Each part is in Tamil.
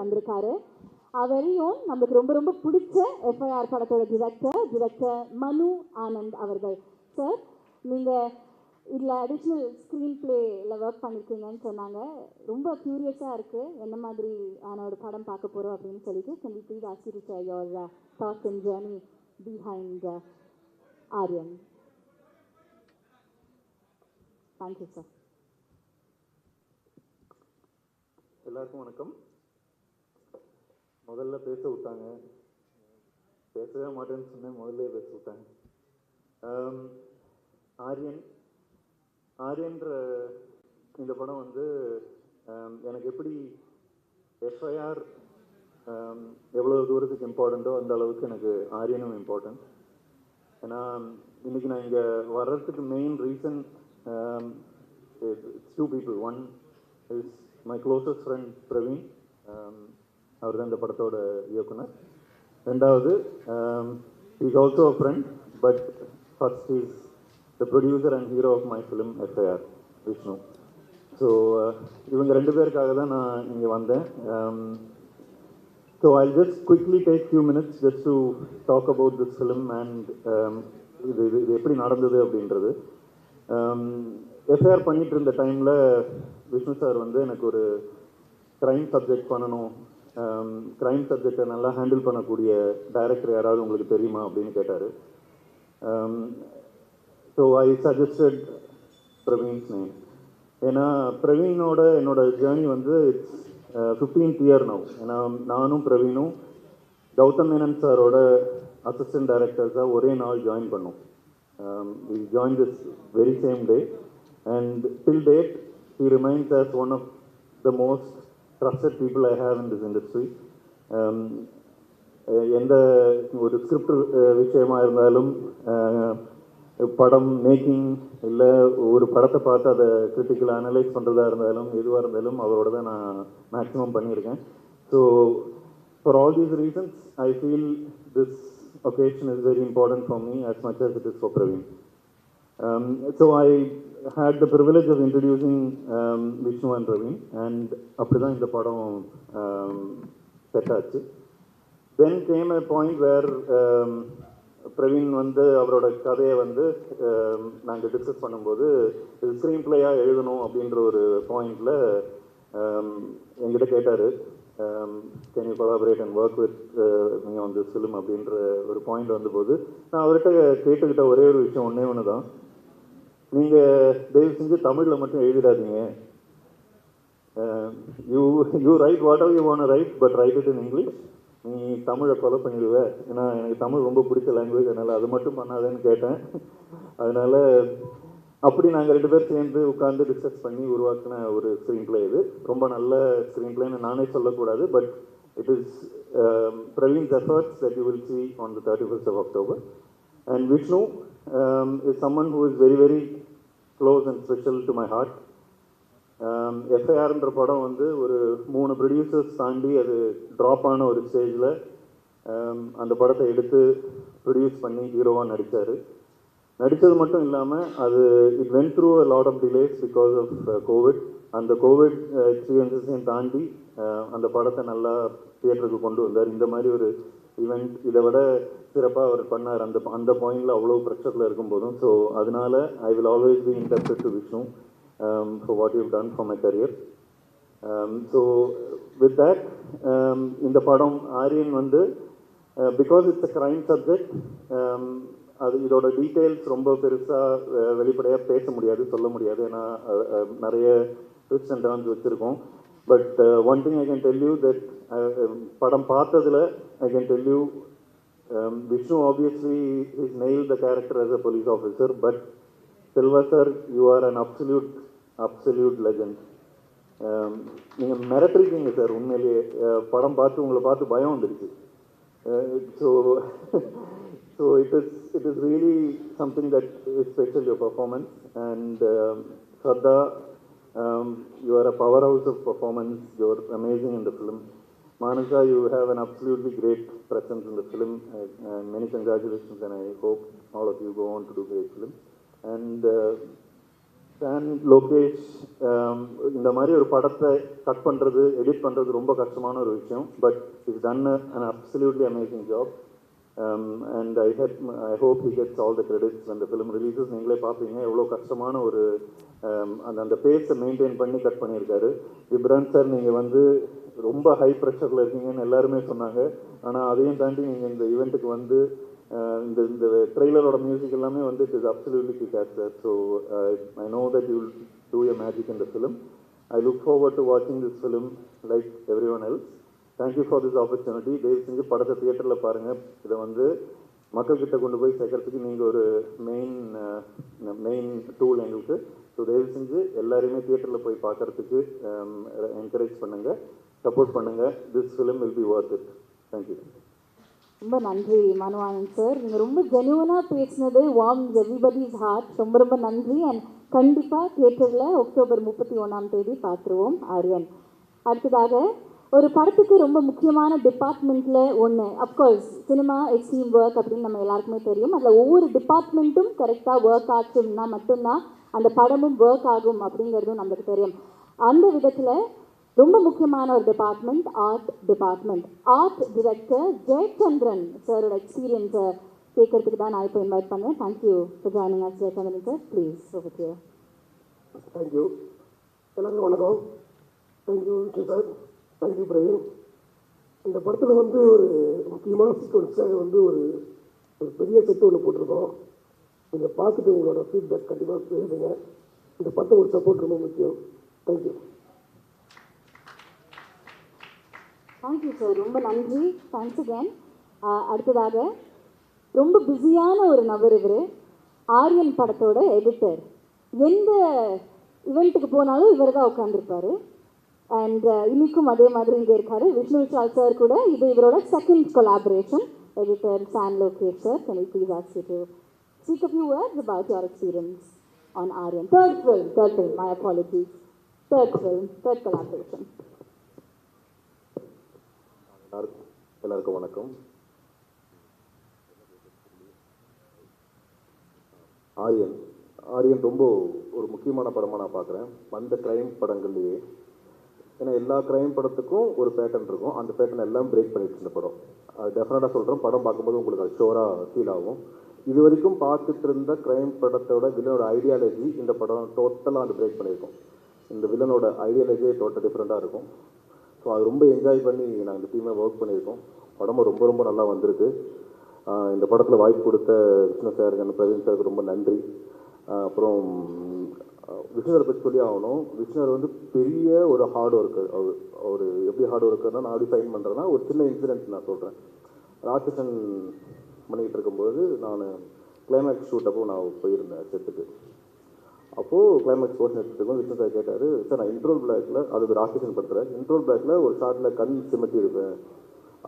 வந்திருக்காரு. அவரையும் நமக்கு ரொம்ப ரொம்ப பிடிச்ச எஃப்ஐஆர் படத்தோட டிரெக்டர் மனு ஆனந்த் அவர்கள். சார், நீங்கள் இதில் அடிஷ்னல் ஸ்க்ரீன் பிளேயில் ஒர்க் பண்ணியிருக்கீங்கன்னு சொன்னாங்க. ரொம்ப க்யூரியஸாக இருக்குது என்ன மாதிரி ஆன ஒரு படம் பார்க்க போகிறோம் அப்படின்னு சொல்லிட்டு. Can you please ask you to share your thoughts and journey behind Aryan? Thank you, sir. எல்லாருக்கும் வணக்கம். முதல்ல பேச விட்டாங்க, பேசவே மாட்டேன்னு சொன்னேன், முதல்ல பேச விட்டாங்க. ஆரியன்ற இந்த படம் வந்து எனக்கு எப்படி எஃப்ஐஆர் எவ்வளோ தூரத்துக்கு இம்பார்ட்டண்ட்டோ அந்த அளவுக்கு எனக்கு ஆரியனும் இம்பார்ட்டன்ட். ஏன்னா இன்னைக்கு நான் இங்கே வர்றதுக்கு main reason two people. One is my closest friend Praveen. அவர் தான் இந்த படத்தோட இயக்குனர். ரெண்டாவது is also a friend, but first is the producer and hero of my film FIR, Vishnu. So இவங்க ரெண்டு பேருக்காக தான் நான் இங்கே வந்தேன். So I'll just quickly take few minutes just to talk about this film and இது எப்படி நடந்தது அப்படின்றது. எஃப்ஐஆர் பண்ணிட்டு இருந்த டைமில் விஷ்ணு சார் வந்து எனக்கு ஒரு க்ரைம் சப்ஜெக்ட் பண்ணணும், க்ரைம் சப்ஜெக்டை நல்லா ஹேண்டில் பண்ணக்கூடிய டைரக்டர் யாராவது உங்களுக்கு தெரியுமா அப்படின்னு கேட்டார். So I suggested Praveen's name. ஏன்னா பிரவீனோட என்னோட ஜேர்னி வந்து இட்ஸ் 15th year now. ஏன்னா நானும் பிரவீனும் கௌதம் மேனன் சாரோட அசிஸ்டன்ட் டைரக்டர்ஸாக ஒரே நாள் ஜாயின் பண்ணோம். We joined this very same day and till date he remains as one of the most trusted people I have in this industry. எந்த ஒரு ஸ்கிரிப்ட் விஷயமாக இருந்தாலும், படம் மேக்கிங் இல்லை ஒரு படத்தை பார்த்து அதை கிரிட்டிக்கல் அனலைஸ் பண்ணுறதா இருந்தாலும் எதுவாக இருந்தாலும் அவரோட தான் நான் மேக்ஸிமம் பண்ணியிருக்கேன். So for all these reasons I feel this occasion is very important for me as much as it is for Praveen. So I had the privilege of introducing Vishnu and Praveen, and appadhaan indha padam set aachu. Then came a point where Praveen வந்து அவரோட கதையை வந்து நாங்கள் டிஸ்கஸ் பண்ணும்போது இது ஸ்க்ரீன் பிளேயாக எழுதணும் அப்படின்ற ஒரு பாயிண்டில் என்கிட்ட கேட்டார், can you collaborate and work with me on this film அப்படின்ற ஒரு பாயிண்ட் வந்தபோது நான் அவர்கிட்ட கேட்டுக்கிட்ட ஒரே ஒரு விஷயம் ஒன்று தான், நீங்கள் தயவு செஞ்சு தமிழில் மட்டும் எழுதிடாதீங்க, you write whatever you want write but write it in English. நீ தமிழை கொலை பண்ணிடுவேன், ஏன்னா எனக்கு தமிழ் ரொம்ப பிடிச்ச லாங்குவேஜ், அதனால் அது மட்டும் பண்ணாதேன்னு கேட்டேன். அதனால் அப்படி நாங்கள் ரெண்டு பேர் சேர்ந்து உட்காந்து டிஸ்கஸ் பண்ணி உருவாக்கின ஒரு ஸ்க்ரீன் பிளே. இது ரொம்ப நல்ல ஸ்க்ரீன் பிளேன்னு நானே சொல்லக்கூடாது, but it is Praveen's efforts that you will see on the 31st of October. And Vishnu is someone who is very very close and special to my heart. எஃப்ஐஆர்ன்ற படம் வந்து ஒரு 3 ப்ரொடியூசர்ஸ் தாண்டி அது ட்ராப் ஆன ஒரு ஸ்டேஜில் அந்த படத்தை எடுத்து ப்ரொடியூஸ் பண்ணி ஹீரோவாக நடித்தார். நடித்தது மட்டும் இல்லாமல் அது it went through a lot of delays because of covid. அந்த கோவிட் எக்ஸ்பீரியன்ஸையும் தாண்டி அந்த படத்தை நல்லா தியேட்டருக்கு கொண்டு வந்தார். இந்த மாதிரி ஒரு ஈவெண்ட் இதை விட சிறப்பாக அவர் பண்ணார் அந்த பாயிண்டில் அவ்வளோ ப்ரெஷரில் இருக்கும்போதும். ஸோ அதனால I will always be indebted to Vishnu for what you've done for my career. So with that, இந்த படம் ஆரியன் வந்து because it's a crime subject, அது இதோட டீட்டெயில்ஸ் ரொம்ப பெருசாக வெளிப்படையாக பேச முடியாது, சொல்ல முடியாது, ஏன்னா நிறைய ட்விஸ்ட் அண்ட் டர்ன்ஸ் வச்சுருக்கோம். But one thing I can tell you that படம் பார்த்ததில் I can tell you Vishnu obviously is nailed the character as a police officer, but Silva sir, you are an absolute legend. நீங்கள் மிரட்டிருக்கீங்க சார், உண்மையிலேயே படம் பார்த்து உங்களை பார்த்து பயம் வந்துடுச்சு. So it is really something that is special, your performance. And Shraddha, you are a powerhouse of performance, you are amazing in the film. Manasa, you have an absolutely great presence in the film, and many congratulations, and I hope all of you go on to do great film. And Lokesh இந்த மாதிரி ஒரு படத்தை கட் பண்ணுறது எடிட் பண்ணுறது ரொம்ப கஷ்டமான ஒரு விஷயம். But it's done an absolutely amazing job. And I hope he gets all the credits when the film releases. நீங்களே பார்ப்பீங்க எவ்வளோ கஷ்டமான ஒரு அந்த பேஸை மெயின்டைன் பண்ணி கட் பண்ணியிருக்காரு. ஜிப்ரான் சார் நீங்கள் வந்து ரொம்ப ஹை ப்ரெஷரில் இருக்கீங்கன்னு எல்லாருமே சொன்னாங்க. ஆனால் அதையும் தாண்டி நீங்கள் இந்த ஈவெண்ட்டுக்கு வந்து இந்த ட்ரெய்லரோட மியூசிக் எல்லாமே வந்து it is absolutely kick ass sir. So I know that you will do your magic in the film. I look forward to வாட்சிங் this film like everyone else. Thank you for this opportunity. தயவு செஞ்சு படத்தை தியேட்டரில் பாருங்கள். இதை வந்து மக்கள்கிட்ட கொண்டு போய் சேர்க்கறதுக்கு நீங்கள் ஒரு மெயின் டூல் எங்களுக்கு. ஸோ தயவு செஞ்சு எல்லாருமே தியேட்டரில் போய் பார்க்கறதுக்கு என்கரேஜ் பண்ணுங்கள், சப்போர்ட் பண்ணுங்கள். This film will be Worth it. Thank you. ரொம்ப நன்றி மனு ஆனந்த் சார். நீங்கள் ரொம்ப ஜென்யூனாக பேசினது வார்ம்ஸ் எவ்ரிபடிஸ் ஹார்ட். ரொம்ப ரொம்ப நன்றி. அண்ட் கண்டிப்பாக தியேட்டரில் அக்டோபர் 31 பார்த்துருவோம் ஆரியன். அடுத்ததாக ஒரு படத்துக்கு ரொம்ப முக்கியமான டிபார்ட்மெண்ட்டில் ஒன்று, அஃப்கோர்ஸ் சினிமா எக்ஸ்ட்ரீம் ஒர்க் அப்படின்னு நம்ம எல்லாருக்குமே தெரியும். அதில் ஒவ்வொரு டிபார்ட்மெண்ட்டும் கரெக்டாக ஒர்க் ஆச்சுன்னா மட்டும்தான் அந்த படமும் ஒர்க் ஆகும் அப்படிங்கிறதும் நம்மளுக்கு தெரியும். அந்த விதத்தில் ரொம்ப முக்கியமான ஒரு department art department. Art director Jayachandran சாரோட எக்ஸ்பீரியன்ஸை கேட்கறதுக்கு தான் நான் இப்போ இன்வைட் பண்ணேன். Thank you for joining us Jayachandran sir. Please okay. Thank you. எல்லாருக்கும் வணக்கம். Thank you sir. தேங்க்யூ பிரவீன். இந்த படத்தில் வந்து ஒரு முக்கியமான சீக்வன்ஸாக வந்து ஒரு பெரிய செட்டு ஒன்று போட்டிருக்கோம். நீங்கள் பார்த்துட்டு உங்களோட ஃபீட்பேக் கண்டிப்பாக பேசுங்க. இந்த படத்தை ஒரு சப்போர்ட் ரொம்ப முக்கியம். தேங்க்யூ. Thank you sir. ரொம்ப நன்றி. Thanks again. அடுத்ததாக ரொம்ப பிஸியான ஒரு நபர் இவர். ஆரியன் படத்தோட எடிட்டர். எந்த இவெண்ட்டுக்கு போனாலும் இவர் தான் உட்காந்துருப்பார். அண்ட் இன்னைக்கும் அதே மாதிரி இங்கே இருக்காரு விஷ்ணு விஷால் சார் கூட. இது இவரோட second collaboration. Editor San Lokesh sir, can you please ask you to speak a few words about your experience on Aryan? Third film, my apologies. Third collaboration. எல்லாருக்கும் வணக்கம். ஆரியன் ரொம்ப ஒரு முக்கியமான படமாக நான் பார்க்குறேன் வந்த க்ரைம் படங்கள்லேயே. ஏன்னா எல்லா க்ரைம் படத்துக்கும் ஒரு பேட்டர்ன் இருக்கும். அந்த பேட்டர்ன் எல்லாம் பிரேக் பண்ணிட்டு இந்த படம். அது டெஃபினட்டாக சொல்கிறோம். படம் பார்க்கும்போது உங்களுக்கு அது ஷோராக ஃபீல் ஆகும். இது வரைக்கும் பார்த்துட்டு இருந்த க்ரைம் படத்தோட வில்லனோட ஐடியாலஜி இந்த படம் டோட்டலாக அது பிரேக் பண்ணியிருக்கோம். இந்த வில்லனோட ஐடியாலஜியே டோட்டல் டிஃப்ரெண்ட்டாக இருக்கும். ஸோ அது ரொம்ப என்ஜாய் பண்ணி நாங்கள் இந்த டீமை ஒர்க் பண்ணியிருக்கோம். படமும் ரொம்ப ரொம்ப நல்லா வந்திருக்கு. இந்த படத்தில் வாய்ப்பு கொடுத்த விஷ்ணு சார், பிரவீன் சாருக்கு ரொம்ப நன்றி. அப்புறம் விஷ்ணுவரை பற்றி சொல்லி ஆகணும். விஷ்ணுவர் வந்து பெரிய ஒரு ஹார்ட் ஒர்க்கர். அவர் எப்படி ஹார்ட் ஒர்க்கர்னா நான் எப்படி ஃபைன் பண்ணுறேன்னா, ஒரு சின்ன இன்சிடென்ட் நான் சொல்கிறேன். ராட்சசன் பண்ணிக்கிட்டு இருக்கும்போது நான் கிளைமேக்ஸ் ஷூட்டப்போ நான் போயிருந்தேன் செட்டுக்கு. அப்போது கிளைமேக்ஸ் போர்ஷன் எடுத்துகிட்டு விஷ்ணு சார் கேட்டார், சார் நான் இன்ட்ரோல் பிளாக்கில், அது ராட்சசன் படுத்துகிறேன், இன்ட்ரோல் பிளாக்கில் ஒரு ஷார்ட்டில் கண் சிமிட்டி இருப்பேன்,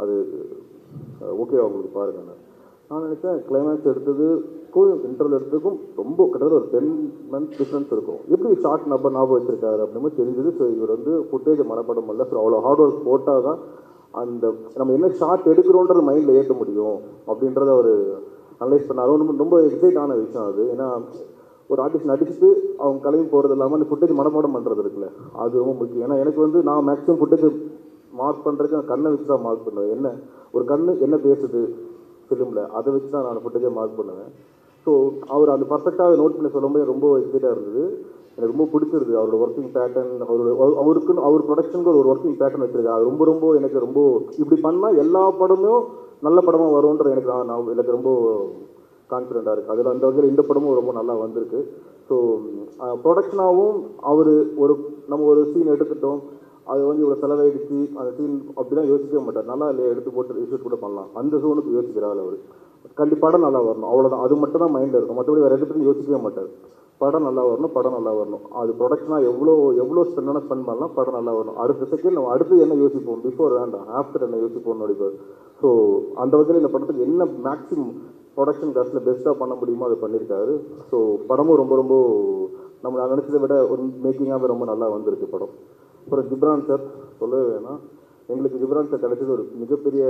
அது ஓகேவா உங்களுக்கு பாருங்க. நான் நினச்சேன் கிளைமேக்ஸ் எடுத்ததுக்கும் இன்டர்வல் எடுத்ததுக்கும் ரொம்ப கிட்டத்தட்ட ஒரு 10 months டிஃப்ரென்ஸ் இருக்கும். எப்படி ஷார்ட் ஞாபகம் வச்சிருக்காரு அப்படின்னு தெரிஞ்சது. ஸோ இவர் வந்து ஃபுட்டேஜை மனப்படம் இல்லை. ஸோ அவ்வளோ ஹார்ட் ஒர்க் போட்டால் தான் அந்த நம்ம என்ன ஷார்ட் எடுக்கிறோன்றது மைண்டில் ஏற்ற முடியும் அப்படின்றத அவர் அனலைஸ் பண்ணார். ரொம்ப எக்ஸைட் ஆன விஷயம் அது. ஏன்னா ஒரு ஆர்டிஸ்ட் நடிச்சுட்டு அவங்க கிளம்பி போகிறது இல்லாமல் அந்த ஃபுட்டேஜ் மனப்பாடம் பண்ணுறது இருக்குல்ல, அது ரொம்ப முக்கியம். ஏன்னா எனக்கு வந்து நான் மேக்ஸிமம் ஃபுட்டேஜ் மார்க் பண்ணுறதுக்கு நான் கண்ணை வச்சு தான் மார்க் பண்ணுவேன். என்ன ஒரு கண்ணு என்ன பேசுது ஃபிலிமில், அதை வச்சு தான் நான் ஃபுட்டேஜை மார்க் பண்ணுவேன். ஸோ அவர் அந்த பர்ஃபெக்டாக நோட் பண்ணி சொல்லும்போது ரொம்ப எக்ஸைட்டாக இருந்தது. எனக்கு ரொம்ப பிடிச்சிருது அவரோட ஒர்க்கிங் பேட்டர்ன். அவருக்குன்னு அவர் ப்ரொடக்ஷனுக்கு ஒரு ஒர்க்கிங் பேட்டர்ன் வச்சுருக்காரு. அது ரொம்ப எனக்கு ரொம்ப இப்படி பண்ணால் எல்லா படமும் நல்ல படமாக வரும்ன்ற எனக்கு ரொம்ப கான்ஃபிடென்ட்டாக இருக்குது. அதில் அந்த வகையில் இந்த படமும் ரொம்ப நல்லா வந்திருக்கு. ஸோ ப்ரொடக்ஷனாகவும் அவர் நம்ம ஒரு சீன் எடுத்துட்டோம், அது வந்து இவ்வளோ செலவாயிடுச்சு அந்த சீன் அப்படிலாம் யோசிக்கவே மாட்டார். நல்லா இல்லையா எடுத்து போட்டு ரிசல்ட் கூட பண்ணலாம், அந்த சோனுக்கு யோசிக்கிறாள் அவர். கண்டிப்பாக படம் நல்லா வரணும், அவ்வளோதான். அது மட்டும் தான் மைண்டில் இருக்கும். மற்றபடி வேறு எடுத்துகிட்டு யோசிக்கவே மாட்டார். படம் நல்லா வரணும். அது ப்ரொடக்ஷனாக எவ்வளோ ஸ்பெண்ட் பண்ணலாம், படம் நல்லா வரணும். அடுத்த செகண்ட் நம்ம அடுத்து என்ன யோசிப்போம், பிஃபோர் வேண்டாம் ஆஃப்டர் என்ன யோசிப்போம்னு நடிப்பார். ஸோ அந்த வகையில் இந்த படத்துக்கு என்ன மேக்ஸிமம் ப்ரொடக்ஷன் காஸ்ட்டில் பெஸ்ட்டாக பண்ண முடியுமோ அதை பண்ணியிருக்காரு. ஸோ படமும் ரொம்ப நம்ம நினச்சதை விட ஒரு மேக்கிங்காகவே ரொம்ப நல்லா வந்திருக்கு படம். அப்புறம் ஜிப்ரான் சார் சொல்லவே வேணாம். எங்களுக்கு ஜிப்ரான் சார் கிடைச்சது ஒரு மிகப்பெரிய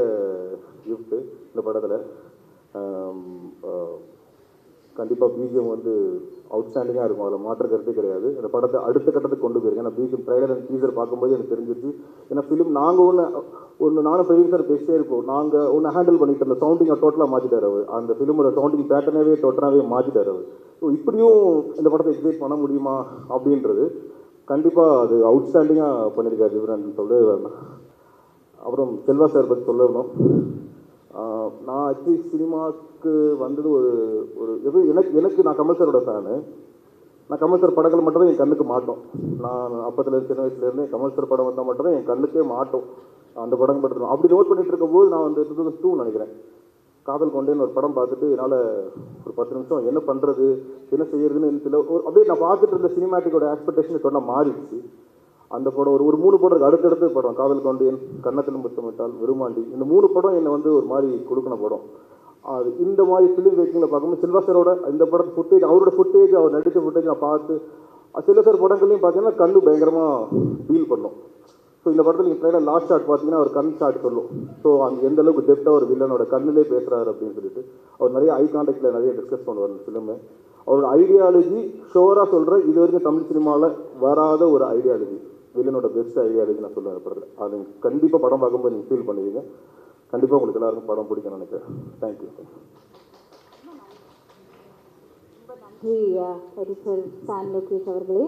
கிஃப்ட்டு இந்த படத்தில். கண்டிப்பாக பிஜிஎம் வந்து அவுட்ஸ்டாண்டிங்காக இருக்கும், அதில் மாற்று கருத்தே கிடையாது. இந்த படத்தை அடுத்த கட்டத்துக்கு கொண்டு போயிருக்கேன். நான் பிஜிஎம் ட்ரைலர் அண்ட் டீசர் பார்க்கும்போது எனக்கு தெரிஞ்சிச்சு. ஏன்னா ஃபிலிம் நாங்கள் ஒன்று நானும் ப்ரொடியூசர் பேசிட்டே இருப்போம். நாங்கள் ஒன்று ஹேண்டில் பண்ணிட்டு இருந்த சவுண்டிங்கை டோட்டலாக மாற்றிட்டார் அவர். அந்த ஃபிலிமோட சவுண்டிங் பேட்டர்னாவே டோட்டலாகவே மாற்றிட்டார் அவர். ஸோ இப்படியும் இந்த படத்தை எக்ஸைட் பண்ண முடியுமா அப்படின்றது கண்டிப்பாக அது அவுட்ஸ்டாண்டிங்காக பண்ணியிருக்காரு ஜிப்ரான் சொல்லவே வேண்டாம். அப்புறம் செல்வா சார் பற்றி சொல்லணும். நான் ஆக்சுவலி சினிமாவுக்கு வந்தது ஒரு எனக்கு நான் கமல் சாரோட ஃபேனு. நான் கமல் சார் படங்கள் மட்டும் தான் என் கண்ணுக்கு மாட்டோம். நான் அப்பத்தில் சின்ன வயசுலேருந்தே கமல் சார் படம் வந்தால் மட்டும் தான் என் கண்ணுக்கே மாட்டோம். அந்த படம் மட்டும் அப்படி நோட் பண்ணிட்டு இருக்கும்போது நான் வந்து 2002 நினைக்கிறேன் காதல் கொண்டேன்னு ஒரு படம் பார்த்துட்டு என்னால் ஒரு 10 நிமிஷம் என்ன பண்ணுறது என்ன செய்யறதுன்னு சில அப்படியே நான் பார்த்துட்டு இருந்த சினிமாட்டிக்கோட எக்ஸ்பெக்டேஷன் சொன்னால் மாறிடுச்சு. அந்த படம் ஒரு 3 படம் இருக்குது. அடுத்தடுத்து படம் காதல் கொண்டேன், கன்னத்தில் முத்தமிட்டால், விருமாண்டி, இந்த 3 படம் என்னை வந்து ஒரு மாதிரி கொடுக்கின படம். அது இந்த மாதிரி ஃபிலிம் மேக்கிங்கில் பார்க்கும்போது சில்வா சாரோட இந்த படத்து ஃபுட்டேஜ், அவரோட ஃபுட்டேஜ், அவர் நடித்த ஃபுட்டேஜ் நான் பார்த்து சில்வா சார் படங்கள்லையும் பார்த்தீங்கன்னா கண்ணு பயங்கரமாக டீல் பண்ணும். ஸோ இந்த படத்தில் நீங்கள் ட்ரைலர் லாஸ்ட் ஷாட் பார்த்தீங்கன்னா அவர் கண் ஷாட் சொல்லும். ஸோ அந்த எந்த அளவுக்கு டெப்த்தாக ஒரு வில்லனோட கண்ணிலே பேசுகிறாரு அப்படின்னு சொல்லிட்டு அவர் நிறைய ஐ கான்டாக்டில் நிறைய டிஸ்கஸ் பண்ணுவார் இந்த ஃபிலிமு. அவரோட ஐடியாலஜி ஷோராக சொல்கிறேன், இது வரைக்கும் தமிழ் சினிமாவில் வராத ஒரு ஐடியாலஜி, வில்லனோட பெஸ்ட் ஐடியாலஜி நான் சொல்லுவேன் படத்தில். அது கண்டிப்பாக படம் பார்க்கும்போது நீங்கள் ஃபீல் பண்ணுவீங்க. கண்டிப்பாக உங்களுக்கு எல்லாருக்கும் படம் பிடிக்கும்னு நினைக்கிறேன். தேங்க்யூ. நன்றி எடிட்டர் சான் லோகேஷ் அவர்களே.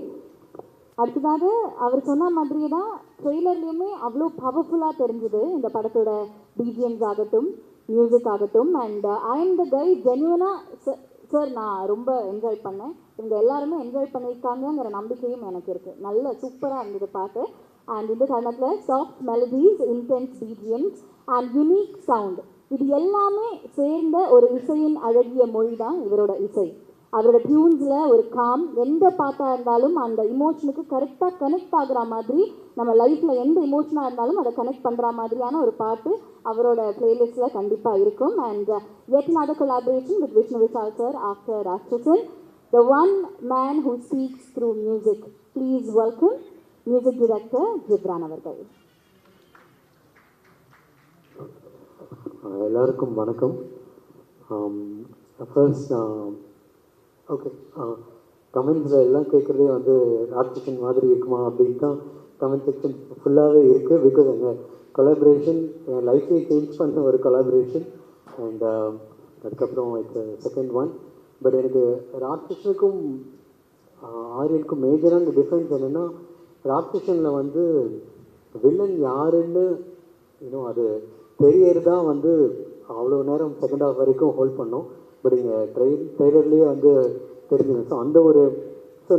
அடுத்ததாக அவர் சொன்ன மாதிரியே தான் ட்ரெய்லர்லேயுமே அவ்வளோ பவர்ஃபுல்லாக தெரிஞ்சுது இந்த படத்தோட பிஜிஎம்ஸ் ஆகட்டும், மியூசிக் ஆகட்டும். And I am the guy ஜென்யூனாக சார் நான் ரொம்ப என்ஜாய் பண்ணேன். இவங்க எல்லாருமே என்ஜாய் பண்ணியிருக்காங்கங்கிற நம்பிக்கையும் எனக்கு இருக்குது. நல்ல சூப்பராக இருந்தது பாட்டு. அண்ட் இந்த தருணத்தில் soft melodies, intense BGMs and unique sound, இது எல்லாமே சேர்ந்த ஒரு இசையின் அழகிய மொழி தான் இவரோட இசை. அவரோட டியூன்ஸில் ஒரு காம், எந்த பாட்டாக இருந்தாலும் அந்த இமோஷனுக்கு கரெக்டாக கனெக்ட் ஆகுற மாதிரி, நம்ம லைஃப்பில் எந்த இமோஷனாக இருந்தாலும் அதை கனெக்ட் பண்ணுற மாதிரியான ஒரு பாட்டு அவரோட பிளேலிஸ்ட்டில் கண்டிப்பாக இருக்கும். And yet another collaboration with Vishnu Vishal sir after Rakshasan, the one man who speaks through music. Please welcome music director Ghibran அவர்கள். எல்லாருக்கும் வணக்கம். ஃபர்ஸ்ட் ஓகே, கமெண்ட்ஸில் எல்லாம் கேட்குறதே வந்து ராட்சசன் மாதிரி இருக்குமா அப்படின்னு தான் கமெண்ட் செக்ஷன் ஃபுல்லாகவே இருக்குது. பிகாஸ் எங்கள் கொலாபரேஷன் என் லைஃப்பை சேஞ்ச் பண்ண ஒரு கொலாபரேஷன். அண்ட் அதுக்கப்புறம் இட்ஸ் செகண்ட் ஒன். பட் எனக்கு ராட்சசனுக்கும் ஆரியனுக்கும் மேஜரான டிஃப்ரென்ஸ் என்னென்னா, ராட்சசனில் வந்து வில்லன் யாருன்னு இன்னும் அது தெரியறதான் வந்து அவ்வளோ நேரம் செகண்ட் ஹாஃப் வரைக்கும் ஹோல்ட் பண்ணோம். பட் இங்கே ட்ரெய்லர்லேயே வந்து தெரிஞ்சுது. ஸோ அந்த ஒரு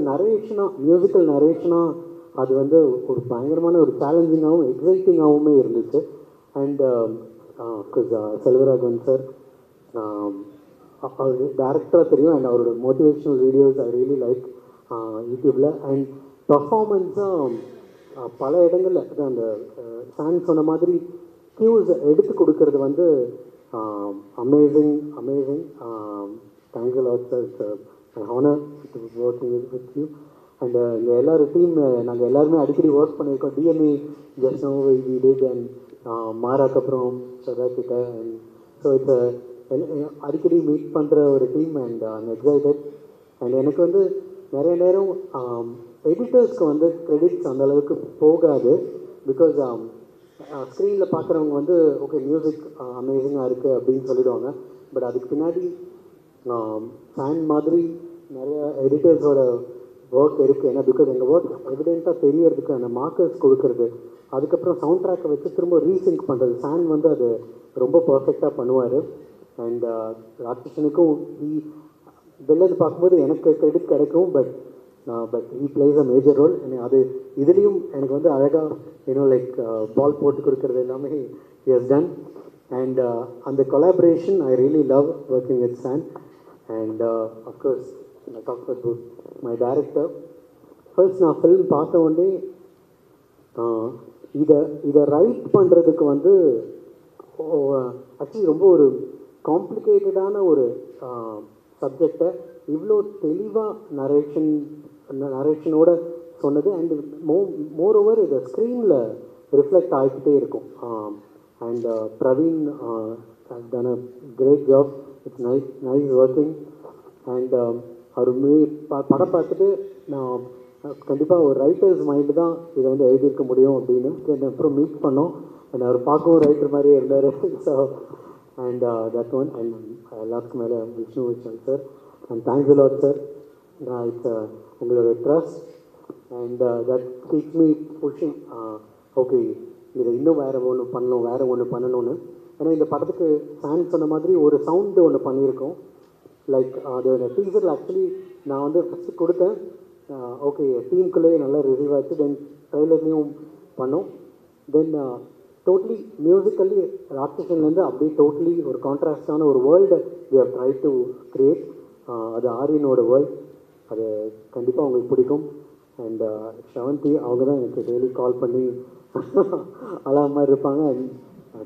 நரேஷனாக, மியூசிக்கல் நரேஷனாக அது வந்து ஒரு பயங்கரமான ஒரு சேலஞ்சிங்காகவும் எக்ஸைட்டிங்காகவுமே இருந்துச்சு. அண்ட் செல்வராகவன் சார் அவர் டேரக்டராக தெரியும். அண்ட் அவரோட motivational videos I really like யூடியூப்பில். அண்ட் பர்ஃபார்மன்ஸும் பல இடங்களில் அந்த சாங் சொன்ன மாதிரி கியூஸ் எடுத்து கொடுக்கறது வந்து amazing. Thank you a lot sir. It's an honor to be working with you. And இங்கே எல்லாரும் டீம் நாங்கள் எல்லாருமே அடிக்கடி ஒர்க் பண்ணியிருக்கோம். டிஎம்இ just know we did and மாராக்கு அப்புறம் சதாக்கிட்ட. அண்ட் ஸோ இட்ஸ் அடிக்கடி மீட் பண்ணுற ஒரு team. And I'm excited. And எனக்கு வந்து நிறைய நேரம் எடிட்டர்ஸ்க்கு வந்து கிரெடிட்ஸ் அந்தளவுக்கு போகாது. பிகாஸ் ஸ்க்ரீனில் பார்க்குறவங்க வந்து ஓகே மியூசிக் அமேசிங்காக இருக்குது அப்படின்னு சொல்லிடுவாங்க. பட் அதுக்கு பின்னாடி ஃபேன் மாதிரி நிறைய எடிட்டர்ஸோட ஒர்க் இருக்குது. ஏன்னா பிகாஸ் எங்கள் ஒர்க் எவிடெண்ட்டாக தெரியறதுக்கு அந்த மார்க்கர்ஸ் கொடுக்கறது, அதுக்கப்புறம் சவுண்ட் ட்ராக்கை வச்சு திரும்ப ரீசிங்க் பண்ணுறது, ஃபேன் வந்து அது ரொம்ப பர்ஃபெக்டாக பண்ணுவார். அண்ட் ராட்சசனுக்கும் வெளில பார்க்கும்போது எனக்கு கிரெடிட் கிடைக்கும். But he plays a major role. அது இதுலேயும் எனக்கு வந்து அழகாக லைக் பால் போட்டு கொடுக்கறது எல்லாமே ஹி ஹஸ் டன். அண்ட் அந்த collaboration I really love working with San. And of course I talk about my director. First நான் ஃபில்ம் பார்த்த உடனே இதை ரைட் பண்ணுறதுக்கு வந்து ஆக்சுவலி ரொம்ப ஒரு காம்ப்ளிகேட்டடான ஒரு சப்ஜெக்டை இவ்வளோ தெளிவாக நரேஷனோட சொன்னது. அண்ட் மோர் ஓவர் இதை ஸ்க்ரீனில் ரிஃப்ளெக்ட் ஆகிக்கிட்டே இருக்கும். And Praveen has done a great job. It's nice working. And அவர் படம் பார்த்துட்டு நான் கண்டிப்பாக ஒரு ரைட்டர்ஸ் மைண்டு தான் இதை வந்து எழுதியிருக்க முடியும் அப்படின்னு அப்புறம் மீட் பண்ணோம். அண்ட் அவர் பார்க்கவும் ரைட்டர் மாதிரியே இருந்தார். So and that one and எல்லாத்துக்கும் மேலே Vishnu Vishal sir and thanks a lot sir. It's உங்களோட trust and that keeps me pushing. Okay, இதை இன்னும் வேறு ஒன்று பண்ணணும்னு. ஏன்னா இந்த படத்துக்கு ஃபேன் சொன்ன மாதிரி ஒரு சவுண்டு ஒன்று பண்ணியிருக்கோம். லைக் அது டீசரில் ஆக்சுவலி நான் வந்து ஃபஸ்ட்டு கொடுத்தேன். ஓகே, டீமுக்குள்ளேயே நல்லா ரிசீவ் ஆச்சு. தென் ட்ரெய்லர்லேயும் பண்ணோம். தென் டோட்டலி மியூசிக்கலி ராட்சசன்லேருந்து அப்படியே டோட்டலி ஒரு கான்ட்ராஸ்டான ஒரு world we have try to create. அது ஆரியனோட வேர்ல்ட். அது கண்டிப்பாக உங்களுக்கு பிடிக்கும். அண்ட் ஷவந்தி அவங்க தான் எனக்கு டெய்லி கால் பண்ணி அழகாக மாதிரி இருப்பாங்க. And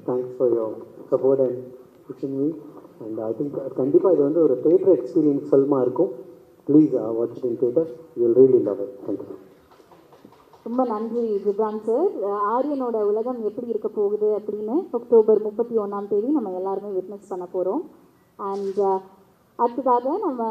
thanks for your support and pushing me. And I think கண்டிப்பாக இது வந்து ஒரு தேட்டர் எக்ஸ்பீரியன்ஸ் ஃபில்மாக இருக்கும். Please watch it in theatre. You will really love it. Thank you. ரொம்ப நன்றி ஜிப்ரான் சார். ஆரியனோட உலகம் எப்படி இருக்க போகுது அப்படின்னு அக்டோபர் 31 நம்ம எல்லாருமே விட்னஸ் பண்ண போகிறோம். அண்ட் அடுத்ததாக நம்ம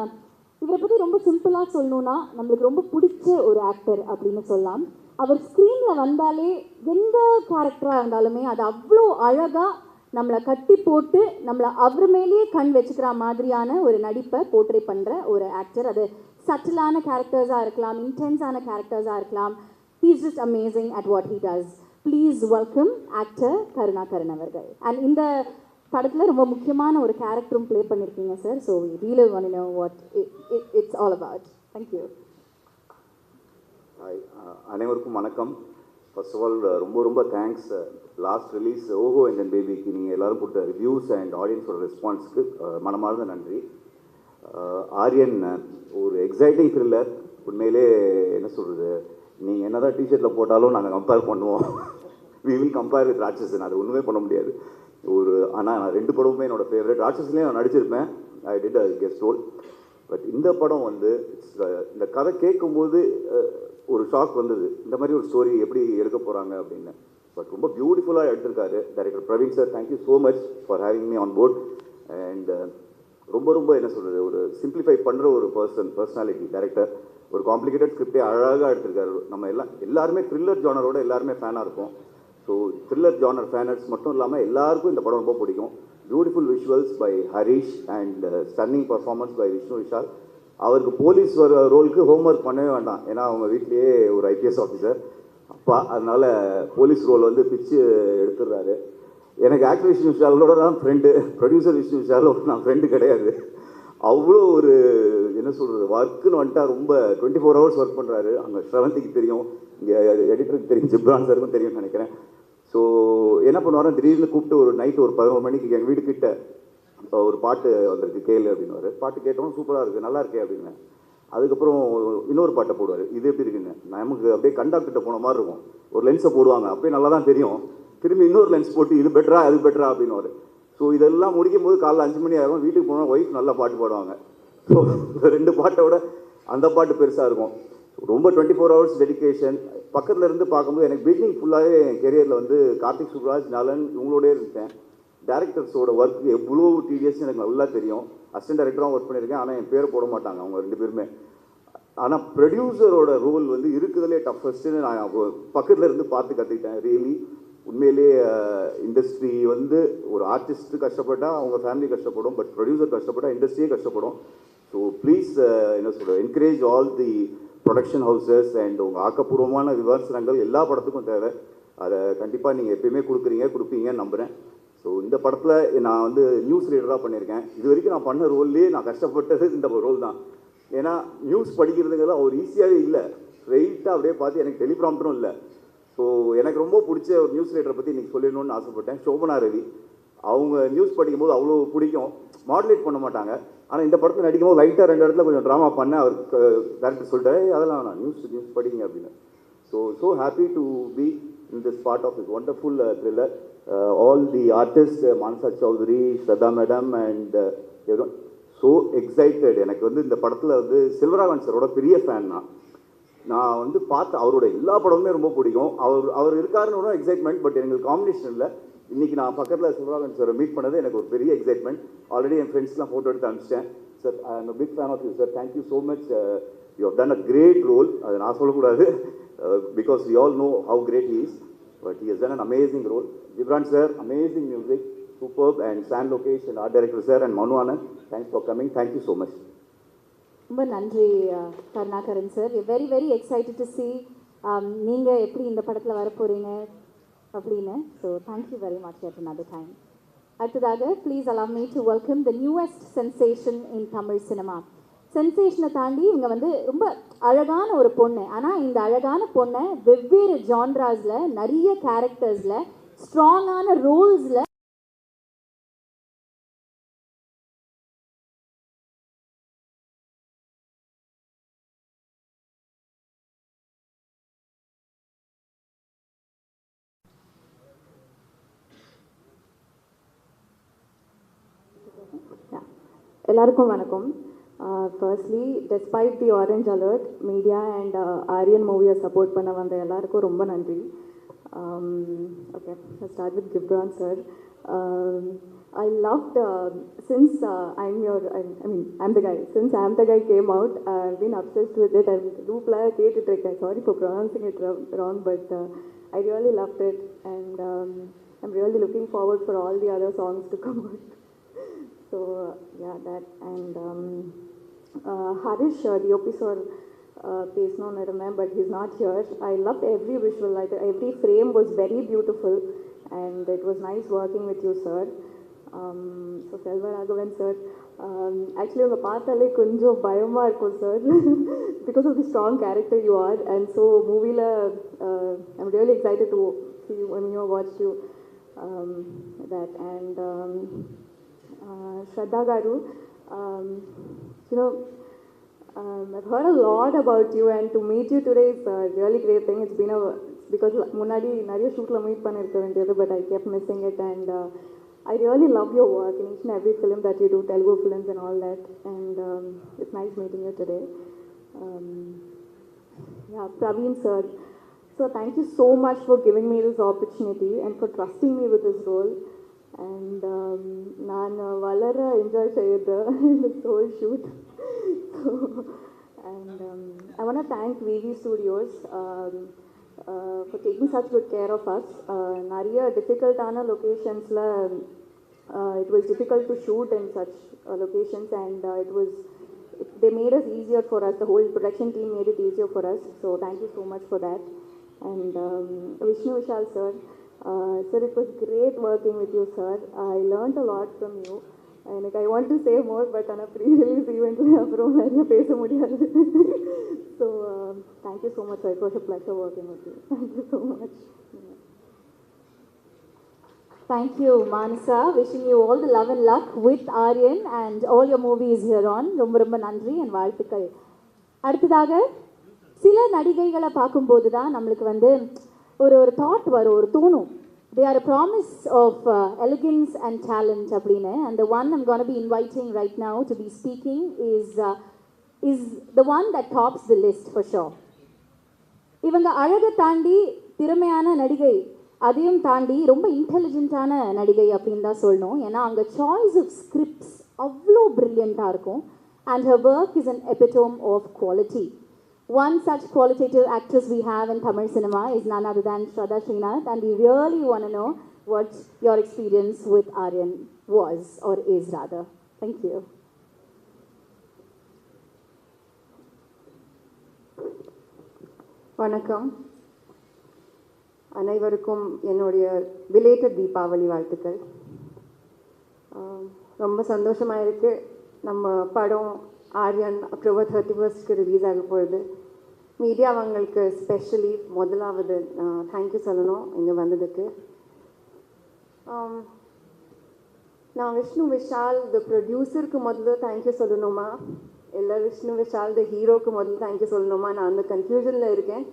இவரை பற்றி ரொம்ப சிம்பிளாக சொல்லணுன்னா நம்மளுக்கு ரொம்ப பிடிச்ச ஒரு ஆக்டர் அப்படின்னு சொல்லலாம். அவர் ஸ்க்ரீனில் வந்தாலே எந்த கேரக்டராக இருந்தாலுமே அது அவ்வளோ அழகாக நம்மளை கட்டி போட்டு நம்மளை அவர் மேலேயே கண் வச்சுக்கிற மாதிரியான ஒரு நடிப்பை போர்ட்ரே பண்ணுற ஒரு ஆக்டர். அது சட்டிலான கேரக்டர்ஸாக இருக்கலாம், இன்டென்ஸான கேரக்டர்ஸாக இருக்கலாம். He is just amazing at what he does. Please welcome actor Karunakaran அவர்கள். அண்ட் இந்த படத்தில் ரொம்ப முக்கியமான ஒரு கேரக்டரும் ப்ளே பண்ணியிருக்கீங்க sir. So we really want to know what it's all about. Thank you. அனைவருக்கும் வணக்கம். ஃபர்ஸ்ட் ஆஃப் ஆல் ரொம்ப தேங்க்ஸ். லாஸ்ட் ரிலீஸ் ஓஹோ என் பேபிக்கு நீங்கள் எல்லோரும் கொடுத்த ரிவ்யூஸ் அண்ட் ஆடியன்ஸோட ரெஸ்பான்ஸுக்கு மனமார்ந்த நன்றி. ஆரியன் ஒரு எக்ஸைட்டிங் த்ரில்லர். உண்மையிலே என்ன சொல்கிறது, நீங்கள் என்ன தான் டிஷர்ட்டில் போட்டாலும் நாங்கள் கம்பேர் பண்ணுவோம். வி வில் கம்பேர் வித் ராட்சசன். அது ஒன்றுமே பண்ண முடியாது. ஆனால் நான் 2 படமுமே என்னோடய ஃபேவரட். ராட்சசன்லேயும் நான் நடிச்சிருப்பேன். I did a guest role. But இந்த படம் வந்து இந்த கதை கேட்கும்போது ஒரு ஷாக் வந்தது. இந்த மாதிரி ஒரு ஸ்டோரி எப்படி எடுக்க போகிறாங்க அப்படின்னு. பட் ரொம்ப பியூட்டிஃபுல்லாக எடுத்திருக்காரு director Praveen sir. Thank you so much for having me on board. And ரொம்ப என்ன சொல்கிறது, ஒரு சிம்பிளிஃபை பண்ணுற ஒரு பர்சனாலிட்டி டைரக்டர். ஒரு காம்ப்ளிகேட்டட் ஸ்கிரிப்டே அழகாக எடுத்திருக்காரு. நம்ம எல்லாருமே த்ரில்லர் ஜானரோட எல்லாருமே ஃபேனாக இருக்கும். ஸோ த்ரில்லர் ஜானர் ஃபேனர்ஸ் மட்டும் இல்லாமல் எல்லாருக்கும் இந்த படம் ரொம்ப பிடிக்கும். Beautiful visuals by Harish and stunning performance by Vishnu Vishal. அவருக்கு போலீஸ் ரோலுக்கு ஹோம்ஒர்க் பண்ணவே வேண்டாம். ஏன்னா அவங்க வீட்லேயே ஒரு ஐபிஎஸ் ஆஃபீஸர் அப்பா. அதனால் போலீஸ் ரோல் வந்து பிச்சு எடுத்துடுறாரு. எனக்கு ஆக்டர் விஷ்ணு விஷாலோட தான் ஃப்ரெண்டு, ப்ரொடியூசர் விஷ்ணு விஷாலோட நான் ஃப்ரெண்டு கிடையாது. அவ்வளோ ஒரு என்ன சொல்கிறது, ஒர்க்குன்னு வந்துட்டா ரொம்ப 24 ஹவர்ஸ் ஒர்க் பண்ணுறாரு. அங்கே ஸ்ரவந்திக்கு தெரியும், இங்கே எடிட்டருக்கு தெரியும், ஜிப்ரான் சாருக்கும் தெரியும்னு நினைக்கிறேன். ஸோ என்ன பண்ணுவாரோ, திடீர்னு கூப்பிட்டு ஒரு நைட்டு ஒரு 11 மணிக்கு எங்கள் வீடு கிட்ட ஒரு பாட்டு வந்திருக்கு கேளு அப்படின்னு. பாட்டு கேட்டோம், சூப்பராக இருக்குது, நல்லா இருக்கே அப்படின்னு. அதுக்கப்புறம் இன்னொரு பாட்டை போடுவார். இது எப்படி இருக்குன்னு நமக்கு அப்படியே கண்டாக்டர்கிட்ட போன மாதிரி இருக்கும். ஒரு லென்ஸை போடுவாங்க, அப்படியே நல்லா தான் தெரியும். திரும்பி இன்னொரு லென்ஸ் போட்டு இது பெட்டரா அது பெட்டரா அப்படின்னு. ஸோ இதெல்லாம் முடிக்கும் போது காலைல 5 மணி ஆகும். வீட்டுக்கு போனால் ஒய்ஃப் நல்லா பாட்டு பாடுவாங்க. ஸோ 2 பாட்டோட அந்த பாட்டு பெருசாக இருக்கும். ரொம்ப 24 ஹவர்ஸ் டெடிக்கேஷன். பக்கத்தில் இருந்து பார்க்கும்போது எனக்கு பிகினிங் ஃபுல்லாகவே என் கெரியரில் வந்து கார்த்திக் சுப்ராஜ், நலன் இவங்களோடே இருந்தேன். டேரக்டர்ஸோட ஒர்க் எவ்வளோ டிடிஎஸ் எனக்கு நல்லா தெரியும். அசிஸ்டன்ட் டைரக்டராகவும் ஒர்க் பண்ணியிருக்கேன். ஆனால் என் பேரை போட மாட்டாங்க அவங்க 2 பேருமே. ஆனால் ப்ரொடியூசரோட ரோல் வந்து இருக்குதுலே டஃபஸ்ட்டுன்னு நான் பக்கத்தில் இருந்து பார்த்து கற்றுக்கிட்டேன். ரியலி உண்மையிலே இண்டஸ்ட்ரி வந்து ஒரு ஆர்டிஸ்ட்டு கஷ்டப்பட்டால் அவங்க ஃபேமிலி கஷ்டப்படும். பட் ப்ரொடியூசர் கஷ்டப்பட்டால் இண்டஸ்ட்ரியே கஷ்டப்படும். ஸோ ப்ளீஸ் என்ன சொல்கிறேன், encourage all the production houses and உங்கள் ஆக்கப்பூர்வமான விமர்சனங்கள் எல்லா படத்துக்கும் தேவை. அதை கண்டிப்பாக நீங்கள் எப்பயுமே கொடுப்பீங்கன்னு நம்புகிறேன். ஸோ இந்த படத்தில் நான் வந்து நியூஸ் ரீடராக பண்ணியிருக்கேன். இது வரைக்கும் நான் பண்ண ரோல்லேயே நான் கஷ்டப்பட்டது இந்த ரோல் தான். ஏன்னா நியூஸ் படிக்கிறதுங்கிறது ஒரு ஈஸியாகவே இல்லை. ஸ்ட்ரெயிட்டாக அப்படியே பார்த்து எனக்கு டெலிப்ராம்டரும் இல்லை. ஸோ எனக்கு ரொம்ப பிடிச்ச ஒரு நியூஸ் ரீடரை பற்றி இன்றைக்கி சொல்லிடணும்னு ஆசைப்பட்டேன். சோபனா ரவி. அவங்க நியூஸ் படிக்கும்போது அவ்வளோ பிடிக்கும். மாடுலேட் பண்ண மாட்டாங்க. ஆனால் இந்த படத்தில் நடிக்கும்போது லைட்டாக 2 இடத்துல கொஞ்சம் ட்ராமா பண்ண அவருக்கு டேரக்டர் சொல்லிட்டாரு, அதெல்லாம் நான் நியூஸ் படிங்க அப்படின்னு. So happy to be in this part of this wonderful thriller. All the artist, Mansa Chaudhary, Shraddha madam and every so excited. எனக்கு வந்து இந்த படத்தில் வந்து செல்வராகவன் சாரோட பெரிய ஃபேன். நான் வந்து பார்த்து அவரோட எல்லா படமுமே ரொம்ப பிடிக்கும். அவர் இருக்காருன்னு எக்ஸைட்மெண்ட். பட் எங்களுக்கு காம்பினேஷன் இல்லை. இன்றைக்கி நான் பக்கத்தில் செல்வராகவன் சாரை மீட் பண்ணது எனக்கு ஒரு பெரிய எக்ஸைட்மெண்ட். ஆல்ரெடி என் ஃப்ரெண்ட்ஸ்லாம் ஃபோட்டோ எடுத்து அனுப்பிச்சிட்டேன். Sir, I am a big fan of you, sir. Thank you so much. You have done a great role. அது நான் சொல்லக்கூடாது because we all know how great he is. But he has done an amazing role. Gibran sir, amazing music, superb, and Sand Location, art director sir, and Manu Anand, thanks for coming. Thank you so much. ரொம்ப நன்றி Karunakaran sir. Very very excited to C நீங்கள் எப்படி இந்த படத்தில் வர போகிறீங்க அப்படின்னு. So thank you very much at another time. அடுத்ததாக please allow me to welcome the newest sensation in Tamil cinema. சென்சேஷனை தாண்டி இவங்க வந்து ரொம்ப அழகான ஒரு பொண்ணு. ஆனால் இந்த அழகான பொண்ணை வெவ்வேறு ஜான்ராஸில் நிறைய கேரக்டர்ஸில் ஸ்ட்ராங்கான ரோல்ஸில் எல்லாருக்கும் வணக்கம். Firstly despite the orange alert media and Aryan மூவியை சப்போர்ட் பண்ண வந்த எல்லாருக்கும் ரொம்ப நன்றி. Okay, start with Gibran sir. I loved since I'm the guy. Since I'm the guy came out, I've been obsessed with it. I'm loopla கேட்டுட்ருக்கேன். Sorry for pronouncing it wrong, but I really loved it, and I'm really looking forward for all the other songs to come out. So yeah, that and Harish, the officer, பேசணும்னு இருந்தேன், but he's not here. I loved every visual. Every frame was very beautiful, and it was nice working with you, sir. So Selvaraghavan sir, actually உங்கள் பார்த்தாலே கொஞ்சம் பயமாக இருக்கும் sir, because of the strong character you are, and so மூவியில் I'm really excited to see you when you watch you that. And Shraddha Garu, you know, I've heard a lot about you, and to meet you today is a really great thing. It's been because முன்னாடி நிறைய ஷூட்டில் மீட் பண்ணியிருக்க வேண்டியது, but I kept missing it, and I really love your work in each and every film that you do, Telugu films and all that, and it's nice meeting you today. Yeah, Praveen sir, so thank you so much for giving me this opportunity and for trusting me with this role. And நான் வளர என்ஜாய் செய்யுது this whole shoot. And I want to thank VV Studios for taking such good care of us. நிறைய டிஃபிகல்ட்டான லொக்கேஷன்ஸில் it was difficult to shoot in such locations, and they made us easier for us. The whole production team made it easier for us, so thank you so much for that. And Vishnu Vishal sir, sir, it was great working with you, sir. I learned a lot from you, and like, I want to say more, but on a pre-release event அப்புறம் நிறைய பேச முடியாது. So thank you so much, sir. It was a pleasure working with you. Thank you so much. Thank you, Manasa. Wishing you all the love and luck with Aryan and all your movies here on. ரொம்ப ரொம்ப நன்றி and வாழ்த்துக்கள். அடுத்ததாக சில நடிகைகளை பார்க்கும்போது தான் நம்மளுக்கு வந்து ஒரு தாட் வரும், ஒரு தோணும். They are a promise of elegance and talent அப்படின்னு. And the one I'm going to be inviting right now to be speaking is the one that tops the list for sure. இவங்க அழகை தாண்டி திறமையான நடிகை, அதையும் தாண்டி ரொம்ப இன்டெலிஜென்ட்டான நடிகை அப்படின்னு தான் சொல்லணும். ஏன்னா அங்கே சாய்ஸ் ஆஃப் ஸ்கிரிப்ட்ஸ் அவ்வளோ ப்ரில்லியண்ட்டாக இருக்கும். And her work is an epitome of quality. One such qualitative actress we have in Tamil cinema is none other than Shraddha Srinath, and we really want to know what your experience with Aryan was, or is rather. Thank you. வணக்கம். அனைவருக்கும் என்னுடைய பிலேட்டட் தீபாவளி வாழ்த்துக்கள். ரொம்ப சந்தோஷமாக இருக்குது. நம்ம படம் ஆர்யன் அக்டோபர் 31 ரிலீஸ் ஆக போகுது. மீடியா அவங்களுக்கு ஸ்பெஷலி முதலாவது தேங்க்யூ சொல்லணும் இங்கே வந்ததுக்கு. நான் விஷ்ணு விஷால் த ப்ரொடியூசருக்கு முதல்ல தேங்க்யூ சொல்லணுமா, இல்லை விஷ்ணு விஷால் த ஹீரோக்கு முதல்ல தேங்க்யூ சொல்லணுமா, நான் அந்த கன்ஃபியூஷனில் இருக்கேன்.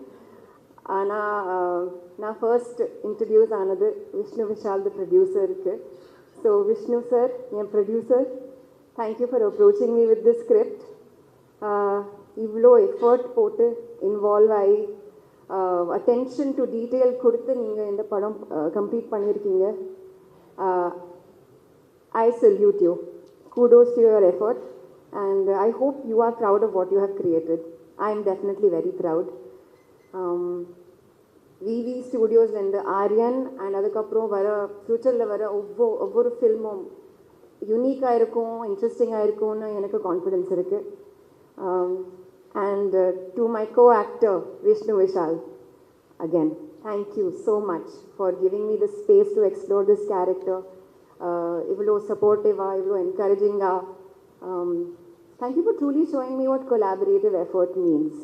ஆனால் நான் ஃபர்ஸ்ட் இன்ட்ரடியூஸ் ஆனது விஷ்ணு விஷால் த ப்ரொடியூசருக்கு. So Vishnu sir, N producer, thank you for approaching me with this script. இவ்வளோ எஃபர்ட் போட்டு இன்வால்வ் ஆகி அட்டென்ஷன் டு டீட்டெயில் கொடுத்து நீங்கள் இந்த படம் கம்ப்ளீட் பண்ணியிருக்கீங்க. ஐ salute you. kudos to your effort, and I hope you are proud of what you have created. I am definitely very proud. VV ஸ்டுடியோஸ்லேருந்து ஆரியன் அண்ட் அதுக்கப்புறம் வர ஃப்யூச்சரில் வர ஒவ்வொரு ஃபில்மும் யூனிக்காக இருக்கும், இன்ட்ரெஸ்டிங்காக இருக்கும்னு எனக்கு கான்ஃபிடென்ஸ் இருக்குது. And to my go actor Vishnu Vishal, again, thank you so much for giving me the space to explore this character. இவ்வளோ சப்போர்ட்டிவாக, இவ்வளோ என்கரேஜிங்காக. Thank you for truly showing me what collaborative effort means.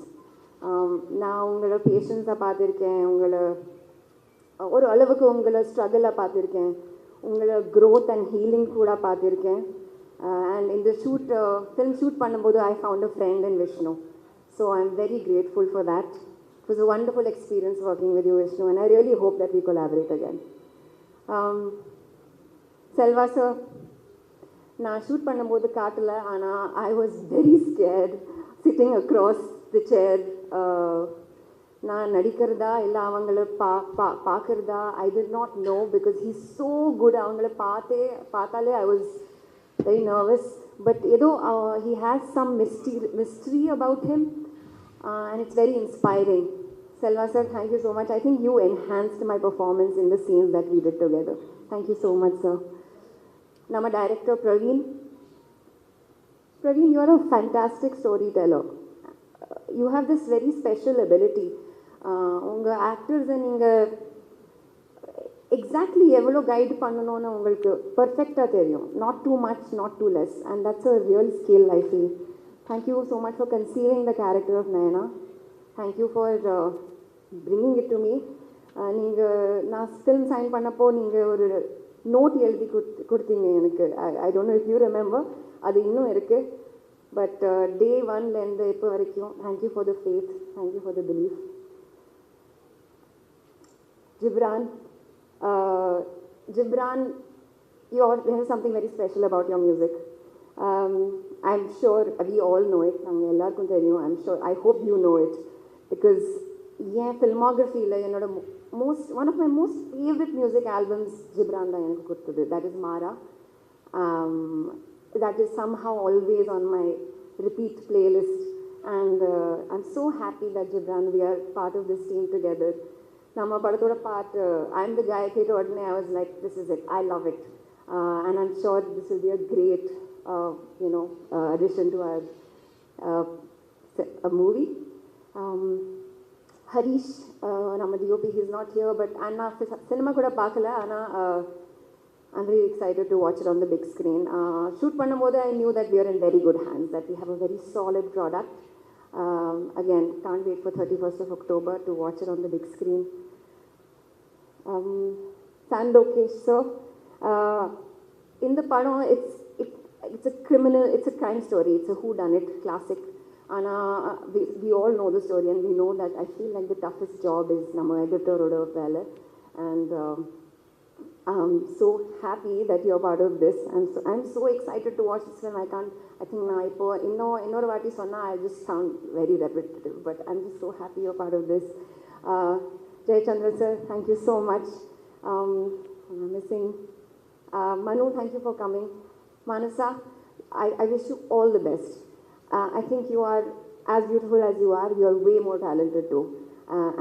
நான் உங்களோட பேஷன்ஸை பார்த்துருக்கேன், உங்களை ஒரு அளவுக்கு உங்களை ஸ்ட்ரகிளை பார்த்துருக்கேன், உங்களை க்ரோத் அண்ட் ஹீலிங் கூட பார்த்துருக்கேன். அண்ட் இந்த ஃபில்ம் ஷூட் பண்ணும்போது I found a friend in Vishnu. So I am very grateful for that. It was a wonderful experience working with you, Vishnu, and I really hope that we collaborate again. Selva sir, நான் ஷூட் பண்ணும்போது காட்டல, ஆனால் I was very scared sitting across the chair. நான் நடிக்கிறதா இல்லை அவங்கள பார்க்குறதா I did not know because he's so good. அவங்கள பார்த்தாலே I was very nervous, but ஏதோ he has some mystery about him, and it's very inspiring. Selva sir, thank you so much. I think you enhanced my performance in the scenes that we did together. Thank you so much, sir. Nama director Praveen, you are a fantastic storyteller. You have this very special ability. Unga actors ninga exactly evlo guide pannanonu ungalku perfecta theriyum, not too much, not too less, and that's a real skill, I feel. Thank you so much for conceiving the character of Nayana. Thank you for bringing it to me. நீங்க நான் ஃபில்ம் சைன் பண்ணப்போ நீங்கள் ஒரு நோட் எழுதி கொடுத்தீங்க எனக்கு. I don't know if you remember. அது இன்னும் இருக்குது. பட் டே ஒன்லேருந்து இப்போ வரைக்கும் thank you for the faith, thank you for the belief. Gibran, there is something very special about your music. I'm sure we all know it. நாங்கள் எல்லாருக்கும் தெரியும். I hope you know it, because என் ஃபில்மோகிராஃபியில் என்னோட one of my most favorite music albums Ghibran தான் எனக்கு கொடுத்தது. That is Mara. That is somehow always on my repeat playlist, and I'm so happy that Gibran, we are part of this team together. நம்ம படத்தோட பாட்டு I'm the guy கேட்ட உடனே I was like, this is it, I love it, and I'm sure this will be a great addition to our movie. Harish, நம்ம DOP, he's not here, but நான் சினிமா கூட பார்க்கல, ஆனால் I'm very excited to watch it on the big screen. Shoot பண்ணும்போது I knew that we are in very good hands, that we have a very solid product. Again, can't wait for 31st of October to watch it on the big screen. Sandokesh sir, in the padam, it's a crime story, it's a whodunit classic. We all know the story, and we know that I feel like the toughest job is nama editor oda vela, and I'm so happy that you're part of this. I'm so excited to watch this film. I think na ipo innoru vaati sonna I just sound very repetitive, but I'm just so happy you're part of this. Jay Chandra sir, thank you so much. I'm missing Manu, thank you for coming. Manasa, I wish you all the best. I think you are as beautiful as you are. You are way more talented too,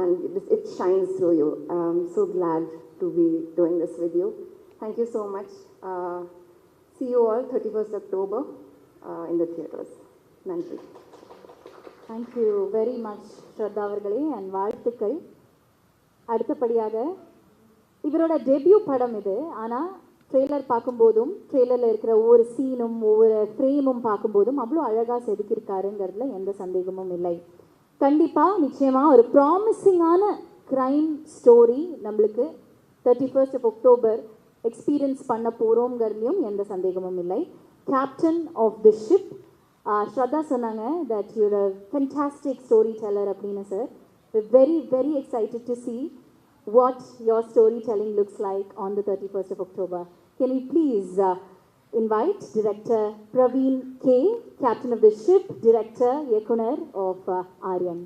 and it shines through you. I'm so glad to be doing this with you. Thank you so much. See you all 31st October in the theatres. Nandri. Thank you very much Shraddha அவர்களே, and வாழ்த்துக்கள். அடுத்தபடியாக இவரோட டெபியூ படம் இது. ஆனால் ட்ரெய்லர் பார்க்கும்போதும் ட்ரெய்லரில் இருக்கிற ஒவ்வொரு சீனும் ஒவ்வொரு ஃப்ரேமும் பார்க்கும்போதும் அவ்வளோ அழகாக செதுக்கியிருக்காருங்கிறதுல எந்த சந்தேகமும் இல்லை. கண்டிப்பாக நிச்சயமாக ஒரு ப்ராமிசிங்கான க்ரைம் ஸ்டோரி நம்மளுக்கு 31st of October எக்ஸ்பீரியன்ஸ் பண்ண போகிறோங்கிறதுலையும் எந்த சந்தேகமும் இல்லை. Captain of the ship, Shraddha சொன்னாங்க that you're a fantastic story teller அப்படின்னு. Sir, very very excited to see what your storytelling looks like on the 31st of October. Can we please invite Director Praveen K, Captain of the Ship, Director Yekunar of AARYAN.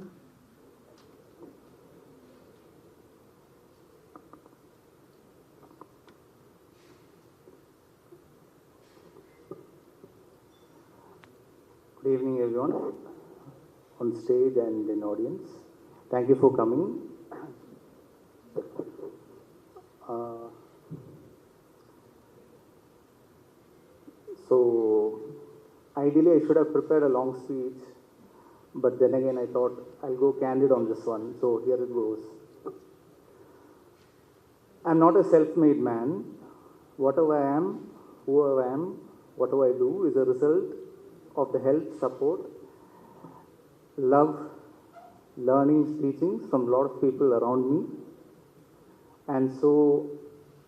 Good evening, everyone, on stage and in audience. Thank you for coming. Uh, so, ideally, I should have prepared a long speech, but then again, I thought I'll go candid on this one. So, here it goes. I'm not a self-made man. Whatever I am, whoever I am, whatever I do is a result of the help, support, love, learnings, teachings from a lot of people around me. And so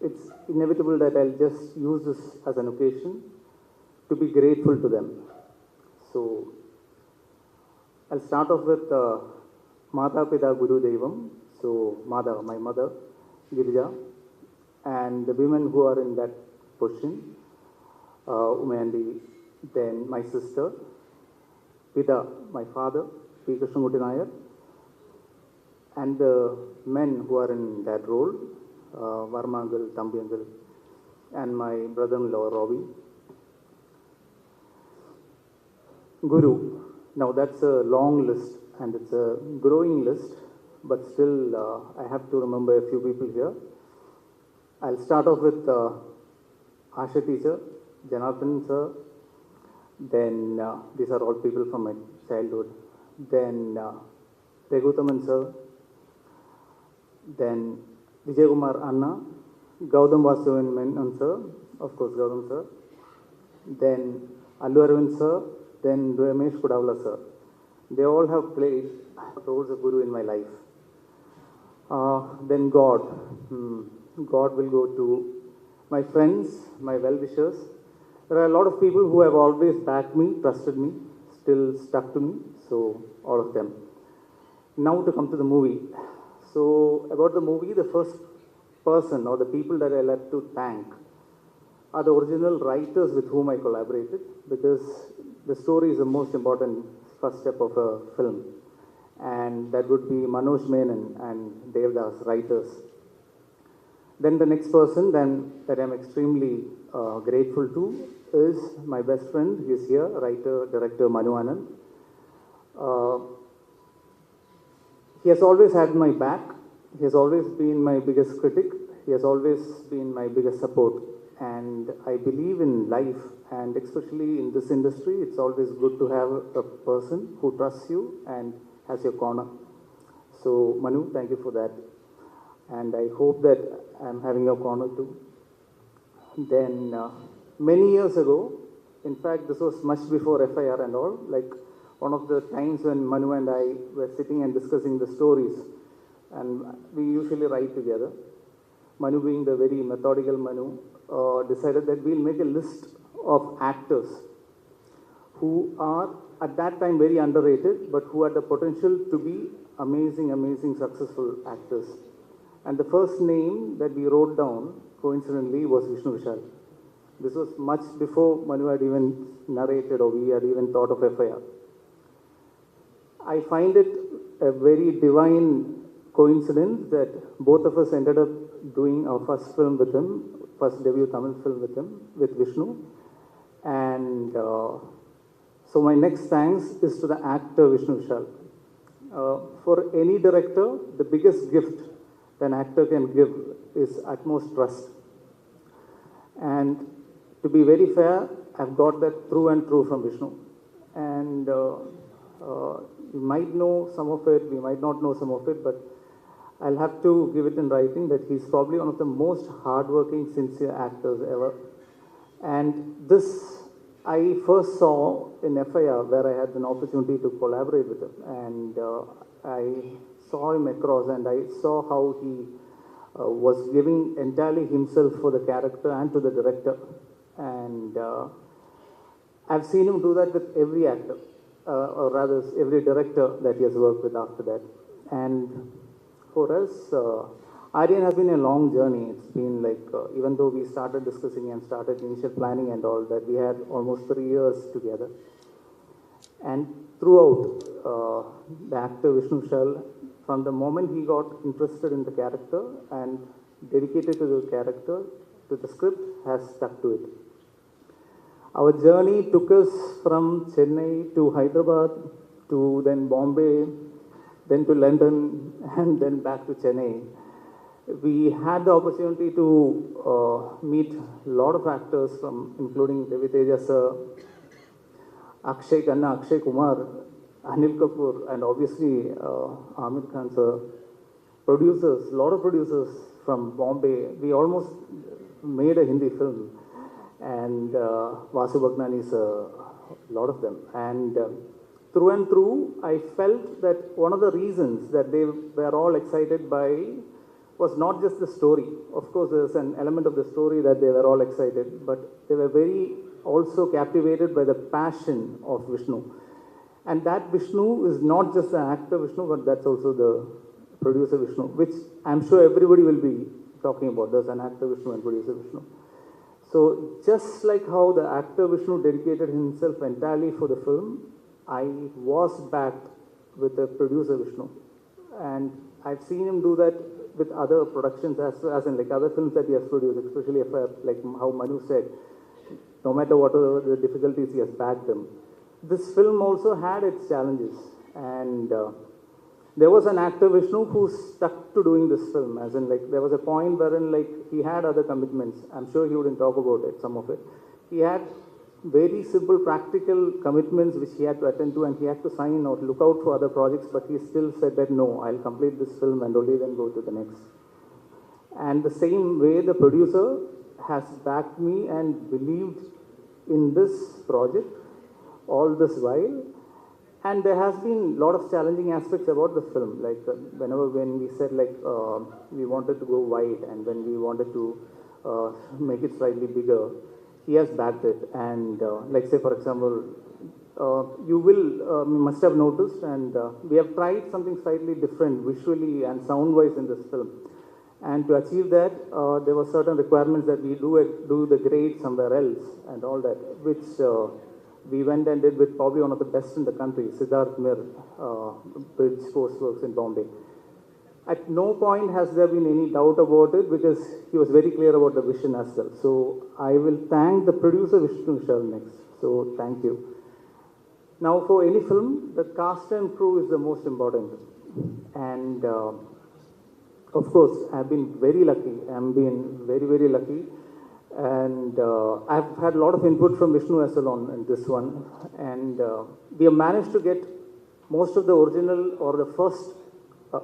it's inevitable that I'll just use this as an occasion to be grateful to them. So I'll start off with Mata Pita Guru Devam. So Mada, my mother, Girija, and the women who are in that position, Umandi, then my sister, Pita, my father, P. Krishnamurti Nair, and the men who are in that role, Varma uncle, Tambi uncle, and my brother-in-law, Robbie. Guru. Now that's a long list and it's a growing list, but still I have to remember a few people here. I'll start off with Asha teacher, Janathan sir, then these are all people from my childhood, then Regutaman sir, then Vijay Kumar Anna, Gautam Vasudevan Menon sir, of course Gautam sir, then Allu Arvind sir, then Ramesh Kudavla sir. They all have played roles of Guru in my life. Then God. God will go to my friends, my well-wishers. There are a lot of people who have always backed me, trusted me, still stuck to me, so all of them. Now to come to the movie. So about the movie, the first person or the people that I like to thank are the original writers with whom I collaborated, because the story is the most important first step of a film. And that would be Manoj Menon and Devdas, writers. Then the next person that I'm extremely grateful to is my best friend. He's here, writer, director Manu Anand. He has always had my back. He has always been my biggest critic. He has always been my biggest support. And I believe in life, and especially in this industry, it's always good to have a person who trusts you and has your corner. So Manu, thank you for that. And I hope that I'm having your corner too. Then many years ago, in fact this was much before FIR and all, like one of the times when Manu and I were sitting and discussing the stories, and we usually write together. Manu, being the very methodical Manu, decided that we'll make a list of actors who are at that time very underrated, but who had the potential to be amazing successful actors. And the first name that we wrote down, coincidentally, was Vishnu Vishal. This was much before Manu had even narrated or we had even thought of FIR. I find it a very divine coincidence that both of us ended up doing our first film with him, first debut Tamil film with him, with Vishnu. And so my next thanks is to the actor Vishnu Vishal. For any director, the biggest gift that an actor can give is utmost trust. And to be very fair, I've got that through and through from Vishnu. And we might know some of it, we might not know some of it, but I'll have to give it in writing that he's probably one of the most hardworking, sincere actors ever. And this I first saw in FIR, where I had an opportunity to collaborate with him. And I saw him across and I saw how he was giving entirely himself for the character and to the director. And I've seen him do that with every actor, or rather every director that he has worked with after that. And for us, AARYAN has been a long journey. It's been like, even though we started discussing and started initial planning and all that, we had almost 3 years together. And throughout, the actor Vishnu Vishal, from the moment he got interested in the character and dedicated to the character, to the script, has stuck to it. Our journey took us from Chennai to Hyderabad, to then Bombay, then to London, and then back to Chennai. We had the opportunity to meet a lot of actors from, including Devi Teja sir, Akshay Khanna, Akshay Kumar, Anil Kapoor, and obviously Amir Khan sir. Producers, a lot of producers from Bombay. We almost made a Hindi film, and Vasu Bhagnani sir, a lot of them. And through and through, I felt that one of the reasons that they were all excited by was not just the story. Of course, there's an element of the story that they were all excited, but they were very also captivated by the passion of Vishnu. And that Vishnu is not just the actor Vishnu, but that's also the producer Vishnu, which I'm sure everybody will be talking about. There's an actor Vishnu and producer Vishnu. So just like how the actor Vishnu dedicated himself entirely for the film, I was backed with the producer Vishnu. And I've seen him do that with other productions as in like other films that he has produced, especially if like how Manu said, no matter what are the difficulties, he has backed them. This film also had its challenges, and there was an actor Vishnu who stuck to doing this film, as in like there was a point wherein like he had other commitments. I'm sure he wouldn't talk about it, some of it. He had very simple practical commitments which he had to attend to, and he had to sign or look out for other projects, but he still said that no, I'll complete this film and only then go to the next. And the same way the producer has backed me and believed in this project all this while. And there has been a lot of challenging aspects about the film, like when we said like we wanted to go wide, and when we wanted to make it slightly bigger, he has backed it. And like say for example, you must have noticed, and we have tried something slightly different visually and sound-wise in this film. And to achieve that, there were certain requirements that we do the grade somewhere else and all that, which we went and did with probably one of the best in the country, Siddharth Mir, Bridge Sports Works in Bombay. At no point has there been any doubt about it, because he was very clear about the vision as well. So I will thank the producer Vishnu Vishal next. So thank you. Now for any film, the cast and crew is the most important. And of course, I've been very lucky. I've been very, very lucky. And I've had a lot of input from Vishnu as well in this one. And we have managed to get most of the original or the first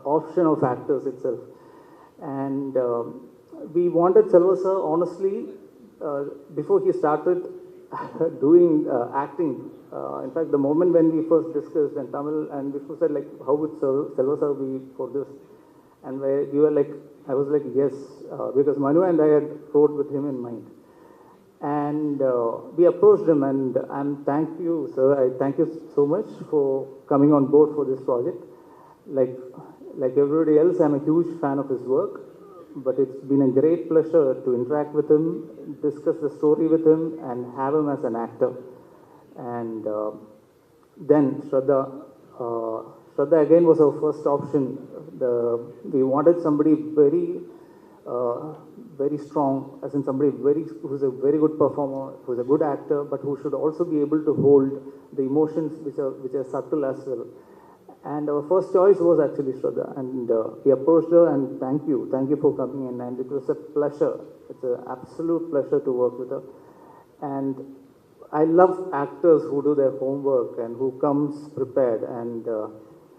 option of actors itself. And we wanted Selva sir, honestly, before he started doing acting. In fact, the moment when we first discussed in Tamil, and Vishnu said, like, how would Selva sir be for this? And we were like, I was like, yes, because Manu and I had wrote with him in mind. And we approached him, and thank you, sir. I thank you so much for coming on board for this project. Like everybody else, I'm a huge fan of his work, but it's been a great pleasure to interact with him, discuss the story with him, and have him as an actor. And then Shraddha again was our first option. We wanted somebody very, very strong, as in somebody who's a very good performer, who's a good actor, but who should also be able to hold the emotions which are subtle as well. And our first choice was actually Shraddha, and we approached her, and thank you for coming in, and it was a pleasure. It's an absolute pleasure to work with her. And I love actors who do their homework and who comes prepared, and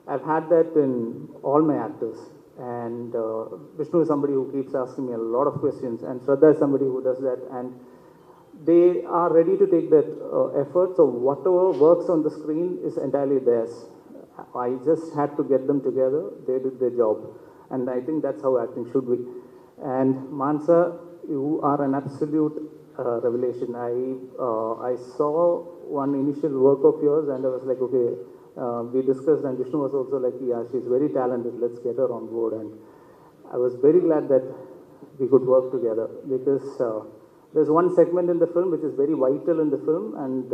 I've had that in all my actors. And Vishnu is somebody who keeps asking me a lot of questions, and Shraddha is somebody who does that, and they are ready to take that effort. So whatever works on the screen is entirely theirs. I just had to get them together. They did their job, and I think that's how acting should be. And Mansa, you are an absolute revelation. I saw one initial work of yours, and I was like, okay, we discussed, and Vishnu was also like, yeah, she's very talented, let's get her on board. And I was very glad that we could work together, because there's one segment in the film which is very vital in the film, and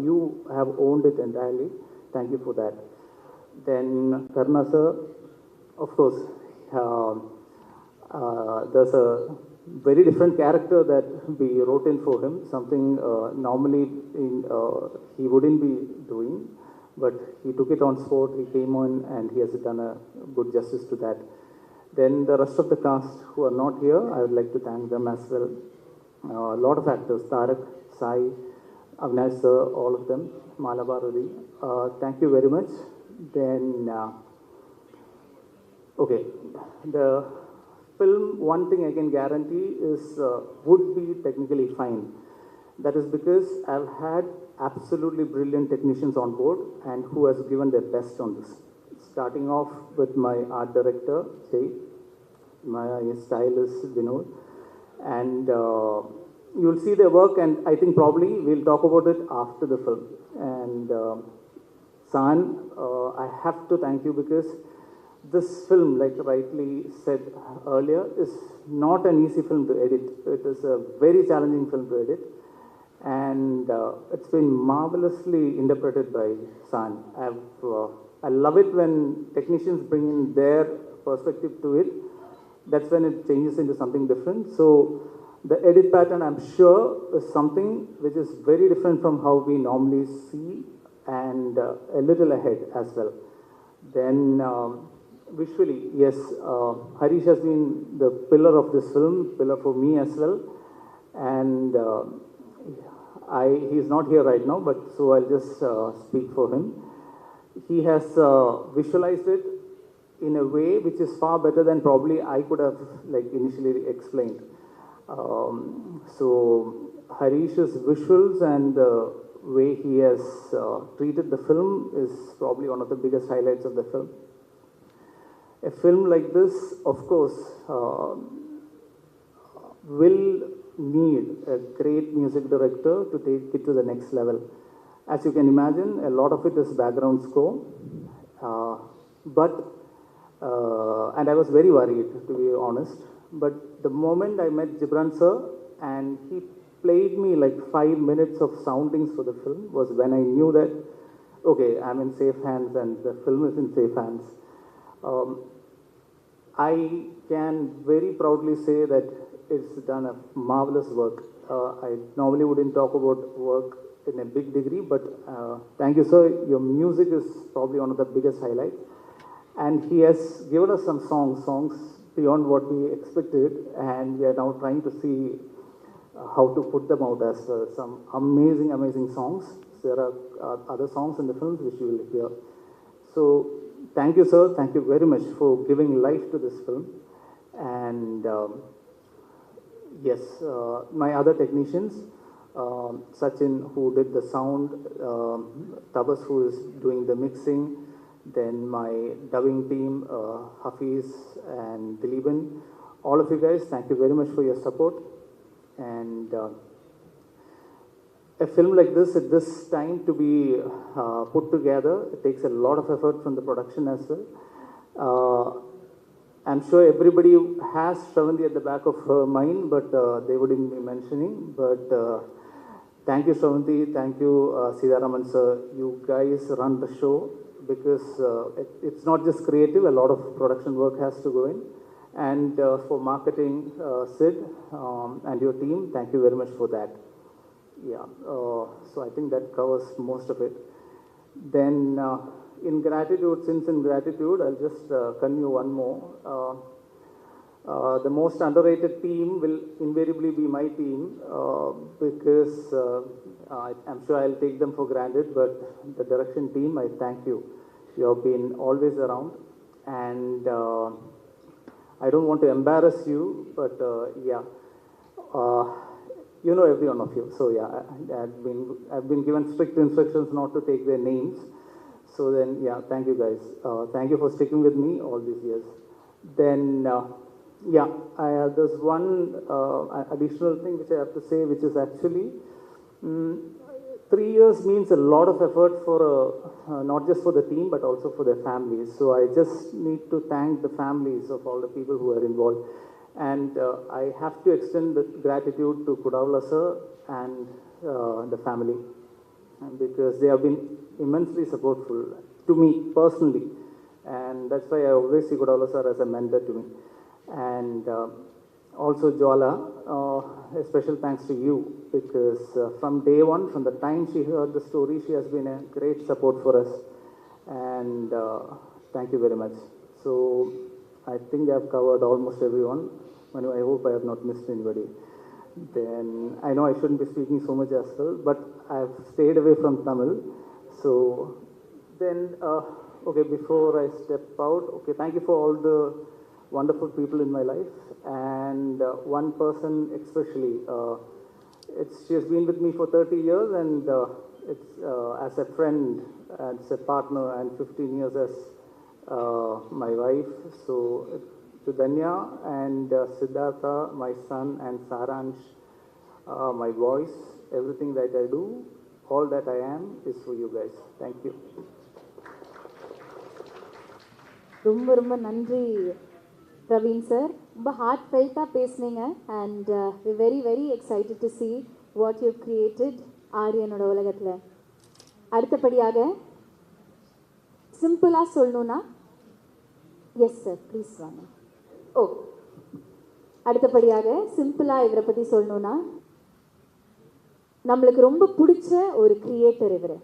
you have owned it entirely. Thank you for that. Then Karna sir, of course, there's a very different character that we wrote in for him, something normally he wouldn't be doing, but he took it on sport, he came on and he has done a good justice to that. Then the rest of the cast who are not here, I would like to thank them as well. A lot of actors, Tarak, Sai, Avinash sir, all of them, Malabarudi. Thank you very much. Then, okay, the film, one thing I can guarantee is would be technically fine. That is because I've had absolutely brilliant technicians on board and who has given their best on this. Starting off with my art director, Jay, my stylist, Vinod, and you'll see their work, and I think probably we'll talk about it after the film. And San, I have to thank you because this film, like rightly said earlier, is not an easy film to edit. It is a very challenging film to edit, and it's been marvelously interpreted by San. I love it when technicians bring in their perspective to it. That's when it changes into something different. So the edit pattern, I'm sure, is something which is very different from how we normally see, and a little ahead as well. Then visually, yes, Harish has been the pillar of this film, pillar for me as well. And he's not here right now, but so I'll just speak for him. He has visualized it in a way which is far better than probably I could have initially explained. So Harish's visuals and the way he has treated the film is probably one of the biggest highlights of the film. A film like this, of course, will need a great music director to take it to the next level. As you can imagine, a lot of it is background score. And I was very worried, to be honest. But the moment I met Gibran sir and he played me like 5 minutes of soundings for the film was when I knew that, okay, I'm in safe hands and the film is in safe hands. I can very proudly say that it's done a marvelous work. I normally wouldn't talk about work in a big degree, but thank you, sir. Your music is probably one of the biggest highlights. And he has given us some songs beyond what we expected, and we are now trying to see how to put them out as some amazing songs. There are other songs in the films which you will hear. So thank you, sir. Thank you very much for giving life to this film. And yes, my other technicians, Sachin, who did the sound, Tabas, who is doing the mixing, then my dubbing team, Hafiz and Dileeban. All of you guys, thank you very much for your support. And a film like this, at this time, to be put together, it takes a lot of effort from the production as well. I'm sure everybody has Shravanti at the back of her mind, but they wouldn't be mentioning. But thank you, Shravanti. Thank you, Sidaraman sir. You guys run the show, because it's not just creative, a lot of production work has to go in. And for marketing, Sid and your team, thank you very much for that. Yeah, so I think that covers most of it. Then in gratitude, since in gratitude, I'll just continue one more. The most underrated team will invariably be my team, because I'm sure I'll take them for granted, but the direction team, I thank you. You have been always around, and I don't want to embarrass you, but yeah, you know every one of you. So yeah, I've been given strict instructions not to take their names. So then, yeah, thank you guys. Thank you for sticking with me all these years. Then, yeah, there's one additional thing which I have to say, which is actually 3 years means a lot of effort for not just for the team, but also for their families. So I just need to thank the families of all the people who are involved. And I have to extend the gratitude to Kudavla sir and the family, because they have been immensely supportful to me personally. And that's why I always see Kudavla sir as a mentor to me. And also Jwala. A special thanks to you because from day one, from the time she heard the story, she has been a great support for us. And thank you very much. So I think I have covered almost everyone. Manu, I hope I have not missed anybody. Then I know I shouldn't be speaking so much as well, but I have stayed away from Tamil. So then, okay, before I step out, okay, thank you for all the wonderful people in my life. And one person especially, she has been with me for 30 years, and it's as a friend, as a partner, and 15 years as my wife. So to Danya and Siddhartha, my son, and Saransh, my voice, everything that I do, all that I am is for you guys. Thank you. ரொம்ப ரொம்ப நன்றி பிரவீன் சார். ரொம்ப ஹார்ட் ஃபெல்ட்டாக பேசுனீங்க. And we very very excited to see what you created ஆரியனோட உலகத்தில். அடுத்தபடியாக சிம்பிளாக சொல்லணுன்னா, எஸ் சார் ப்ளீஸ் வாங்க. ஓ, அடுத்தபடியாக சிம்பிளாக இவரை பற்றி சொல்லணுன்னா, நம்மளுக்கு ரொம்ப பிடிச்ச ஒரு கிரியேட்டர் இவர்.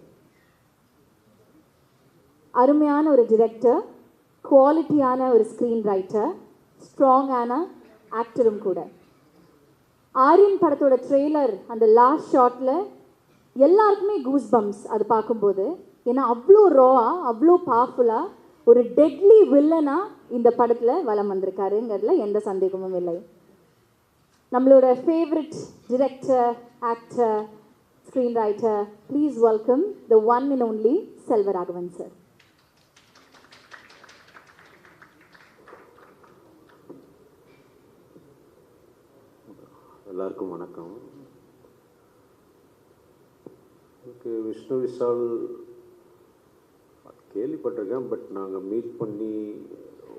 அருமையான ஒரு டிரெக்டர், குவாலிட்டியான ஒரு ஸ்க்ரீன் ரைட்டர், ஸ்ட்ராங்கான ஆக்டரும் கூட. ஆரியன் படத்தோட ட்ரெய்லர் அந்த லாஸ்ட் ஷாட்டில் எல்லாருக்குமே கூஸ் பம்ப்ஸ் அது பார்க்கும்போது. ஏன்னா அவ்வளோ ராவாக, அவ்வளோ பவர்ஃபுல்லாக ஒரு டெட்லி வில்லனாக இந்த படத்தில் வலம் வந்திருக்காருங்கிறதுல எந்த சந்தேகமும் இல்லை. நம்மளோட favourite director, actor, screen writer, please welcome the one and only Selvaraghavan sir. எல்லாருக்கும் வணக்கம். எனக்கு விஷ்ணு விஷால் கேள்விப்பட்டிருக்கேன், பட் நாங்கள் மீட் பண்ணி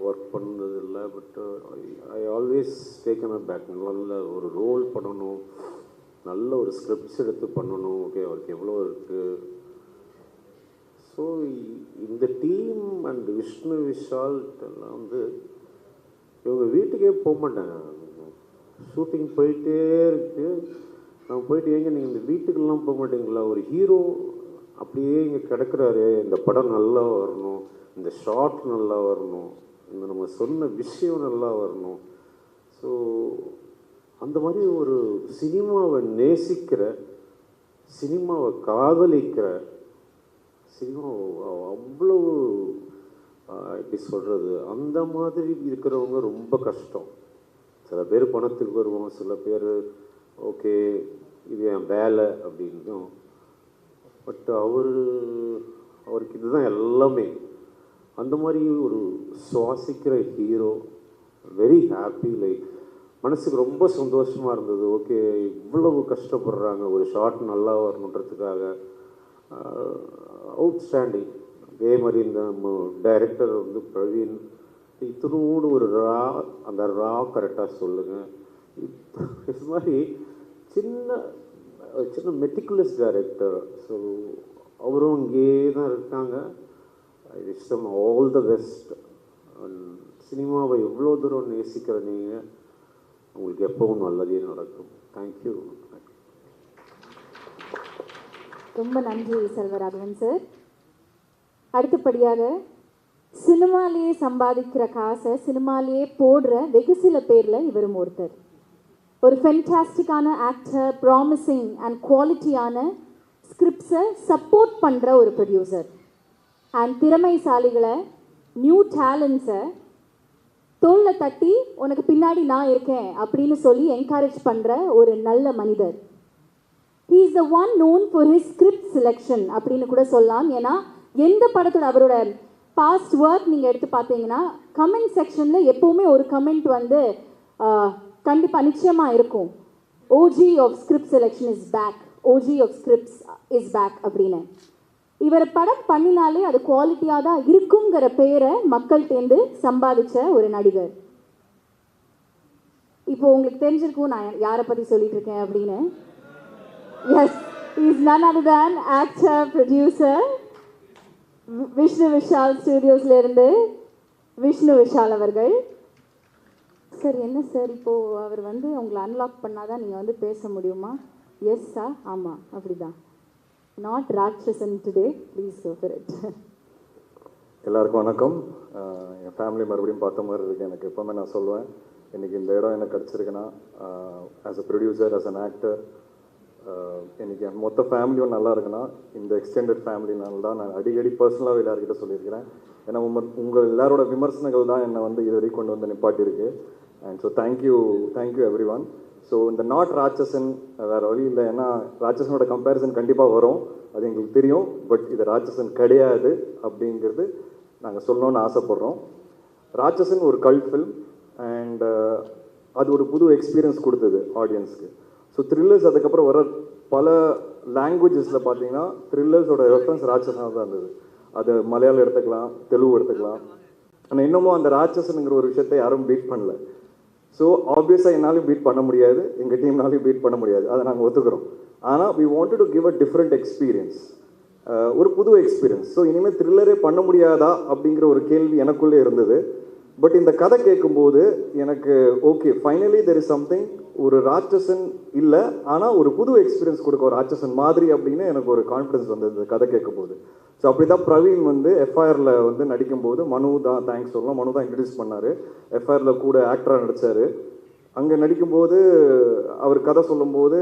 ஒர்க் பண்ணதில்லை. But I always taken a back. நல்ல ஒரு ரோல் பண்ணணும், நல்ல ஒரு ஸ்கிரிப்ட்ஸ் எடுத்து பண்ணணும். ஓகே, அவருக்கு எவ்வளோ இருக்குது. ஸோ இந்த டீம் அண்ட் விஷ்ணு விஷால் எல்லாம் வந்து இவங்க வீட்டுக்கே போக மாட்டாங்க. ஷூட்டிங் போயிட்டே இருக்குது. நான் போயிட்டு, ஏங்க நீங்கள் இந்த வீட்டுக்கெல்லாம் போக மாட்டீங்களா? ஒரு ஹீரோ அப்படியே இங்கே கிடக்கிறாரு, இந்த படம் நல்லா வரணும், இந்த ஷாட் நல்லா வரணும், இந்த நம்ம சொன்ன விஷயம் நல்லா வரணும். ஸோ அந்த மாதிரி ஒரு சினிமாவை நேசிக்கிற, சினிமாவை காதலிக்கிற, சினிமா அவ்வளோ எப்படி சொல்கிறது, அந்த மாதிரி இருக்கிறவங்க ரொம்ப கஷ்டம். சில பேர் பணத்துக்கு வருவோம், சில பேர் ஓகே இது என் வேலை அப்படின்னும். பட் அவருக்கு இதுதான் எல்லாமே. அந்த மாதிரி ஒரு சுவாசிக்கிற ஹீரோ. Very happy. லைக் மனசுக்கு ரொம்ப சந்தோஷமாக இருந்தது. ஓகே, இவ்வளவு கஷ்டப்படுறாங்க ஒரு ஷாட் நல்லா வரணுன்றதுக்காக. அவுட்ஸ்டாண்டிங். அதே மாதிரி இந்த டைரக்டர் வந்து பிரவீன், இத்தனோடு ஒரு அந்த கரெக்டாக சொல்லுங்கள். இது மாதிரி சின்ன மெட்டிகுலஸ் டைரக்டர். ஸோ அவரும் இங்கே தான் இருக்காங்க. I wish them all the best. சினிமாவை எவ்வளோ தூரம் நேசிக்கிற நீங்கள், உங்களுக்கு எப்பவும் நல்லதே நடக்கும். தேங்க்யூ. ரொம்ப நன்றி செல்வராகவன் சார். அடுத்தபடியாக சினிமாலேயே சம்பாதிக்கிற காசை சினிமாலேயே போடுற வெகு சில பேரில் இவரும் ஒருத்தர். ஒரு ஃபென்டாஸ்டிக்கான ஆக்டர், ப்ராமிசிங் அண்ட் குவாலிட்டியான ஸ்கிரிப்ட்ஸை சப்போர்ட் பண்ணுற ஒரு ப்ரொடியூசர் அண்ட் திறமைசாலிகளை, நியூ டேலண்ட்ஸை தோளில் தட்டி உனக்கு பின்னாடி நான் இருக்கேன் அப்படின்னு சொல்லி என்கரேஜ் பண்ணுற ஒரு நல்ல மனிதர். He is the one known for his script selection அப்படின்னு கூட சொல்லலாம். ஏன்னா எந்த படத்தோட அவரோட பாஸ்ட் ஒர்க் நீங்கள் எடுத்து பார்த்தீங்கன்னா கமெண்ட் செக்ஷனில் எப்போவுமே ஒரு கமெண்ட் வந்து கண்டிப்பாக நிச்சயமாக இருக்கும், OG of script selection is back, OG of scripts is back அப்படின்னு. இவர் படம் பண்ணினாலே அது குவாலிட்டியாக தான் இருக்குங்கிற பேரை மக்கள்கிட்டேருந்து சம்பாதிச்ச ஒரு நடிகர். இப்போ உங்களுக்கு தெரிஞ்சிருக்கும் நான் யாரை பற்றி சொல்லிட்டு இருக்கேன் அப்படின்னு. Yes, is none other than actor, producer, Vishnu Vishal ஸ்டுடியோஸ்லேருந்து விஷ்ணு விஷால் அவர்கள். சார் என்ன சார் இப்போது அவர் வந்து உங்களை அன்லாக் பண்ணாதான் நீங்கள் வந்து பேச முடியுமா? எஸ் சார், ஆமாம் அப்படிதான். Not Ratsasan today, please go for it. எல்லாருக்கும் வணக்கம். என் ஃபேமிலி மறுபடியும் பார்த்த மாதிரி இருக்குது. எனக்கு எப்போவுமே நான் சொல்லுவேன், இன்றைக்கி இந்த இடம் எனக்கு கிடச்சிருக்குன்னா as a producer, as an actor, இன்றைக்கி என் மொத்த ஃபேமிலியும் நல்லா இருக்குன்னா இந்த எக்ஸ்டெண்டட் ஃபேமிலினால தான். நான் அடிக்கடி பர்சனலாக எல்லாருக்கிட்ட சொல்லியிருக்கிறேன். ஏன்னா உங்கள் எல்லாரோட விமர்சனங்கள் தான் என்னை வந்து இது வரைக்கும் கொண்டு வந்து நிப்பாட்டியிருக்கு. And so thank you everyone. So இந்த நாட் ராட்சசன் வேறு வழி இல்லை. ஏன்னா ராட்சசனோட கம்பேரிசன் கண்டிப்பாக வரும், அது எங்களுக்கு தெரியும். பட் இது ராட்சசன் கிடையாது அப்படிங்கிறது நாங்கள் சொல்லணும்னு ஆசைப்பட்றோம். ராட்சசன் ஒரு கல்ட் ஃபில்ம் அண்ட் அது ஒரு புது எக்ஸ்பீரியன்ஸ் கொடுத்தது ஆடியன்ஸ்க்கு. ஸோ த்ரில்லர்ஸ் அதுக்கப்புறம் வர பல லாங்குவேஜஸில் பார்த்தீங்கன்னா த்ரில்லர்ஸோட ரெஃபரன்ஸ் ராட்சசனாக தான் இருந்தது. அது மலையாளம் எடுத்துக்கலாம், தெலுங்கு எடுத்துக்கலாம். ஆனால் இன்னமும் அந்த ராட்சசனுங்கிற ஒரு விஷயத்தை யாரும் பீட் பண்ணல. ஸோ ஆப்வியஸாக என்னாலையும் பீட் பண்ண முடியாது, எங்கள் டீம்னாலையும் பீட் பண்ண முடியாது, அதை நாங்கள் ஒத்துக்கிறோம். ஆனால் we wanted to give a different experience, ஒரு புது எக்ஸ்பீரியன்ஸ். ஸோ இனிமேல் த்ரில்லரே பண்ண முடியாதா அப்படிங்கிற ஒரு கேள்வி எனக்குள்ளே இருந்தது. பட் இந்த கதை கேட்கும்போது எனக்கு okay, finally there is something, ஒரு ராட்சசன் இல்லை ஆனால் ஒரு புது எக்ஸ்பீரியன்ஸ் கொடுக்க ஒரு ராட்சசன் மாதிரி அப்படின்னு எனக்கு ஒரு கான்ஃபிடன்ஸ் வந்தது இந்த கதை கேட்கும்போது. ஸோ அப்படி தான் பிரவீன் வந்து எஃப்ஐஆரில் வந்து நடிக்கும்போது மனு தான் தேங்க்ஸ் சொல்லலாம், மனு தான் இன்ட்ரடியூஸ் பண்ணார். எஃப்ஐஆரில் கூட ஆக்டராக நடித்தார். அங்கே நடிக்கும்போது அவர் கதை சொல்லும்போது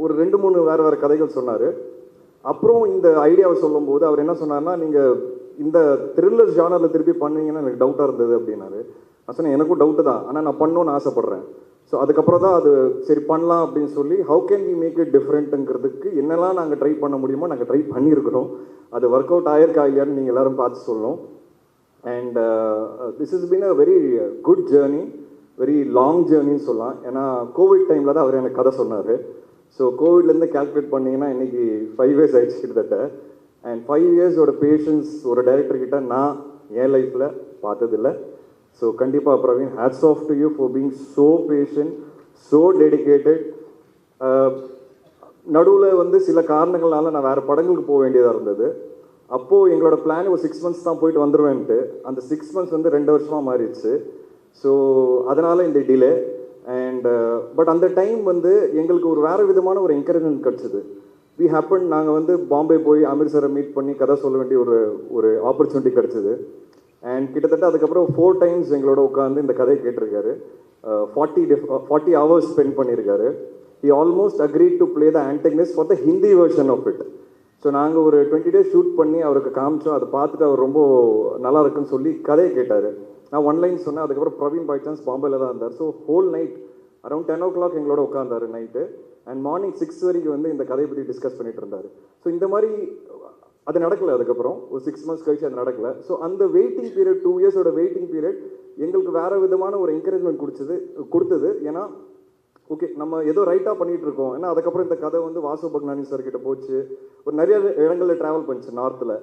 ஒரு 2-3 வேறு கதைகள் சொன்னார். அப்புறம் இந்த ஐடியாவை சொல்லும்போது அவர் என்ன சொன்னார்னா, நீங்கள் இந்த த்ரில்லர் ஜானரில் திருப்பி பண்ணுவீங்கன்னா எனக்கு டவுட்டாக இருந்தது அப்படின்னாரு. நான் சொன்னேன் எனக்கும் டவுட்டு தான், ஆனால் நான் பண்ணணும்னு ஆசைப்பட்றேன். ஸோ அதுக்கப்புறம் தான் அது சரி பண்ணலாம் அப்படின்னு சொல்லி how can we make it டிஃப்ரெண்ட்டுங்கிறதுக்கு என்னெல்லாம் நாங்கள் ட்ரை பண்ண முடியுமோ நாங்கள் ட்ரை பண்ணியிருக்கிறோம். அது ஒர்க் அவுட் ஆயிருக்கா இல்லையான்னு நீங்கள் எல்லோரும் பார்த்து சொல்லணும். And this is been a very good journey, very long ஜேர்னின்னு சொல்லலாம். ஏன்னா கோவிட் டைமில் தான் அவர் எனக்கு கதை சொன்னார். ஸோ கோவிட்லேருந்து கேல்குலேட் பண்ணிங்கன்னா இன்றைக்கி 5 years ஆயிடுச்சு கிட்டத்தட்ட. அண்ட் 5 yearsோட பேஷன்ஸ் ஒரு டைரக்டர்கிட்ட நான் என் லைஃப்பில் பார்த்ததில்லை. ஸோ கண்டிப்பாக Praveen, hats off to you for being so patient, so dedicated. நடுவில் வந்து சில காரணங்களால் நான் வேறு படங்களுக்கு போக வேண்டியதாக இருந்தது. அப்போது எங்களோட பிளான் ஒரு 6 months தான் போயிட்டு வந்துடுவேன்ட்டு, அந்த 6 months வந்து 2 வருஷமாக மாறிடுச்சு. ஸோ அதனால் இந்த டிலே. அண்ட் பட் அந்த டைம் வந்து எங்களுக்கு ஒரு வேறு விதமான ஒரு என்கரேஜ்மெண்ட் கிடச்சிது. வி ஹேப்பன், நாங்கள் வந்து பாம்பே போய் அமீர் சாரை மீட் பண்ணி கதை சொல்ல வேண்டிய ஒரு ஆப்பர்ச்சுனிட்டி கிடச்சிது. அண்ட் கிட்டத்தட்ட அதுக்கப்புறம் 4 times எங்களோட உட்காந்து இந்த கதையை கேட்டிருக்காரு. 40 hours ஸ்பெண்ட் பண்ணியிருக்காரு. He almost agreed to play the antagonist for the Hindi version of it. So நாங்கள் ஒரு 20 days ஷூட் பண்ணி அவருக்கு காமிச்சோம். அதை பார்த்துட்டு அவர் ரொம்ப நல்லா இருக்குன்னு சொல்லி கதையை கேட்டார். நான் 1 line சொன்னேன். அதுக்கப்புறம் பிரவீன் பை சான்ஸ் பாம்பேல தான் இருந்தார். So whole night around 10 o'clock எங்களோட உட்காந்தார் நைட்டு. அண்ட் மார்னிங் 6 வரைக்கும் வந்து இந்த கதையை பற்றி டிஸ்கஸ் பண்ணிட்டு இருந்தார். ஸோ இந்த மாதிரி அது நடக்கலை. அதுக்கப்புறம் ஒரு 6 months கழிச்சு அது நடக்கலை. ஸோ அந்த வெயிட்டிங் பீரியட், 2 yearsோட வெயிட்டிங் பீரியட் எங்களுக்கு வேறு விதமான ஒரு என்கரேஜ்மெண்ட் கொடுத்தது. ஏன்னா ஓகே, நம்ம ஏதோ ரைட்டாக பண்ணிகிட்டு இருக்கோம். ஏன்னா அதுக்கப்புறம் இந்த கதை வந்து வாசு பக்னானி சார் கிட்ட போச்சு, ஒரு நிறைய இடங்களில் ட்ராவல் பண்ணிச்சு நார்த்தில்.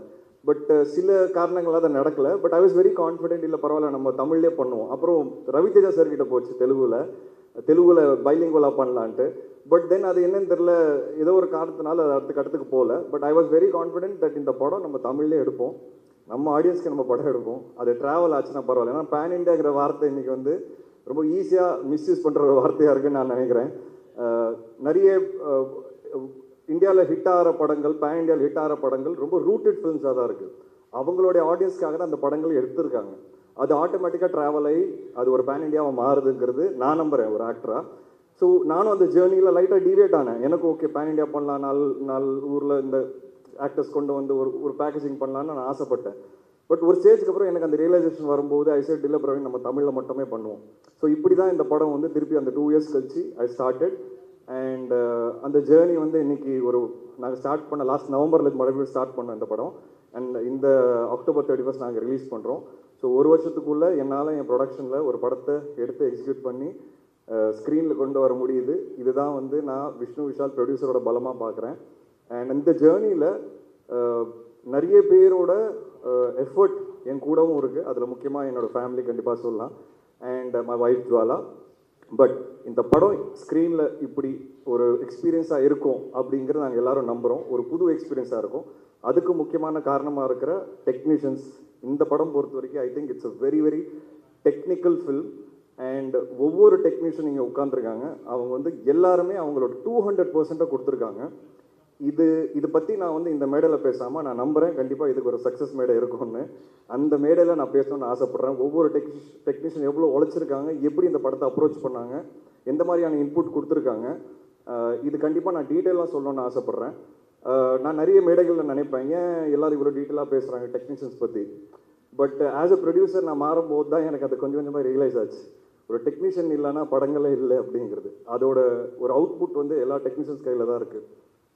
பட் சில காரணங்களாக அதை நடக்கலை. But I was very confident, இல்லை பரவாயில்ல நம்ம தமிழ்லேயே பண்ணுவோம். அப்புறம் ரவிதேஜா சார் கிட்ட போச்சு தெலுங்குல பைலிங்குவலாக பண்ணலான்ட்டு. பட் தென் அது என்னன்னு தெரில, ஏதோ ஒரு காரணத்தினால அது அடுத்துக்கு போகல. But I was very confident that இந்த படம் நம்ம தமிழ்லேயே எடுப்போம், நம்ம ஆடியன்ஸ்க்கு நம்ம படம் எடுப்போம், அது ட்ராவல் ஆச்சுன்னா பரவாயில்ல. ஏன்னா பேன் இண்டியாங்கிற வார்த்தை இன்றைக்கி வந்து ரொம்ப ஈஸியாக மிஸ்யூஸ் பண்ணுற ஒரு வார்த்தையாக இருக்குன்னு நான் நினைக்கிறேன். நிறைய இந்தியாவில் ஹிட் ஆகிற படங்கள், பேன் இண்டியாவில் ஹிட் ஆகிற படங்கள் ரொம்ப ரூட்டட் ஃபிலிம்ஸாக தான் இருக்குது. அவங்களுடைய ஆடியன்ஸ்க்காக தான் அந்த படங்கள் எடுத்திருக்காங்க. அது ஆட்டோமேட்டிக்காக ட்ராவல் ஆகி அது ஒரு பேன் இண்டியாவை மாறுதுங்கிறது நான் நம்புகிறேன் ஒரு ஆக்டராக. ஸோ நானும் அந்த ஜேர்னியில் லைட்டாக டிவேட் ஆனேன். எனக்கு ஓகே பேன் இண்டியா பண்ணலாம், நாலு ஊரில் இந்த ஆக்டர்ஸ் கொண்டு வந்து ஒரு பேக்கேஜிங் பண்ணலான்னு நான் ஆசைப்பட்டேன். பட் ஒரு ஸ்டேஜ்க்கு அப்புறம் எனக்கு அந்த ரியலைசேஷன் வரும்போது ஐ செட் இல்லை பிரவீன், நம்ம தமிழில் மட்டுமே பண்ணுவோம். ஸோ இப்படி தான் இந்த படம் வந்து திருப்பி அந்த 2 years கழிச்சு ஐ ஸ்டார்டட். அண்ட் அந்த ஜேர்னி வந்து இன்னைக்கு நாங்கள் ஸ்டார்ட் பண்ண லாஸ்ட் நவம்பரில் மறுபடியும் ஸ்டார்ட் பண்ணோம் இந்த படம். அண்ட் இந்த October 31st நாங்கள் ரிலீஸ் பண்ணுறோம். ஸோ ஒரு வருஷத்துக்குள்ளே என்னால் என் ப்ரொடக்ஷனில் ஒரு படத்தை எடுத்து எக்ஸிக்யூட் பண்ணி ஸ்க்ரீனில் கொண்டு வர முடியுது. இதுதான் வந்து நான் விஷ்ணு விஷால் ப்ரொடியூசரோட பலமாக பார்க்குறேன். அண்ட் இந்த ஜேர்னியில் நிறைய பேரோட எஃபர்ட் என் கூடவும் இருக்குது. அதில் முக்கியமாக என்னோடய ஃபேமிலி கண்டிப்பாக சொல்லலாம், and my wife Jwala. But இந்த படம் ஸ்க்ரீனில் இப்படி ஒரு எக்ஸ்பீரியன்ஸாக இருக்கும் அப்படிங்கிறது நாங்கள் எல்லோரும் நம்புகிறோம். ஒரு புது எக்ஸ்பீரியன்ஸாக இருக்கும். அதுக்கு முக்கியமான காரணமாக இருக்கிற டெக்னீஷியன்ஸ். இந்த படம் பொறுத்த வரைக்கும் I think it's a very very technical film. And ஒவ்வொரு டெக்னீஷியன் இங்கே உட்காந்துருக்காங்க, அவங்க வந்து எல்லாருமே அவங்களோட 200% கொடுத்துருக்காங்க. இது பற்றி நான் வந்து இந்த மேடையில் பேசாமல் நான் நம்புகிறேன் கண்டிப்பாக இதுக்கு ஒரு சக்ஸஸ் மேடை இருக்கும்னு. அந்த மேடையில் நான் பேசணும்னு ஆசைப்பட்றேன். ஒவ்வொரு டெக்னீஷியன் எவ்வளோ உழைச்சிருக்காங்க, எப்படி இந்த படத்தை அப்ரோச் பண்ணாங்க, எந்த மாதிரியான இன்புட் கொடுத்துருக்காங்க, இது கண்டிப்பாக நான் டீட்டெயிலாக சொல்லணும்னு ஆசைப்பட்றேன். நான் நிறைய மேடைகளில் நினைப்பேன், ஏன் எல்லோரும் இவ்வளோ டீட்டெயிலாக பேசுகிறாங்க டெக்னீஷியன்ஸ் பற்றி. பட் ஆஸ் அ ப்ரொடியூசர் நான் மாறும்போது தான் எனக்கு அது கொஞ்சம் கொஞ்சமாக ரியலைஸ் ஆச்சு. ஒரு டெக்னீஷியன் இல்லைன்னா படங்களே இல்லை அப்படிங்கிறது. அதோட ஒரு அவுட்புட் வந்து எல்லா டெக்னீஷியன்ஸ் கையில் தான் இருக்குது.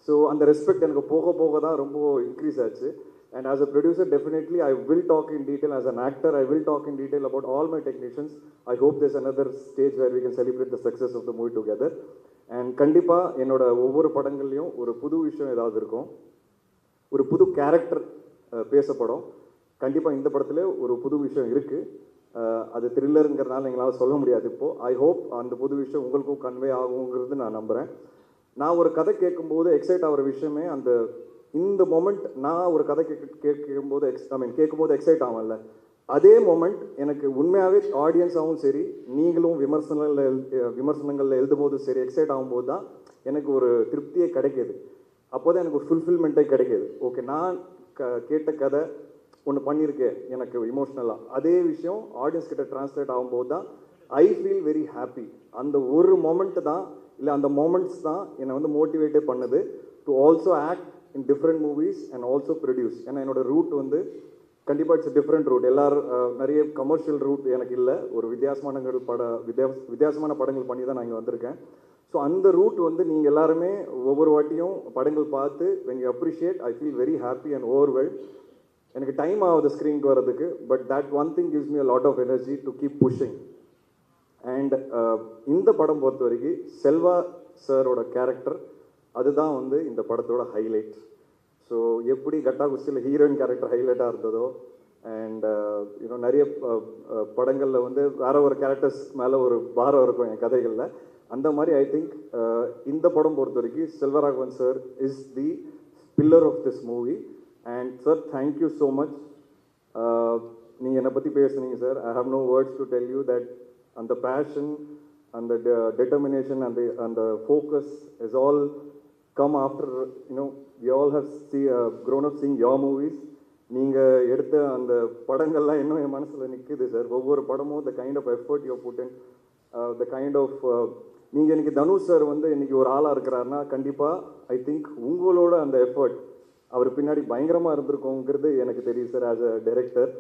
ஸோ அந்த ரெஸ்பெக்ட் எனக்கு போக போக தான் ரொம்ப இன்க்ரீஸ் ஆச்சு. And as a producer definitely I will talk in detail. As an actor I will talk in detail about all my technicians. I hope there's another stage where we can celebrate the success of the movie together. And கண்டிப்பாக என்னோட ஒவ்வொரு படங்கள்லையும் ஒரு புது விஷயம் ஏதாவது இருக்கும், ஒரு புது கேரக்டர் பேசப்படும். கண்டிப்பாக இந்த படத்தில் ஒரு புது விஷயம் இருக்குது. அது த்ரில்லருங்கிறதுனால எங்களால் சொல்ல முடியாது இப்போது. ஐ ஹோப் அந்த புது விஷயம் உங்களுக்கும் கன்வே ஆகுங்கிறது நான் நம்புகிறேன். நான் ஒரு கதை கேட்கும்போது எக்ஸைட் ஆகிற விஷயமே இந்த மொமெண்ட். நான் ஒரு கதை கேட்கும்போது கேட்கும்போது எக்ஸைட் ஆகல, அதே மொமெண்ட் எனக்கு உண்மையாகவே ஆடியன்ஸாகவும் சரி, நீங்களும் விமர்சனங்களில் எழுதும் போதும் சரி எக்ஸைட் ஆகும்போது தான் எனக்கு ஒரு திருப்தியே கிடைக்கிது. அப்போ தான் எனக்கு ஒரு ஃபுல்ஃபில்மெண்ட்டே கிடைக்கிது. ஓகே, நான் கேட்ட கதை ஒன்று பண்ணியிருக்கேன் எனக்கு இமோஷ்னலாக, அதே விஷயம் ஆடியன்ஸ் கிட்ட டிரான்ஸ்லேட் ஆகும்போது தான் ஐ ஃபீல் வெரி ஹாப்பி. அந்த ஒரு மொமெண்ட்டு தான், இல்லை அந்த மொமெண்ட்ஸ் தான் என்னை வந்து மோட்டிவேட்டே பண்ணுது to also act in different movies and also produce. ஏன்னா என்னோடய ரூட் வந்து கண்டிப்பாக இட்ஸ் டிஃப்ரெண்ட் ரூட். நிறைய கமர்ஷியல் ரூட் எனக்கு இல்லை. ஒரு வித்தியாசமான படங்கள் பண்ணி தான் நான் இங்கே வந்திருக்கேன். ஸோ அந்த ரூட் வந்து நீங்கள் எல்லாருமே ஒவ்வொரு வாட்டியும் படங்கள் பார்த்து when you appreciate, I feel very happy and overwhelmed. எனக்கு டைம் ஆகுது ஸ்க்ரீனுக்கு வர்றதுக்கு, but that one thing gives me a lot of energy to keep pushing. And இந்த படம் பொறுத்த வரைக்கும் செல்வா சாரோட கேரக்டர் அதுதான் வந்து இந்த படத்தோட ஹைலைட். ஸோ எப்படி கட்டா குஸ்தியில் ஹீரோயின் கேரக்டர் ஹைலைட்டாக இருந்ததோ, அண்ட் நிறைய படங்களில் வந்து வேற ஒரு கேரக்டர்ஸ் மேலே ஒரு பாரம் இருக்கும் என் கதைகளில், அந்த மாதிரி ஐ திங்க் இந்த படம் பொறுத்த வரைக்கும் Selvaraghavan sir is the pillar of this movie. And sir, thank you so much. நீங்கள் என்னை பற்றி பேசுனீங்க sir. I have no words to tell you that அந்த பேஷன், அந்த determination and the focus is all come after, we all have grown up seeing your movies. நீங்கள் எடுத்த அந்த படங்கள்லாம் இன்னும் என் மனசில் நிற்குது சார். ஒவ்வொரு படமும் the kind of effort you put in, the kind of நீங்கள் இன்றைக்கி தனுஷ் சார் வந்து இன்றைக்கி ஒரு ஆளாக இருக்கிறாருன்னா கண்டிப்பாக ஐ திங்க் உங்களோட அந்த எஃபர்ட் அவர் பின்னாடி பயங்கரமாக இருந்திருக்கோங்கிறது எனக்கு தெரியும் sir as a director.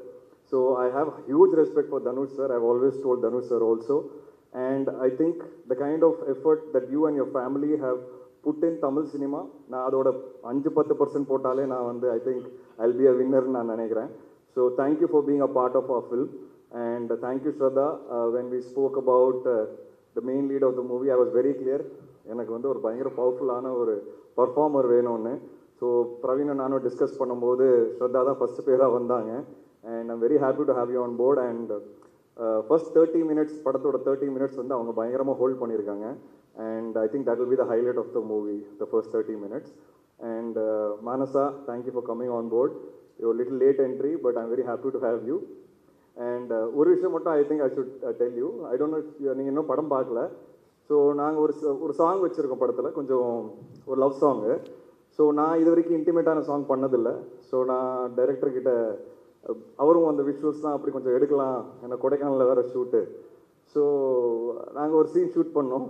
So I have huge respect for Dhanush sir. I've always told Dhanush sir also. And I think the kind of effort that you and your family have put in Tamil cinema, நான் அதோட 5-10% போட்டாலே நான் வந்து I think I'll be a winner நான் நினைக்கிறேன். So thank you for being a part of our film. And thank you Shraddha. When we spoke about the main lead of the movie, I was very clear. எனக்கு வந்து ஒரு பயங்கர பவர்ஃபுல்லான ஒரு பர்ஃபார்மர் வேணும்னு. ஸோ பிரவீனை நானும் டிஸ்கஸ் பண்ணும்போது ஸ்ரத்தா தான் ஃபஸ்ட்டு பேராக வந்தாங்க. And I'm very happy to have you on board. And first 30 minutes, படத்தோட 30 minutes வந்து அவங்க பயங்கரமாக ஹோல்ட் பண்ணியிருக்காங்க. And I think that will be the highlight of the movie, the first 30 minutes. And Manasa, thank you for coming on board. You're a little late entry, but I'm very happy to have you. And ஒரு விஷயம் மட்டும் I think I should tell you. I don't know if நீங்கள் இன்னும் படம் பார்க்கல. ஸோ நாங்கள் ஒரு சாங் வச்சுருக்கோம் படத்தில், கொஞ்சம் ஒரு லவ் சாங்கு. ஸோ நான் இது வரைக்கும் இன்டிமேட்டான சாங் பண்ணதில்லை. ஸோ நான் டைரக்டர்கிட்ட அவரும் அந்த விஷுவல்ஸ்லாம் அப்படி கொஞ்சம் எடுக்கலாம், ஏன்னா கொடைக்கானலில் வேறு ஷூட்டு. ஸோ நாங்கள் ஒரு சீன் ஷூட் பண்ணோம்.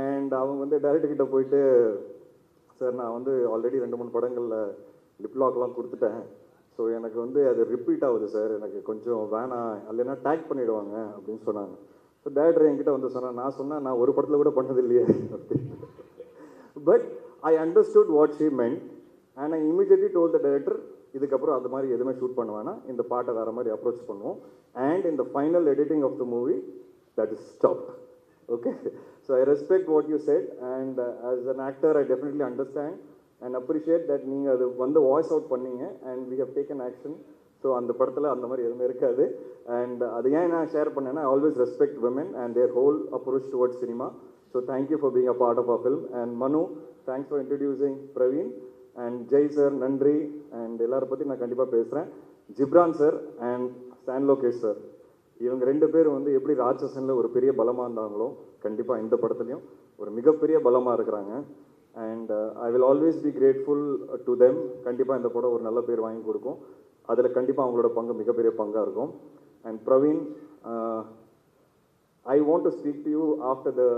அண்ட் அவங்க வந்து டைரக்டர்கிட்ட போயிட்டு, சார் நான் வந்து ஆல்ரெடி 2-3 படங்களில் லிப்லாக்லாம் கொடுத்துட்டேன். ஸோ எனக்கு வந்து அது ரிப்பீட் ஆகுது சார், எனக்கு கொஞ்சம் வேணாம், இல்லைன்னா டேக் பண்ணிவிடுவாங்க அப்படின்னு சொன்னாங்க. ஸோ டைரக்டர் என்கிட்ட வந்து சொன்னேன், நான் ஒரு படத்தில் கூட பண்ணது இல்லையே அப்படின்னு. But I understood what she மென்ட் and I immediately told the director, இதுக்கப்புறம் அது மாதிரி எதுவுமே ஷூட் பண்ணுவேன்னா இந்த பாட்டை வேறு மாதிரி அப்ரோச் பண்ணுவோம். அண்ட் இந்த final editing of the movie that is stopped. Okay, so I respect what you said. And as an actor I definitely understand and appreciate that நீங்கள் அது வந்து வாய்ஸ் அவுட் பண்ணீங்க and we have taken action. So அந்த படத்தில் அந்த மாதிரி எதுவுமே இருக்காது. அண்ட் அது ஏன் நான் ஷேர் பண்ணேன்னா, I always respect women and their whole approach towards cinema. So thank you for being a part of a film. And Manu, thanks for introducing Praveen. And Jai sir நன்றி. அண்ட் எல்லாரை பற்றி நான் கண்டிப்பாக பேசுகிறேன். Ghibran sir and San Lokesh sir, இவங்க 2 பேரும் வந்து எப்படி ராட்சசனில் ஒரு பெரிய பலமாக இருந்தாங்களோ கண்டிப்பாக இந்த படத்துலையும் ஒரு மிகப்பெரிய பலமாக இருக்கிறாங்க. And I will always be grateful to them. கண்டிப்பாக இந்த படம் ஒரு நல்ல பேர் வாங்கி கொடுக்கும். அதில் கண்டிப்பாக அவங்களோட பங்கு மிகப்பெரிய பங்காக இருக்கும். And Praveen, I want to speak to you after the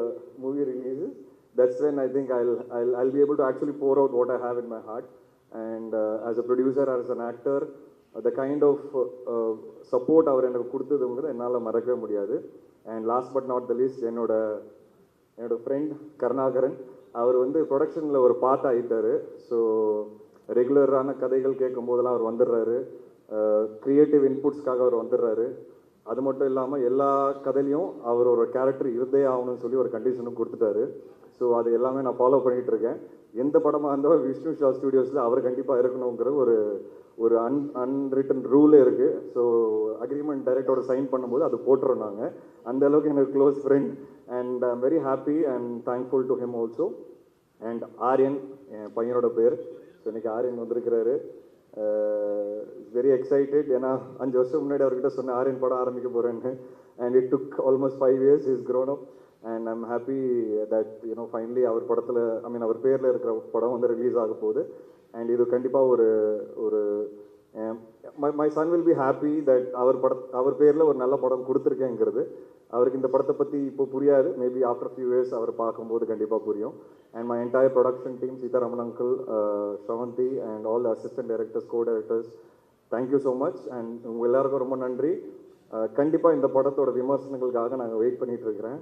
movie releases. That's when I think I'll be able to actually pour out what I have in my heart. And as a producer, as an actor, the kind of support அவர் எனக்கு கொடுத்ததுங்கிறது என்னால் மறக்கவே முடியாது. And last but not the least, என்னோட ஃப்ரெண்ட் கருணாகரன், அவர் வந்து ப்ரொடக்ஷனில் ஒரு பார்ட் ஆகிட்டார். ஸோ ரெகுலரான கதைகள் கேட்கும் போதெல்லாம் அவர் வந்துடுறாரு, க்ரியேட்டிவ் இன்புட்ஸ்க்காக அவர் வந்துடுறாரு. அது மட்டும் இல்லாமல் எல்லா கதையிலையும் அவர் ஒரு கேரக்டர் இருந்தே ஆகணும்னு சொல்லி ஒரு கண்டிஷனும் கொடுத்துட்டாரு. ஸோ அது எல்லாமே நான் ஃபாலோ பண்ணிகிட்டு இருக்கேன். எந்த படமாக இருந்தாலும் விஷ்ணு ஷா ஸ்டுடியோஸில் அவர் கண்டிப்பாக இருக்கணுங்கிற ஒரு அன்ரிட்டன் ரூலே இருக்குது. ஸோ அக்ரிமெண்ட் டைரக்டரோட சைன் பண்ணும்போது அது போட்டுறோம் நாங்கள். அந்த அளவுக்கு எனக்கு close friend. And I am very happy and thankful to him also. And Aaryan, என் பையனோட பேர். ஸோ இன்றைக்கி ஆரியன் வந்திருக்கிறாரு. Very excited. ஏன்னா 5 வருஷம் முன்னாடி அவர்கிட்ட சொன்னேன் ஆரியன் படம் ஆரம்பிக்க போகிறேன்னு. And it took almost 5 years. Is grown up and I'm happy that finally அவர் படத்தில் அவர் பேரில் இருக்கிற படம் வந்து ரிலீஸ் ஆக போகுது. அண்ட் இது கண்டிப்பாக ஒரு my son will be happy that அவர் பேரில் ஒரு நல்ல படம் கொடுத்துருக்கேங்கிறது. அவருக்கு இந்த படத்தை பற்றி இப்போ புரியாது, மேபி ஆஃப்டர் ஃபியூ இயர்ஸ் அவர் பார்க்கும்போது கண்டிப்பாக புரியும். And my entire production team, Sitharaman uncle, Sravanthi and all the assistant directors, go directors, thank you so much. And உங்கள் எல்லாருக்கும் ரொம்ப நன்றி. கண்டிப்பாக இந்த படத்தோட விமர்சனங்களுக்காக நாங்கள் வெயிட் பண்ணிகிட்டு இருக்கிறேன்.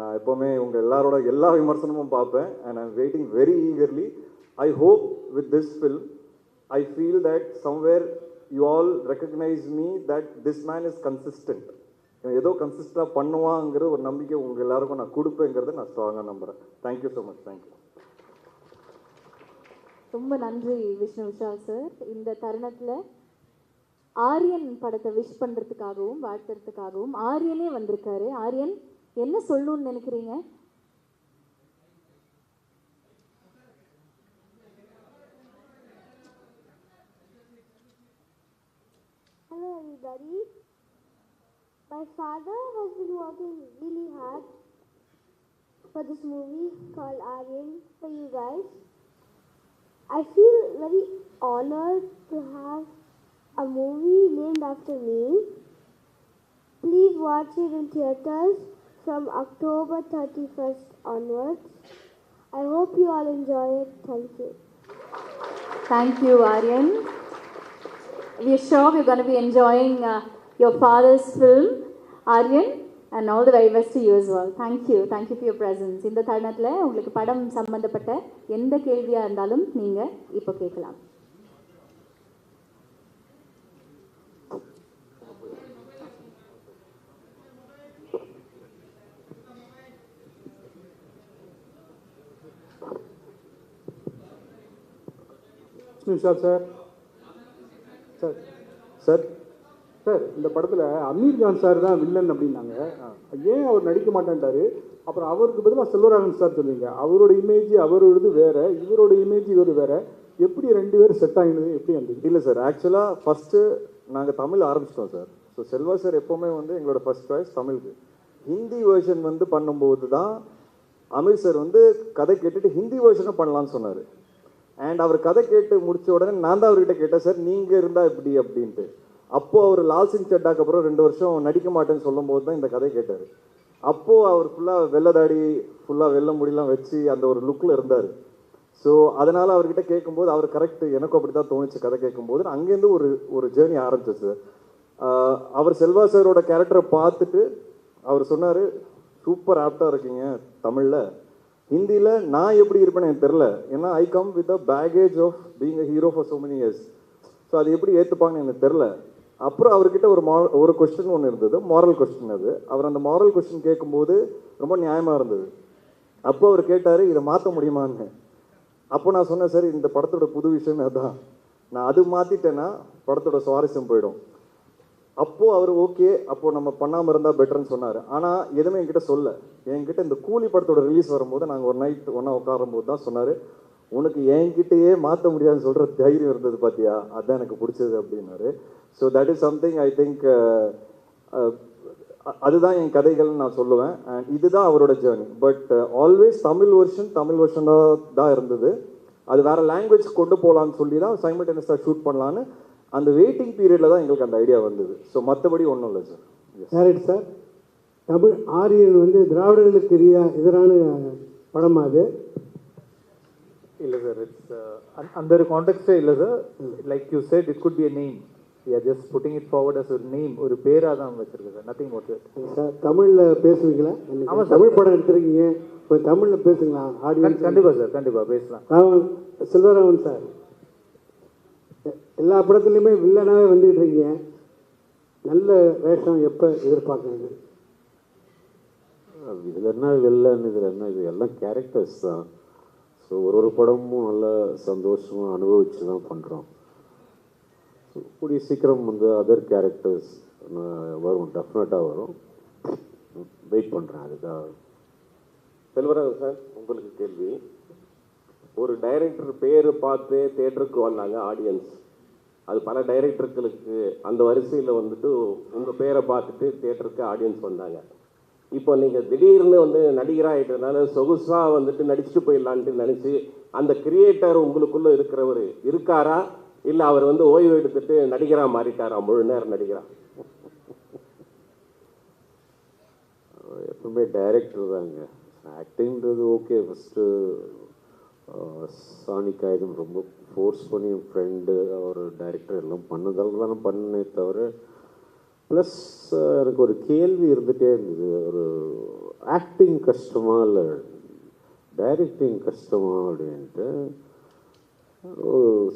நான் எப்போவுமே உங்கள் எல்லாரோட எல்லா விமர்சனமும் பார்ப்பேன். And I am waiting very eagerly. I hope with this film, I feel that somewhere you all recognize me that this man is consistent. ஏதோ கன்சிஸ்டாக பண்ணுவாங்கிற ஒரு நம்பிக்கை உங்கள் எல்லாருக்கும் நான் கொடுப்பேங்கிறத நான் ஸ்ட்ராங்காக நம்புகிறேன். Thank you so much. தேங்க்யூ. ரொம்ப நன்றி விஷ்ணு விஷால் சார். இந்த தருணத்தில் ஆரியன் படத்தை விஷ் பண்ணுறதுக்காகவும் வாழ்த்துறதுக்காகவும் ஆரியனே வந்திருக்காரு. ஆரியன், என்ன சொல்லணும்னு நினைக்கிறீங்க? Hello everybody. My father has been working really hard for this movie called Aryan for you guys. I feel very honored to have a movie named after me. Please watch it in theaters from October 31st onwards. I hope you all enjoy it. Thank you. Thank you, Aryan. We are sure we're going to be enjoying your father's film, Aryan, and all the very best to you as well. Thank you for your presence. இந்த தருணத்தில் உங்களுக்கு படம் சம்பந்தப்பட்ட எந்த கேள்வியாக இருந்தாலும் நீங்கள் இப்போ கேட்கலாம். சார் சார் சார் சார் இந்த படத்தில் அமீர் கான் சார் தான் வில்லன் அப்படின்னாங்க. ஏன் அவர் நடிக்க மாட்டேன்ட்டாரு? அப்புறம் அவருக்கு பதிலாக செல்வராகவன் சார் சொல்லுவீங்க. அவரோட இமேஜ் அவரோடது வேற, இவரோட இமேஜ் இவர் வேற. எப்படி 2 பேரும் செட் ஆகினது? எப்படி அந்த? இல்லை சார், ஆக்சுவலாக ஃபஸ்ட்டு நாங்கள் தமிழ் ஆரம்பிச்சிட்டோம் சார். ஸோ செல்வா சார் எப்போவுமே வந்து எங்களோட ஃபர்ஸ்ட் சாய்ஸ் தமிழுக்கு. ஹிந்தி வேர்ஷன் வந்து பண்ணும்போது தான் அமீர் சார் வந்து கதை கேட்டுட்டு ஹிந்தி வேர்ஷனும் பண்ணலான்னு சொன்னார். அண்ட் அவர் கதை கேட்டு முடித்த உடனே நான் தான் அவர்கிட்ட கேட்டேன், சார் நீங்கள் இருந்தால் இப்படி அப்படின்ட்டு. அப்போது அவர் லால் சிங் சட்டாக்கு அப்புறம் 2 வருஷம் நடிக்க மாட்டேன்னு சொல்லும் போது தான் இந்த கதை கேட்டார். அப்போது அவர் ஃபுல்லாக வெள்ளதாடி, ஃபுல்லாக வெள்ளை முடியெல்லாம் வச்சு அந்த ஒரு லுக்கில் இருந்தார். ஸோ அதனால் அவர்கிட்ட கேட்கும்போது அவர் கரெக்ட், எனக்கும் அப்படி தான் தோணுச்சு கதை கேட்கும்போது. அங்கேருந்து ஒரு ஜேர்னி ஆரம்பிச்சிச்சு. அவர் செல்வா சாரோட கேரக்டரை பார்த்துட்டு அவர் சொன்னார், சூப்பர் ஆப்டாக இருக்கீங்க தமிழில், ஹிந்தியில் நான் எப்படி இருப்பேன்னு எனக்கு தெரில. ஏன்னா I come with a baggage of being a hero for so many years. So அது எப்படி ஏற்றுப்பாங்கன்னு எனக்கு தெரில. அப்புறம் அவர்கிட்ட ஒரு கொஸ்டின் ஒன்று இருந்தது, மாரல் கொஸ்டின். அது அவர் அந்த மாரல் கொஸ்டின் கேட்கும்போது ரொம்ப நியாயமாக இருந்தது. அப்போ அவர் கேட்டார், இதை மாற்ற முடியுமான்னு. அப்போ நான் சொன்னேன், சார் இந்த படத்தோட புது விஷயமே அதுதான், நான் அது மாற்றிட்டேன்னா படத்தோட சுவாரஸ்யம் போயிடும். அப்போது அவர் ஓகே, அப்போது நம்ம பண்ணாமல் இருந்தால் பெட்டர்ன்னு சொன்னார். ஆனால் எதுவுமே என்கிட்ட என்கிட்ட இந்த கூலி படத்தோட ரிலீஸ் வரும்போது நாங்கள் ஒரு நைட் ஒன்றா உட்காரும்போது தான் சொன்னார், உனக்கு என்கிட்டயே மாற்ற முடியாதுன்னு சொல்கிற தைரியம் இருந்தது பார்த்தியா, அதுதான் எனக்கு பிடிச்சது அப்படின்னாரு. So that is something I think அதுதான் என் கதைகள்னு நான் சொல்லுவேன். அண்ட் இதுதான் அவரோட ஜேர்னி. பட் ஆல்வேஸ் தமிழ் வெர்ஷனாக தான் இருந்தது. அது வேறு லாங்குவேஜ் கொண்டு போகலான்னு சொல்லி தான் சைமல்டேனியஸாக ஷூட் பண்ணலான்னு அந்த வெயிட்டிங் பீரியடில் தான் எங்களுக்கு அந்த ஐடியா வந்தது. ஸோ மற்றபடி ஒன்றும் இல்லை sir. Correct sir. Tamil Aryan வந்து திராவிடர்களுக்கு எதிரான படம் அது இல்லை சார். இட்ஸ் அந்த ஒரு கான்டெக்ஸ்டே இல்லை sir. Like you said it could be a name. We are just putting it forward as a name. ஒரு பேராக தான் வச்சிருக்கு சார். Nothing more sir. தமிழில் பேசுவீங்களா? ஆமாம், தமிழ் படம் எடுத்துருக்கீங்க, இப்போ தமிழில் பேசுங்களா ஆடியன்ஸ்? கண்டிப்பாக சார், கண்டிப்பாக பேசலாம். செல்வராமன் சார், எல்லா படத்துலையுமே வில்லனாகவே வந்துக்கிட்டு இருக்கீங்க. நல்ல வேஷம் எப்போ எதிர்பார்க்குறது? இதில் என்ன வில்லன், இதில் என்ன, இது எல்லாம் கேரக்டர்ஸ் தான். ஸோ ஒரு படமும் நல்லா சந்தோஷமாக அனுபவிச்சு தான் பண்ணுறோம். ஸோ கூடிய சீக்கிரம் வந்து அதர் கேரக்டர்ஸ் வரும், டெஃபினட்டாக வரும். வெயிட் பண்ணுறேன் அதுக்காக. செல்வராஜ் சார், உங்களுக்கு கேள்வி. ஒரு டைரக்டர் பேரை பார்த்து தேட்டருக்கு வந்தாங்க ஆடியன்ஸ். அது பல டைரக்டர்களுக்கு அந்த வரிசையில் வந்துட்டு உங்கள் பேரை பார்த்துட்டு தேட்டருக்கு ஆடியன்ஸ் வந்தாங்க. இப்போ நீங்கள் திடீர்னு வந்து நடிகராக ஆகிட்டதுனால சொகுசாக வந்துட்டு நடிச்சுட்டு போயிடலான்ட்டு நினச்சி அந்த கிரியேட்டர் உங்களுக்குள்ளே இருக்கிறவர் இருக்காரா, இல்லை அவர் வந்து ஓய்வு எடுத்துட்டு நடிகராக மாறிட்டாரா, முழு நேரம் நடிகராக? எப்பவுமே டைரக்டர் தாங்க. ஆக்டிங்கிறது ஓகே. ஃபஸ்ட்டு சாணிக்காயிடும் ரொம்ப ஃபோர்ஸ் பண்ணி என் ஃப்ரெண்டு அவர் டைரக்டர் எல்லாம் பண்ணதால் தான் நான் பண்ணே தவிர, ப்ளஸ் எனக்கு ஒரு கேள்வி இருந்துகிட்டே இருந்தது. ஒரு ஆக்டிங் கஷ்டமா இல்லை டைரக்டிங் கஷ்டமா அப்படின்ட்டு.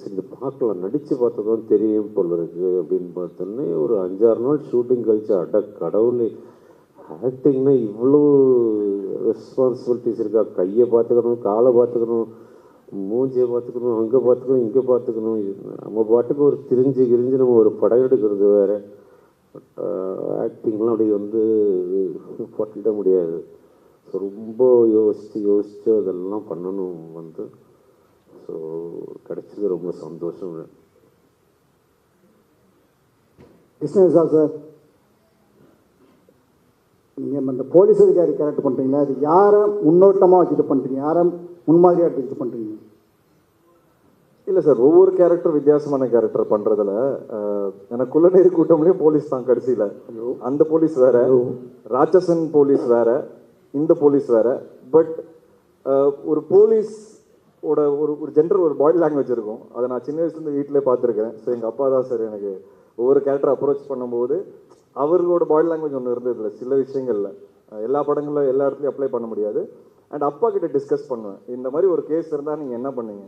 சரி பார்க்கலாம், நடித்து பார்த்ததும் தெரியும் போல இருக்குது அப்படின்னு பார்த்தோன்னே ஒரு 5-6 நாள் ஷூட்டிங் கழிச்சு அட கடவுளே, ஆக்டிங்னா இவ்வளோ ரெஸ்பான்சிபிலிட்டிஸ் இருக்கா? கையை பார்த்துக்கணும், காலை பார்த்துக்கணும், மூஞ்சியை பார்த்துக்கணும், அங்கே பார்த்துக்கணும், இங்கே பார்த்துக்கணும். நம்ம பாட்டுக்கு ஒரு கிரிஞ்சு நம்ம ஒரு படம் எடுக்கிறது வேறு. பட் ஆக்டிங்லாம் அப்படி வந்து பண்ணிட முடியாது. ஸோ ரொம்ப யோசித்து அதெல்லாம் பண்ணணும் வந்து. ஸோ கிடைச்சது ரொம்ப சந்தோஷம். கிருஷ்ணா சார், நீங்கள் அந்த போலீஸ் அதிகாரி கேரக்டர் பண்ணுறீங்களா, அது யாரை முன்னோட்டமாக வச்சுட்டு பண்ணுறீங்க, யாரை முன்மாதிரியாக எடுத்துக்கிட்டு பண்ணுறீங்க? இல்லை சார், ஒவ்வொரு கேரக்டர் வித்தியாசமான கேரக்டர் பண்ணுறதுல எனக்குள்ள நேரு கூட்டம்லேயே போலீஸ் தான் கடைசியில். அந்த போலீஸ் வேற, ராட்சசன் போலீஸ் வேற, இந்த போலீஸ் வேற. பட் ஒரு போலீஸ் ஒரு ஜென்டர் ஒரு பாடி லாங்குவேஜ் இருக்கும். அதை நான் சின்ன வயசுலேருந்து வீட்டிலே பார்த்துருக்கேன். ஸோ எங்கள் அப்பா தான் சார் எனக்கு ஒவ்வொரு கேரக்டர் அப்ரோச் பண்ணும்போது அவர்களோட பாடி லாங்குவேஜ் ஒன்று இருந்ததில்ல சில விஷயங்களில். எல்லா படங்களில் எல்லா இடத்துலையும் அப்ளை பண்ண முடியாது. அண்ட் அப்பா கிட்ட டிஸ்கஸ் பண்ணுவேன், இந்த மாதிரி ஒரு கேஸ் இருந்தால் நீங்கள் என்ன பண்ணீங்க.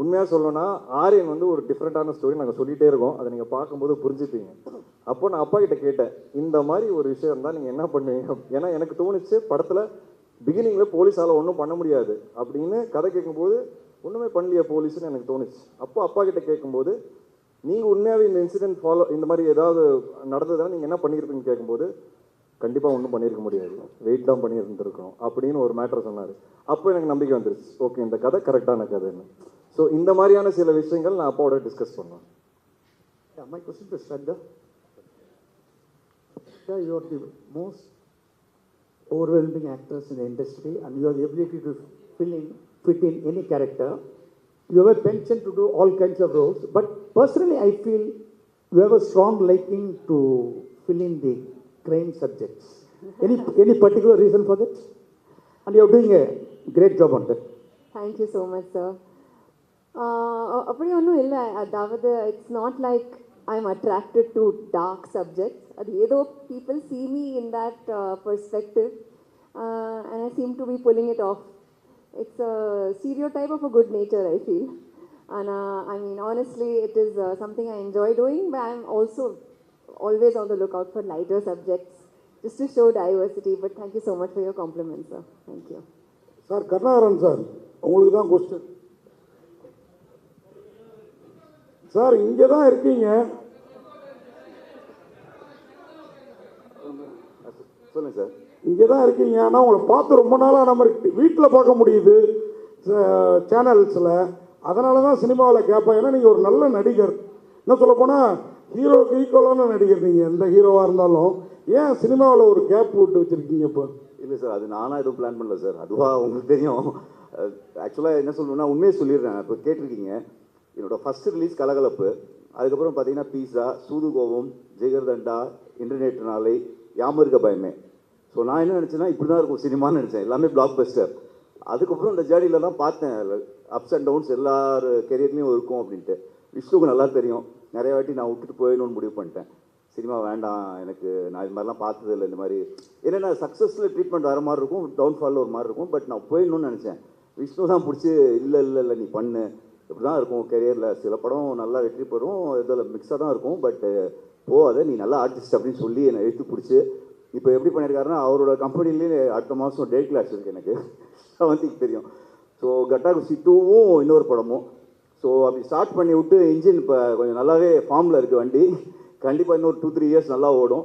உண்மையாக சொல்லணும்னா ஆரியன் வந்து ஒரு டிஃப்ரெண்ட்டான ஸ்டோரி நாங்கள் சொல்லிகிட்டே இருக்கோம், அதை நீங்கள் பார்க்கும்போது புரிஞ்சுப்பீங்க. அப்போ நான் அப்பா கிட்ட கேட்டேன், இந்த மாதிரி ஒரு விஷயம் இருந்தால் நீங்கள் என்ன பண்ணுவீங்க. ஏன்னா எனக்கு தோணுச்சு படத்தில் பிகினிங்கில் போலீஸால் ஒன்றும் பண்ண முடியாது அப்படின்னு கதை கேட்கும்போது ஒன்றுமே பண்ணலையா போலீஸ்னு எனக்கு தோணுச்சு. அப்போ அப்பா கிட்ட கேட்கும்போது நீங்கள் உண்மையாகவே இந்த இன்சிடென்ட் இந்த மாதிரி ஏதாவது நடந்ததுன்னா நீங்கள் என்ன பண்ணியிருப்பீங்கன்னு கேட்கும்போது கண்டிப்பாக ஒன்றும் பண்ணியிருக்க முடியாது, வெயிட் தான் பண்ணியிருந்துருக்கணும் அப்படின்னு ஒரு மேட்டர் சொன்னார். அப்போ எனக்கு நம்பிக்கை வந்துருச்சு, ஓகே இந்த கதை கரெக்டான கதைன்னு. ஸோ இந்த மாதிரியான சில விஷயங்கள் நான் அப்பாவோட டிஸ்கஸ் பண்ணுவேன். My question to Shraddha. Shraddha, you are the most overwhelming actors in the industry and you have the ability to fit in any character. You have a penchant to do all kinds of roles, but personally I feel you have a strong liking to fill in the crime subjects. Any particular reason for that? And you are doing a great job on that. Thank you so much, sir. அப்படி ஒன்றும் இல்லை. அதாவது it's not like I am attracted to dark subjects. அது ஏதோ people see me in that perspective and I seem to be pulling it off. It's a stereotype of a good nature, I feel. And I mean, honestly, it is something I enjoy doing, but I'm also always on the lookout for lighter subjects just to show diversity. But thank you so much for your compliments, sir. Thank you. Sir, Karunakaran sir, உங்களுக்கு தான் கொஸ்டின். சார், இங்கே தான் இருக்கீங்க. சொல்லுங்கள் சார். இங்கே தான் இருக்கீங்க. ஆனால் உங்களை பார்த்து ரொம்ப நாளாக நம்ம வீட்டில் பார்க்க முடியுது சேனல்ஸில். அதனால தான் சினிமாவில் கேட்பேன். ஏன்னா நீங்கள் ஒரு நல்ல நடிகர். என்ன சொல்ல போனால் ஹீரோக்கு ஈக்குவலான நடிகர் நீங்கள் எந்த ஹீரோவாக இருந்தாலும் ஏன் சினிமாவில் ஒரு கேப் விட்டு வச்சுருக்கீங்க இப்போ? இல்லை சார், அது நானாக எதுவும் பிளான் பண்ணல சார், அதுவாக உங்களுக்கு தெரியும். ஆக்சுவலாக என்ன சொல்லணும்னா உண்மையை சொல்லிடுறேன். இப்போ கேட்டிருக்கீங்க, என்னோட ஃபஸ்ட்டு ரிலீஸ் கலகலப்பு, அதுக்கப்புறம் பார்த்தீங்கன்னா பீஸா, சூதுகோவம், ஜெகர்தண்டா, இன்டர்நெட் நாளை, யாமருக்க பயமே. ஸோ நான் என்ன நினச்சேன்னா இப்படி தான் இருக்கும் சினிமான்னு நினச்சேன், எல்லாமே பிளாக் பஸ்டர். அதுக்கப்புறம் இந்த ஜேர்னியில் தான் பார்த்தேன் அப்ஸ் அண்ட் டவுன்ஸ் எல்லார் கெரியர்லேயும் இருக்கும் அப்படின்ட்டு. விஷ்ணுவுக்கு நல்லா தெரியும், நிறைய வாட்டி நான் விட்டுட்டு போயிடணும்னு முடிவு பண்ணிட்டேன். சினிமா வேண்டாம் எனக்கு, நான் இது மாதிரிலாம் பார்த்ததில்லை. இந்த மாதிரி என்னென்னா சக்ஸஸில் ட்ரீட்மெண்ட் வேறு மாதிரி இருக்கும், டவுன்ஃபாலில் ஒரு மாதிரி இருக்கும். பட் நான் போயிடணும்னு நினச்சேன். விஷ்ணு தான் பிடிச்சி இல்லை நீ பண்ணு, இப்படி தான் இருக்கும் கெரியரில், சில படம் நல்லா வெற்றி பெறும், இதில் மிக்ஸாக தான் இருக்கும், பட் போகாத, நீ நல்லா ஆர்டிஸ்ட் அப்படின்னு சொல்லி என்னை எடுத்து பிடிச்சி இப்போ எப்படி பண்ணியிருக்காருன்னா அவரோட கம்பெனிலேயே அடுத்த மாதம் டே கிளாஸ் இருக்குது எனக்கு, செவன்த்திக்கு தெரியும். ஸோ கட்டா குஸ்தி 2வும் இன்னொரு படமும். ஸோ அப்படி ஸ்டார்ட் பண்ணி விட்டு இன்ஜின் இப்போ கொஞ்சம் நல்லாவே ஃபார்மில் இருக்குது வண்டி. கண்டிப்பாக இன்னொரு 2-3 இயர்ஸ் நல்லா ஓடும்.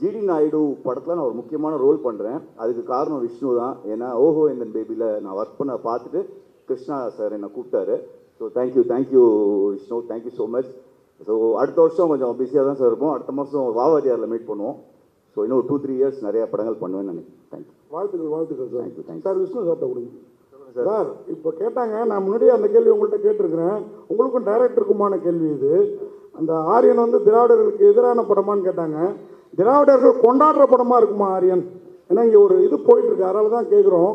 ஜிடி நாயுடு படத்தில் நான் ஒரு முக்கியமான ரோல் பண்ணுறேன். அதுக்கு காரணம் விஷ்ணு தான். ஏன்னா ஓஹோ இந்த பேபியில் நான் ஒர்க் பண்ண பார்த்துட்டு கிருஷ்ணா சார் என்னை கூப்பிட்டாரு. So thank you Vishnu, thank you so much. So அடுத்த வருஷம் கொஞ்சம் பிஸியாக தான் சார் இருக்கும். அடுத்த மாதம் வாவாதியாரில் மீட் பண்ணுவோம். ஸோ இன்னும் 2-3 இயர்ஸ் நிறைய படங்கள் பண்ணுவேன்னு நினைக்கிறேன். தேங்க்யூ. வாழ்த்துக்கள் சார். தேங்க்யூ. சார் விஷ்ணு சார்ட்ட கொடுங்க சார். இப்போ கேட்டாங்க, நான் முன்னாடியே அந்த கேள்வி உங்கள்கிட்ட கேட்டிருக்கிறேன், உங்களுக்கும் டைரக்டருக்குமான கேள்வி இது. அந்த ஆரியன் வந்து திராவிடர்களுக்கு எதிரான படமான்னு கேட்டாங்க. திராவிடர்கள் கொண்டாடுற படமாக இருக்குமா ஆரியன்? ஏன்னா இங்கே ஒரு இது போயிட்டுருக்கு, அதனால தான் கேட்குறோம்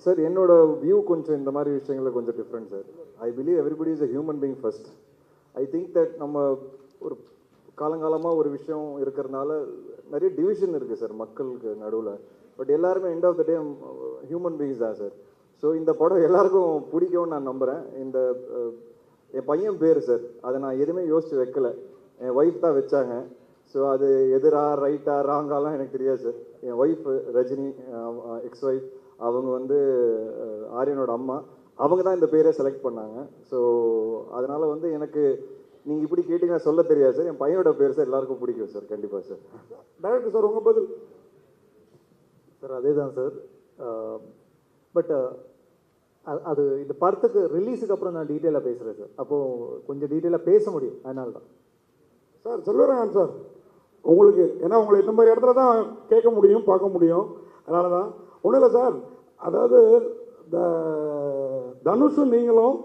சார். என்னோட வியூ கொஞ்சம் இந்த மாதிரி விஷயங்களில் கொஞ்சம் different sir. I believe everybody is a human being first. I think that நம்ம ஒரு காலங்காலமாக ஒரு விஷயம் இருக்கிறதுனால நிறைய டிவிஷன் இருக்குது சார் மக்களுக்கு நடுவில். பட் எல்லாருமே end of the day human beings தான் சார். ஸோ இந்த படம் எல்லாருக்கும் பிடிக்கும்னு நான் நம்புகிறேன். இந்த என் பையன் பேர் சார், அதை நான் எதுவுமே யோசித்து வைக்கல, என் ஒய்ஃப் தான் வச்சாங்க. ஸோ அது எதிரா ரைட்டா ராங்காலாம் எனக்கு தெரியாது சார். என் ஒய்ஃப் ரஜினி, எக்ஸ் ஒய்ஃப், அவங்க வந்து ஆரியனோட அம்மா, அவங்க தான் இந்த பேரை செலக்ட் பண்ணாங்க. ஸோ அதனால் வந்து எனக்கு நீங்கள் இப்படி கேட்டிங்கன்னா சொல்ல தெரியாது சார். என் பையனோட பேர் சார் எல்லாருக்கும் பிடிக்கும் சார். கண்டிப்பாக சார். டைரக்டர் சார் உங்கள் பதில் சார்? அதே தான் சார். பட் அது இந்த படத்துக்கு ரிலீஸுக்கு அப்புறம் நான் டீட்டெயிலாக பேசுகிறேன் சார். அப்போது கொஞ்சம் டீட்டெயிலாக பேச முடியும், அதனால தான் சார். செல்வராயன் சார், உங்களுக்கு ஏன்னா உங்களை இந்த மாதிரி இடத்துல தான் கேட்க முடியும், பார்க்க முடியும், அதனால தான். ஒன்றும் இல்லை சார், அதாவது இந்த தனுஷும் நீங்களும்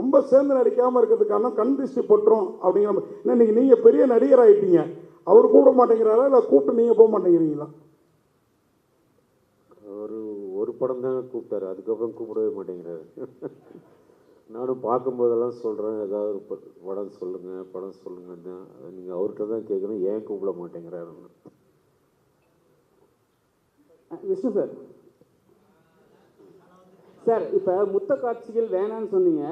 ரொம்ப சேர்ந்து நடிக்காமல் இருக்கிறதுக்கான கண் திருஷ்டி பட்டுரும் அப்படிங்கிற மாதிரி. ஏன்னா இன்றைக்கி நீங்கள் பெரிய நடிகர் ஆகிட்டீங்க, அவர் கூப்பிட மாட்டேங்கிறாரா இல்லை கூப்பிட்டு நீங்கள் போக மாட்டேங்கிறீங்களா? ஒரு படம் தானே கூப்பிட்டாரு, அதுக்கப்புறம் கூப்பிடவே மாட்டேங்கிறாரு. நானும் பார்க்கும்போதெல்லாம் சொல்கிறேன், ஏதாவது ஒரு படம் சொல்லுங்க தான். நீங்கள் அவர்கிட்ட தான் கேட்கணும், ஏன் கூப்பிட மாட்டேங்கிறாருன்னு. விஷ்ணு சார், சார் இப்போ முத்த காட்சிகள் வேணான்னு சொன்னீங்க,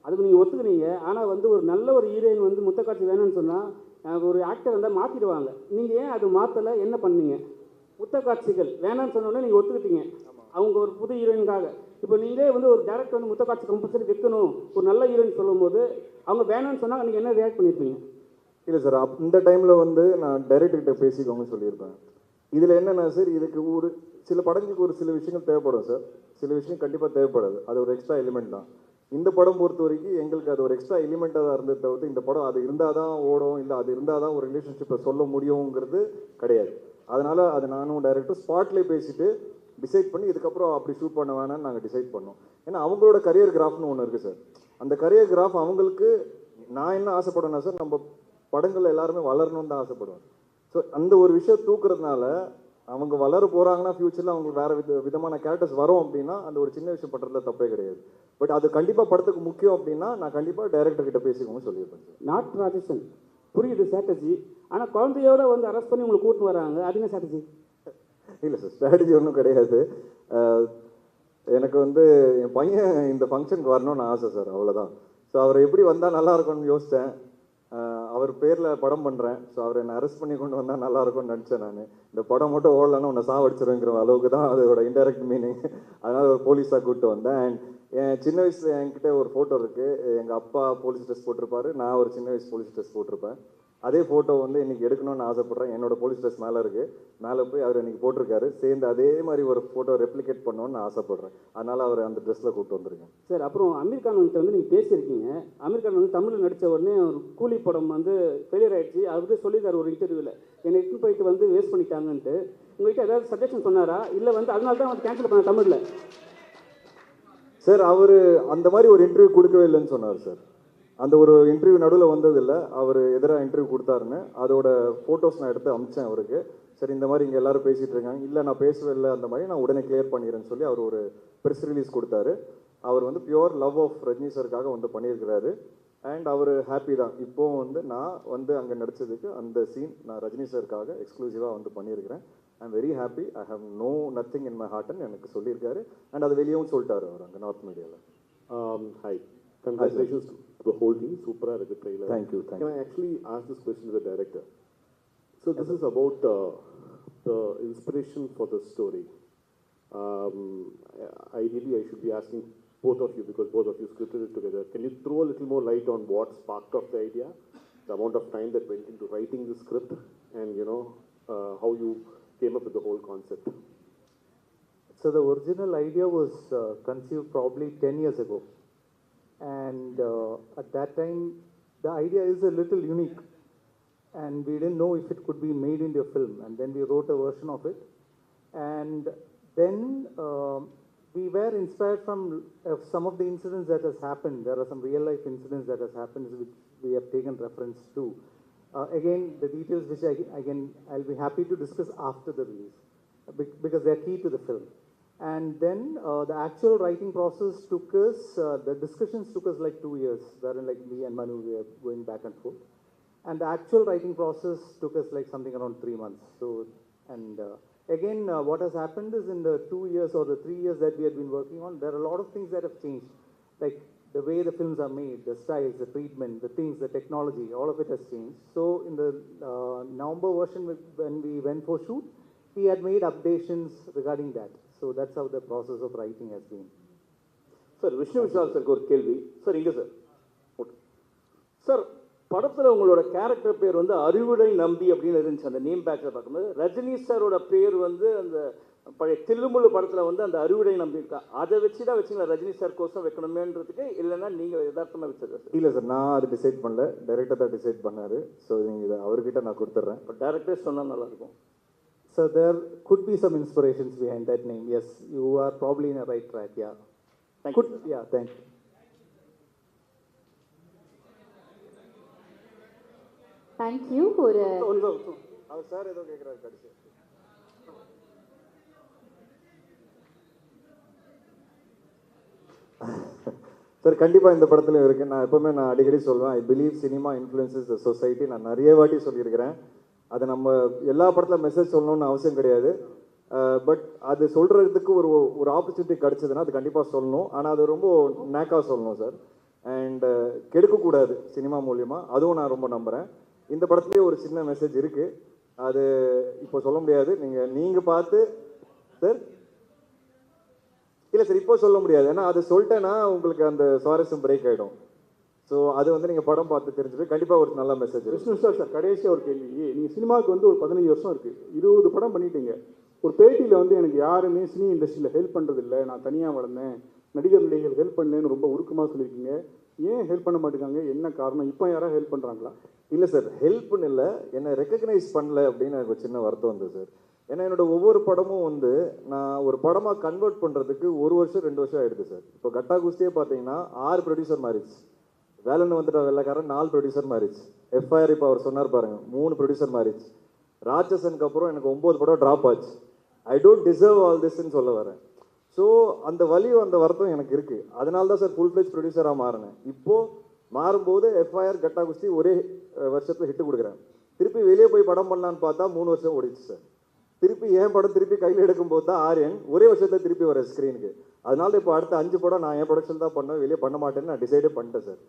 அதுக்கு நீங்கள் ஒத்துக்குனீங்க. ஆனால் வந்து ஒரு நல்ல ஒரு ஹீரோயின் வந்து முத்த காட்சி வேணும்னு சொன்னால் ஒரு ஆக்டர் வந்தால் மாற்றிடுவாங்க. நீங்கள் ஏன் அது மாற்றலை, என்ன பண்ணீங்க? முத்த காட்சிகள் வேணான்னு சொன்னோன்னே நீங்கள் ஒத்துக்கிட்டீங்க அவங்க ஒரு புது ஹீரோயினுக்காக. இப்போ நீங்களே வந்து ஒரு டேரக்டர் வந்து முத்த காட்சி கம்பல்சரி வைக்கணும் ஒரு நல்ல ஹீரோயின் சொல்லும் போது அவங்க வேணான்னு சொன்னால் நீங்கள் என்ன ரியாக்ட் பண்ணியிருப்பீங்க? இல்லை சார், இந்த டைமில் வந்து நான் டைரக்டர்கிட்ட பேசிக்கோங்க சொல்லியிருப்பேன். இதில் என்னென்னா சார், இதுக்கு ஒரு சில படங்களுக்கு ஒரு சில விஷயங்கள் தேவைப்படும் சார், சில விஷயம் கண்டிப்பாக தேவைப்படாது. அது ஒரு எக்ஸ்ட்ரா எலிமெண்ட் தான். இந்த படம் பொறுத்த வரைக்கும் எங்களுக்கு அது ஒரு எக்ஸ்ட்ரா எலிமெண்ட்டாக தான் இருந்தது தவிர்த்து இந்த படம் அது இருந்தால் தான் ஓடும், இல்லை அது இருந்தால் தான் ஒரு ரிலேஷன்ஷிப்பை சொல்ல முடியுங்கிறது கிடையாது. அதனால் அது நானும் டைரக்டர் ஸ்பாட்லேயே பேசிட்டு டிசைட் பண்ணி இதுக்கப்புறம் அப்படி ஷூட் பண்ண வேணான்னு நாங்கள் டிசைட் பண்ணோம். ஏன்னா அவங்களோட கரியர் கிராஃப்னு ஒன்று இருக்குது சார். அந்த கரியர் கிராஃப் அவங்களுக்கு நான் என்ன ஆசைப்படுவேன்னா சார், நம்ம படங்கள் எல்லாருமே வளரணும்னு தான் ஆசைப்படுவேன். ஸோ அந்த ஒரு விஷயம் தூக்குறதுனால அவங்க வளர போகிறாங்கன்னா ஃப்யூச்சரில் அவங்களுக்கு வேறு விதமான கேரக்டர்ஸ் வரும் அப்படின்னா அந்த ஒரு சின்ன விஷயம் பண்ணுறதுல தப்பே கிடையாது. பட் அது கண்டிப்பாக படத்துக்கு முக்கியம் அப்படின்னா நான் கண்டிப்பாக டைரக்டர்கிட்ட பேசிக்கோங்க சொல்லியிருப்பேன் சார். நாட் ராஜேஷன் புரியுது ஸ்ட்ராட்டஜி, ஆனால் குழந்தையோட வந்து அரெஸ்ட் பண்ணி உங்களுக்கு கூட்டின்னு வராங்க, அது என்ன ஸ்ட்ராட்டஜி? இல்லை சார், ஸ்ட்ராட்டஜி ஒன்றும் கிடையாது. எனக்கு வந்து என் பையன் இந்த ஃபங்க்ஷனுக்கு வரணும்னு ஆசை சார், அவ்வளோதான். ஸோ அவர் எப்படி வந்தால் நல்லாயிருக்கும்னு யோசித்தேன். அவர் பேரில் படம் பண்ணுறேன், ஸோ அவர் என்னை அரெஸ்ட் பண்ணி கொண்டு வந்தால் நல்லாயிருக்கும்னு நினச்சேன். நான் இந்த படம் மட்டும் ஓடலன்னா உன்னை சாவடிச்சிருங்கிற அளவுக்கு தான் அதோட இன்டெரக்ட் மீனிங். அதனால் ஒரு போலீஸாக கூப்பிட்டு வந்தேன். அண்ட் என் சின்ன வயசில் என்கிட்ட ஒரு ஃபோட்டோ இருக்குது. எங்கள் அப்பா போலீஸ் ட்ரெஸ் போட்டிருப்பாரு, நான் ஒரு சின்ன வயசு போலீஸ் ட்ரெஸ் போட்டிருப்பேன். அதே ஃபோட்டோ வந்து இன்றைக்கி எடுக்கணும்னு ஆசைப்பட்றேன். என்னோடய போலீஸ் ட்ரெஸ் மேலே இருக்குது, மேலே போய் அவர் இன்றைக்கி போட்டிருக்காரு, சேர்ந்து அதே மாதிரி ஒரு ஃபோட்டோ ரெப்ளிகேட் பண்ணணும்னு ஆசைப்பட்றேன். அதனால் அவர் அந்த ட்ரெஸ்ஸில் கூப்பிட்டு வந்துருக்கேன். சார், அப்புறம் அமீர் கான் வந்து நீங்கள் பேசியிருக்கீங்க. அமீர் கான் வந்து தமிழில் நடித்த உடனே ஒரு கூலி படம் வந்து ஃபெயிலியர் ஆகிடுச்சு. அவரே சொல்லியிருக்காரு ஒரு இன்டர்வியூவில், என்னை இட்டு போயிட்டு வந்து வேஸ்ட் பண்ணிட்டாங்கன்ட்டு. உங்கள்கிட்ட ஏதாவது சஜஷன் சொன்னாரா, இல்லை வந்து அதனால தான் வந்து கேன்சல் பண்ண தமிழில்? சார், அவர் அந்த மாதிரி ஒரு இன்டர்வியூ கொடுக்கவே இல்லைன்னு சொன்னார் சார். அந்த ஒரு இன்டர்வியூ நடுவில் வந்ததில்லை, அவர் எதிராக இன்டர்வியூ கொடுத்தாருன்னு. அதோட ஃபோட்டோஸ் நான் எடுத்து அமிச்சேன் அவருக்கு. சரி, இந்த மாதிரி இங்கே எல்லோரும் பேசிகிட்டு இருக்காங்க, இல்லை நான் பேசவே இல்லை, அந்த மாதிரி நான் உடனே கிளியர் பண்ணிடுறேன்னு சொல்லி அவர் ஒரு ப்ரெஸ் ரிலீஸ் கொடுத்தாரு. அவர் வந்து பியோர் லவ் ஆஃப் ரஜினி சாருக்காக வந்து பண்ணியிருக்கிறாரு. அண்ட் அவர் ஹாப்பி தான். இப்போது வந்து நான் வந்து அங்கே நடித்ததுக்கு அந்த சீன் நான் ரஜினி சாருக்காக எக்ஸ்க்ளூசிவாக வந்து பண்ணியிருக்கிறேன். I am very happy. I have no nothing in my ஹார்ட்னு எனக்கு சொல்லியிருக்காரு. அண்ட் அது வெளியவும் சொல்லிட்டாரு அவர் அங்கே நார்த் மீடியாவில். Hi, congratulations to the whole team. Super the trailer. Thank you. Can I actually ask this question to the director? So this is about the inspiration for the story. Ideally, I should be asking both of you, because both of you scripted it together. Can you throw a little more light on what sparked off the idea, the amount of time that went into writing the script, and how you came up with the whole concept? So the original idea was conceived probably 10 years ago. And at that time, the idea is a little unique. And we didn't know if it could be made into a film. And then we wrote a version of it. And then we were inspired from some of the incidents that has happened. There are some real life incidents that has happened which we have taken reference to. Again, the details which I'll be happy to discuss after the release, because they're key to the film. And then the actual writing process took us, the discussions took us like 2 years, wherein like me and Manu, we are going back and forth. And the actual writing process took us like something around 3 months. So, and again, what has happened is in the 2 years or the 3 years that we had been working on, there are a lot of things that have changed. Like the way the films are made, the styles, the treatment, the things, the technology, all of it has changed. So in the November version, when we went for shoot, we had made updations regarding that. So that's how the process of writing has been. Sir, Vishnu Vishal சாருக்கு ஒரு கேள்வி. சார், இங்கே சார். சார், படத்தில் உங்களோட கேரக்டர் பேர் வந்து அறுவடை நம்பி அப்படின்னு இருந்துச்சு. அந்த நேம் பேக்கில் பார்க்கும்போது ரஜினி சாரோட பேர் வந்து அந்த பழைய தில்லுமுள்ளு படத்தில் வந்து அந்த அறுவடை நம்பி இருக்கா, அதை வச்சு தான் வச்சுங்களா ரஜினி சார் கோசம் வைக்கணுமேன்றதுக்கு, இல்லைன்னா நீங்கள் யதார்த்தமாக வச்சது சார்? இல்லை சார், நான் அது டிசைட் பண்ணல, டைரக்டர் தான் டிசைட் பண்ணார். ஸோ நீங்கள் இதை அவர்கிட்ட நான் கொடுத்துட்றேன். இப்போ டேரக்டரே சொன்னால் நல்லாயிருக்கும். So there could be some inspirations behind that name. Yes, you are probably in a right track. Yeah. Thank you. Yeah, thank you. Thank you for அவர் சார் ஏதோ கேட்குறாரு கடைசி. சார், கண்டிப்பாக இந்த படத்தில் இருக்குது. நான் எப்போவுமே அடிக்கடி சொல்லுவேன், I believe cinema influences the society. நான் நிறைய வாட்டி சொல்லியிருக்கிறேன். அதை நம்ம எல்லா படத்தில் மெசேஜ் சொல்லணும்னு அவசியம் கிடையாது. பட் அது சொல்கிறதுக்கு ஒரு ஆப்பர்ச்சுனிட்டி கிடச்சிதுன்னா அது கண்டிப்பாக சொல்லணும். ஆனால் அது ரொம்ப நேக்காக சொல்லணும் சார். அண்ட் கெடுக்கக்கூடாது சினிமா மூலியமாக, அதுவும் நான் ரொம்ப நம்புகிறேன். இந்த படத்துலேயே ஒரு சின்ன மெசேஜ் இருக்குது, அது இப்போ சொல்ல முடியாது. நீங்கள் பார்த்து சார், இல்லை சார் இப்போ சொல்ல முடியாது, ஏன்னா அது சொல்லிட்டேன்னா உங்களுக்கு அந்த சுவாரஸ்யம் பிரேக் ஆகிடும். ஸோ அது வந்து நீங்கள் படம் பார்த்து தெரிஞ்சுட்டு கண்டிப்பாக ஒரு நல்ல மெசேஜ். விஷ்ணு சார், கடைசியாக ஒரு கேள்வி. நீங்கள் சினிமாவுக்கு வந்து ஒரு 15 வருஷம் இருக்குது, 20 படம் பண்ணிட்டீங்க. ஒரு பேட்டியில் வந்து எனக்கு யாருமே சினி இண்டஸ்ட்ரியில் ஹெல்ப் பண்ணுறதில்லை, நான் தனியாக வளர்ந்தேன், நடிகர்கள் ஹெல்ப் பண்ணேன்னு ரொம்ப உருக்கமாக சொல்லியிருக்கீங்க. ஏன் ஹெல்ப் பண்ண மாட்டேங்காங்க, என்ன காரணம்? இப்போ யாராவது ஹெல்ப் பண்ணுறாங்களா? இல்லை சார், ஹெல்ப்னு இல்லை, என்னை ரெக்கக்னைஸ் பண்ணல அப்படின்னு எனக்கு சின்ன வருத்தம் வந்தது சார். ஏன்னா என்னோடய ஒவ்வொரு படமும் வந்து நான் ஒரு படமாக கன்வெர்ட் பண்ணுறதுக்கு 1 வருஷம் 2 வருஷம் ஆகிடுது சார். இப்போ கட்டா குஸ்தியே பார்த்தீங்கன்னா 6 ப்ரொடியூசர் மாறிடுச்சு. வேலைன்னு வந்துட்ட வெள்ளைக்காரன் 4 ப்ரொடியூசர் மாறிடுச்சு. எஃப்ஐஆர் இப்போ அவர் சொன்னார் பாருங்கள், 3 ப்ரொடியூசர் மாறிடுச்சு. ராட்சசனுக்கு அப்புறம் எனக்கு 9 படம் ட்ராப் ஆச்சு. ஐ டோன்ட் டிசர்வ் ஆல் திஸ்ன்னு சொல்ல வரேன். ஸோ அந்த வலியும் அந்த வருத்தம் எனக்கு இருக்குது. அதனால தான் சார் ஃபுல் ஃப்ளெஜ் ப்ரொடியூசராக மாறினேன். இப்போது மாறும்போது எஃப்ஐஆர் கட்டா குஸ்தி ஒரே வருஷத்தில் ஹிட்டு கொடுக்குறேன். திருப்பி வெளியே போய் படம் பண்ணலான்னு பார்த்தா 3 வருஷம் ஓடிச்சு சார். திருப்பி என் படம் திருப்பி கையில் எடுக்கும்போது தான் ஆரியன் ஒரே வருஷத்தில் திருப்பி வர ஸ்க்ரீனுக்கு. அதனால இப்போ அடுத்த 5 படம் நான் என் ப்ரொடக்ஷன் தான் பண்ணேன், வெளியே பண்ண மாட்டேன்னு நான் டிசைடே பண்ணிட்டேன் சார்.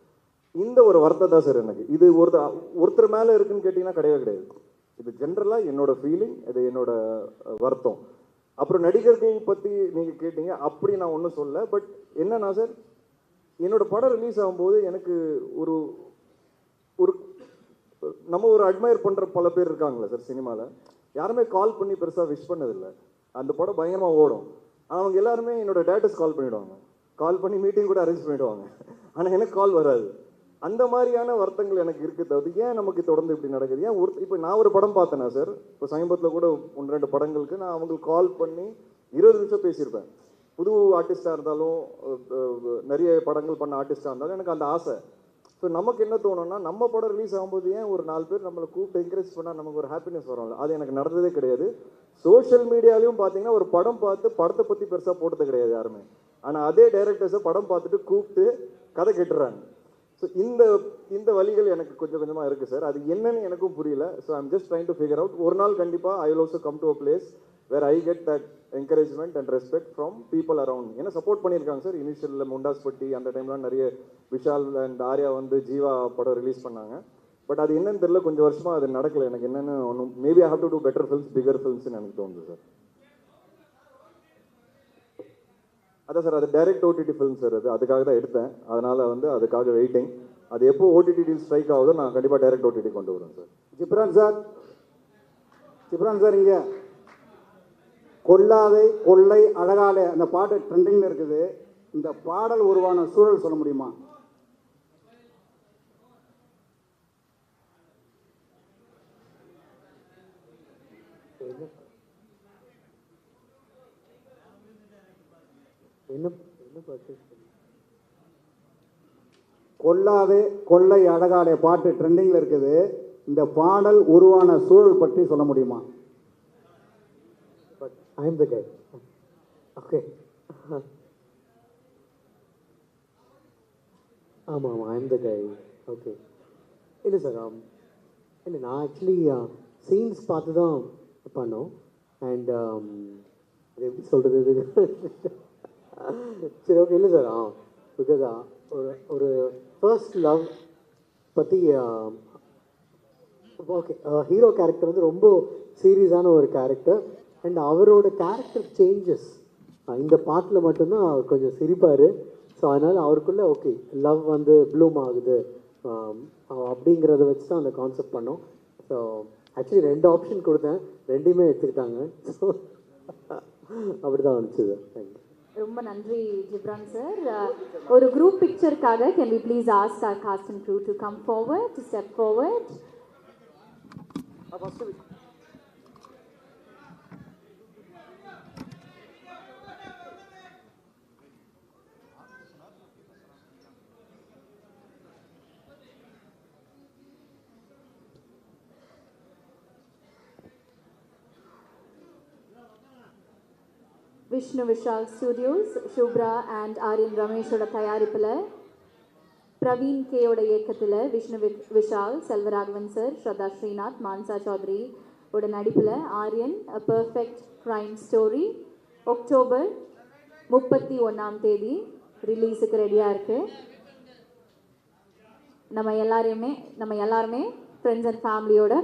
இந்த ஒரு வருத்தம் தான் சார் எனக்கு. இது ஒருத்தர் மேலே இருக்குன்னு கேட்டிங்கன்னா கிடையவே கிடையாது. இது ஜென்ரலாக என்னோட ஃபீலிங், இது என்னோட வருத்தம். அப்புறம் நடிகர்கள் பற்றி நீங்கள் கேட்டீங்க, அப்படி நான் ஒன்றும் சொல்ல. பட் என்னன்னா சார், என்னோடய படம் ரிலீஸ் ஆகும்போது எனக்கு ஒரு நம்ம ஒரு அட்மையர் பண்ணுற பல பேர் இருக்காங்களே சார் சினிமாவில், யாருமே கால் பண்ணி பெருசாக விஷ் பண்ணதில்லை. அந்த படம் பயங்கரமாக ஓடும், ஆனால் அவங்க எல்லாருமே என்னோட டேரக்டர்ஸ் கால் பண்ணிவிடுவாங்க, கால் பண்ணி மீட்டிங் கூட அரேஞ்ச் பண்ணிவிடுவாங்க, ஆனால் எனக்கு கால் வராது. அந்த மாதிரியான வருத்தங்கள் எனக்கு இருக்குது. தவிர ஏன் நமக்கு தொடர்ந்து இப்படி நடக்குது? ஏன் இப்போ நான் ஒரு படம் பார்த்தேன்னா சார், இப்போ சமீபத்தில் கூட 1-2 படங்களுக்கு நான் அவங்களுக்கு கால் பண்ணி 20 நிமிஷம் பேசியிருப்பேன். புது ஆர்டிஸ்டாக இருந்தாலும் நிறைய படங்கள் பண்ண ஆர்டிஸ்டாக இருந்தாலும் எனக்கு அந்த ஆசை. ஸோ நமக்கு என்ன தோணும்னா, நம்ம படம் ரிலீஸ் ஆகும்போது ஏன் ஒரு 4 பேர் நம்மளை கூப்பிட்டு என்கரேஜ் பண்ணால் நமக்கு ஒரு ஹாப்பினஸ் வரும்ல. அது எனக்கு நடந்ததே கிடையாது. சோஷியல் மீடியாலையும் பார்த்தீங்கன்னா ஒரு படம் பார்த்து படத்தை பற்றி பெருசாக போட்டது கிடையாது யாருமே. ஆனால் அதே டைரக்டர்ஸை படம் பார்த்துட்டு கூப்பிட்டு கதை கேட்டுறாங்க. ஸோ இந்த வழிகள் எனக்கு கொஞ்சம் கொஞ்சமாக இருக்குது சார். அது என்னன்னு எனக்கும் புரியல. So I'm just trying to figure out. ஒரு நாள் கண்டிப்பாக I will also come to a place where I get that encouragement and respect from people around. ஏன்னா சப்போர்ட் பண்ணியிருக்காங்க சார். இனிஷியலில் முண்டாஸ்பட்டி அந்த டைம்லாம் நிறைய விஷால் அண்ட் ஆர்யா வந்து ஜீவா படம் ரிலீஸ் பண்ணாங்க. பட் அது என்னன்னு தெரியல, கொஞ்சம் வருஷமாக அது நடக்கலை. எனக்கு என்னென்னு ஒன்றும் maybe I have to do better films, bigger ஃபில்ம்ஸ்னு எனக்கு தோணுது சார். அதான் சார், அது டைரக்ட் ஓடிடி ஃபில்ம் சார். அதுக்காக தான் எடுத்தேன். அதனால் வந்து அதுக்காக வெயிட்டிங். அது எப்போ ஓடிடி டீல் ஸ்ட்ரைக் ஆகுதோ நான் கண்டிப்பாக டைரக்ட் ஓடிடி கொண்டு வரேன் சார். ஜிப்ரான் சார் இங்கே கொல்லாதை கொள்ளை அழகாலே அந்த பாட்டு ட்ரெண்டிங்கில் இருக்குது. இந்த பாடல் உருவான சூழல் சொல்ல முடியுமா? கொல்லாதே கொள்ளை அழகாலே பாட்டு ட்ரெண்டிங்கில் இருக்குது. இந்த பாடல் உருவான சூழல் பற்றி சொல்ல முடியுமா? I am the guy. Okay. ஆமாம், I am the guy. Okay. இல்லை சார், இல்லை நான் ஆக்சுவலி சீன்ஸ் பார்த்து தான் பண்ணோம். அண்ட் அது எப்படி சொல்கிறது இது சரி ஓகே. இல்லை சார், பிகாஸ் ஒரு ஃபர்ஸ்ட் லவ் பற்றி ஓகே. ஹீரோ கேரக்டர் வந்து ரொம்ப சீரியஸான ஒரு கேரக்டர். அண்ட் அவரோட கேரக்டர் சேஞ்சஸ் இந்த பாட்டில் மட்டும்தான் அவர் கொஞ்சம் சிரிப்பார். ஸோ அதனால் அவருக்குள்ளே ஓகே லவ் வந்து ப்ளூம் ஆகுது அப்படிங்கிறத வச்சு தான் அந்த கான்செப்ட் பண்ணோம். ஸோ ஆக்சுவலி 2 ஆப்ஷன் கொடுத்தேன், 2மே எடுத்துக்கிட்டாங்க. ஸோ அப்படி தான் வந்துச்சு சார். தேங்க்யூ. ரொம்ப நன்றி ஜிப்ரான் சார். ஒரு குரூப் பிக்சருக்காக can we please ask our cast and crew to come forward, to step forward. Vishnu Vishal studios, Subra and Aaryan ரமேஷோட தயாரிப்பில், பிரவீன் கேயோட இயக்கத்தில், விஷ்ணு விஷால், செல்வராகவன் சார், ஸ்ரதா ஸ்ரீநாத், மான்சா சௌத்ரி ஓட நடிப்பில் Aaryan a perfect crime story October 31 ரிலீஸுக்கு ரெடியாக இருக்குது. நம்ம எல்லாருமே ஃப்ரெண்ட்ஸ் அண்ட் ஃபேமிலியோட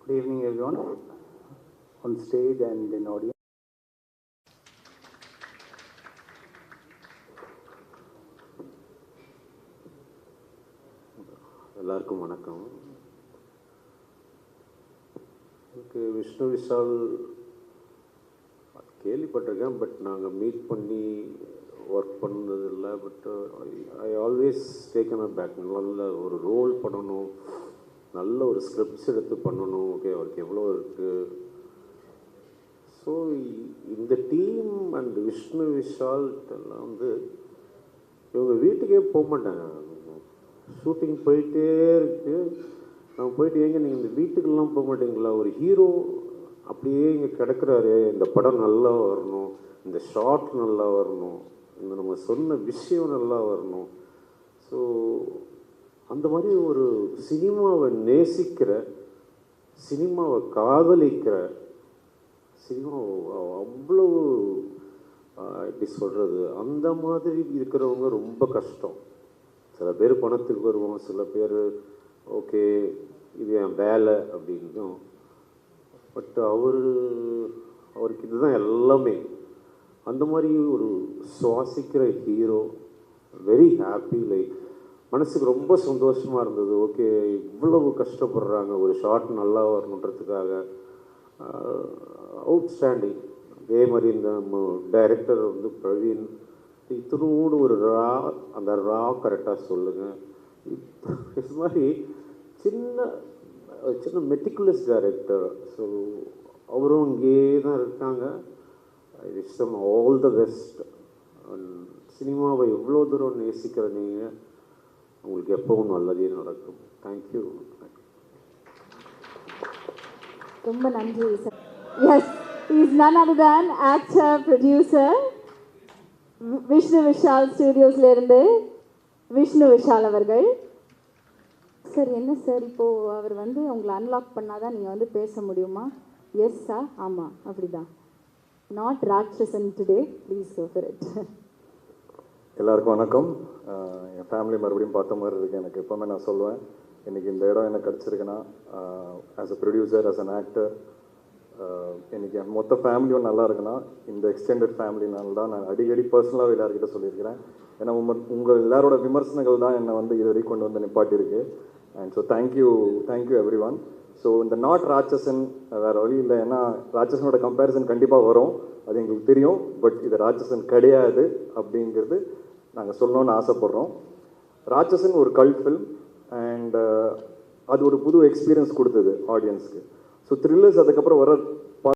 Good evening, everyone, on stage and in audience. எல்லாருக்கும் வணக்கம். எனக்கு விஷ்ணு விஷால் கேள்விப்பட்டிருக்கேன், பட் நாங்கள் மீட் பண்ணி ஒர்க் பண்ணதில்லை. But I always taken a back. நல்ல ஒரு ரோல் பண்ணணும், நல்ல ஒரு ஸ்கிரிப்ட்ஸ் எடுத்து பண்ணணும். ஓகே, அவருக்கு எவ்வளோ இருக்குது. ஸோ இந்த டீம் அண்ட் விஷ்ணு விஷால் எல்லாம் வந்து இவங்க வீட்டுக்கே போக மாட்டாங்க. ஷூட்டிங் போயிட்டே இருக்குது. நம்ம போயிட்டு ஏங்க நீங்கள் இந்த வீட்டுக்கெல்லாம் போக மாட்டீங்களா? ஒரு ஹீரோ அப்படியே இங்கே கிடக்கிறாரு, இந்த படம் நல்லா வரணும், இந்த ஷாட் நல்லா வரணும், இந்த நம்ம சொன்ன விஷயம் நல்லா வரணும். ஸோ அந்த மாதிரி ஒரு சினிமாவை நேசிக்கிற, சினிமாவை காதலிக்கிற, சினிமாவை அவ்வளோ எப்படி சொல்கிறது, அந்த மாதிரி இருக்கிறவங்க ரொம்ப கஷ்டம். சில பேர் பணத்துக்கு வருவோம், சில பேர் ஓகே இது என் வேலை அப்படின்னும். பட் அவருக்கு இதுதான் எல்லாமே. அந்த மாதிரி ஒரு சுவாசிக்கிற ஹீரோ, வெரி ஹாப்பி. லைக் மனசுக்கு ரொம்ப சந்தோஷமாக இருந்தது. ஓகே, இவ்வளவு கஷ்டப்படுறாங்க ஒரு ஷார்ட் நல்லா வரணுன்றதுக்காக. அவுட்ஸ்டாண்டிங். அதே மாதிரி இந்த டைரக்டர் வந்து பிரவீன், இத்தினோடு ஒரு அந்த கரெக்டாக சொல்லுங்கள். இது மாதிரி சின்ன மெட்டிகுலஸ் டைரக்டர். ஸோ அவரும் இங்கே தான் இருக்காங்க. I wish them all the best. சினிமாவை எவ்வளோ தூரம் நேசிக்கிற நீங்கள், உங்களுக்கு எப்பவும் நல்லதே நடக்கும். தேங்க்யூ. ரொம்ப நன்றி sir. Yes, is none other than actor producer Vishnu Vishal ஸ்டுடியோஸ்லேருந்து விஷ்ணு விஷால் அவர்கள். சார் என்ன சார், இப்போது அவர் வந்து உங்களை அன்லாக் பண்ணாதான் நீங்கள் வந்து பேச முடியுமா? எஸ் சார், ஆமாம் அப்படிதான். Not Ratsasan today, please go for it. எல்லாருக்கும் வணக்கம். என் ஃபேமிலி மறுபடியும் பார்த்த மாதிரி இருக்குது. எனக்கு எப்போவுமே நான் சொல்லுவேன், இன்றைக்கி இந்த இடம் எனக்கு கிடச்சிருக்குன்னா as a producer, as an actor, இன்றைக்கி என் மொத்த ஃபேமிலியும் நல்லா இருக்குன்னா இந்த எக்ஸ்டெண்டட் ஃபேமிலினால தான். நான் அடிக்கடி பர்சனலாக எல்லாருக்கிட்ட சொல்லியிருக்கிறேன். ஏன்னா உங்கள் எல்லாரோட விமர்சனங்கள் தான் என்னை வந்து இது வரைக்கும் கொண்டு வந்து நிப்பாட்டியிருக்கு. And so thank you everyone. So இந்த நாட் ராட்சசன் வேறு வழி இல்லை. ஏன்னா ராட்சசனோட கம்பேரிசன் கண்டிப்பாக வரும், அது எங்களுக்கு தெரியும். பட் இது ராட்சசன் கிடையாது அப்படிங்கிறது நாங்கள் சொல்லணும்னு ஆசைப்பட்றோம். ராட்சசன் ஒரு கல்ட் ஃபில்ம் அண்ட் அது ஒரு புது எக்ஸ்பீரியன்ஸ் கொடுத்தது ஆடியன்ஸ்க்கு. ஸோ த்ரில்லர்ஸ் அதுக்கப்புறம் வர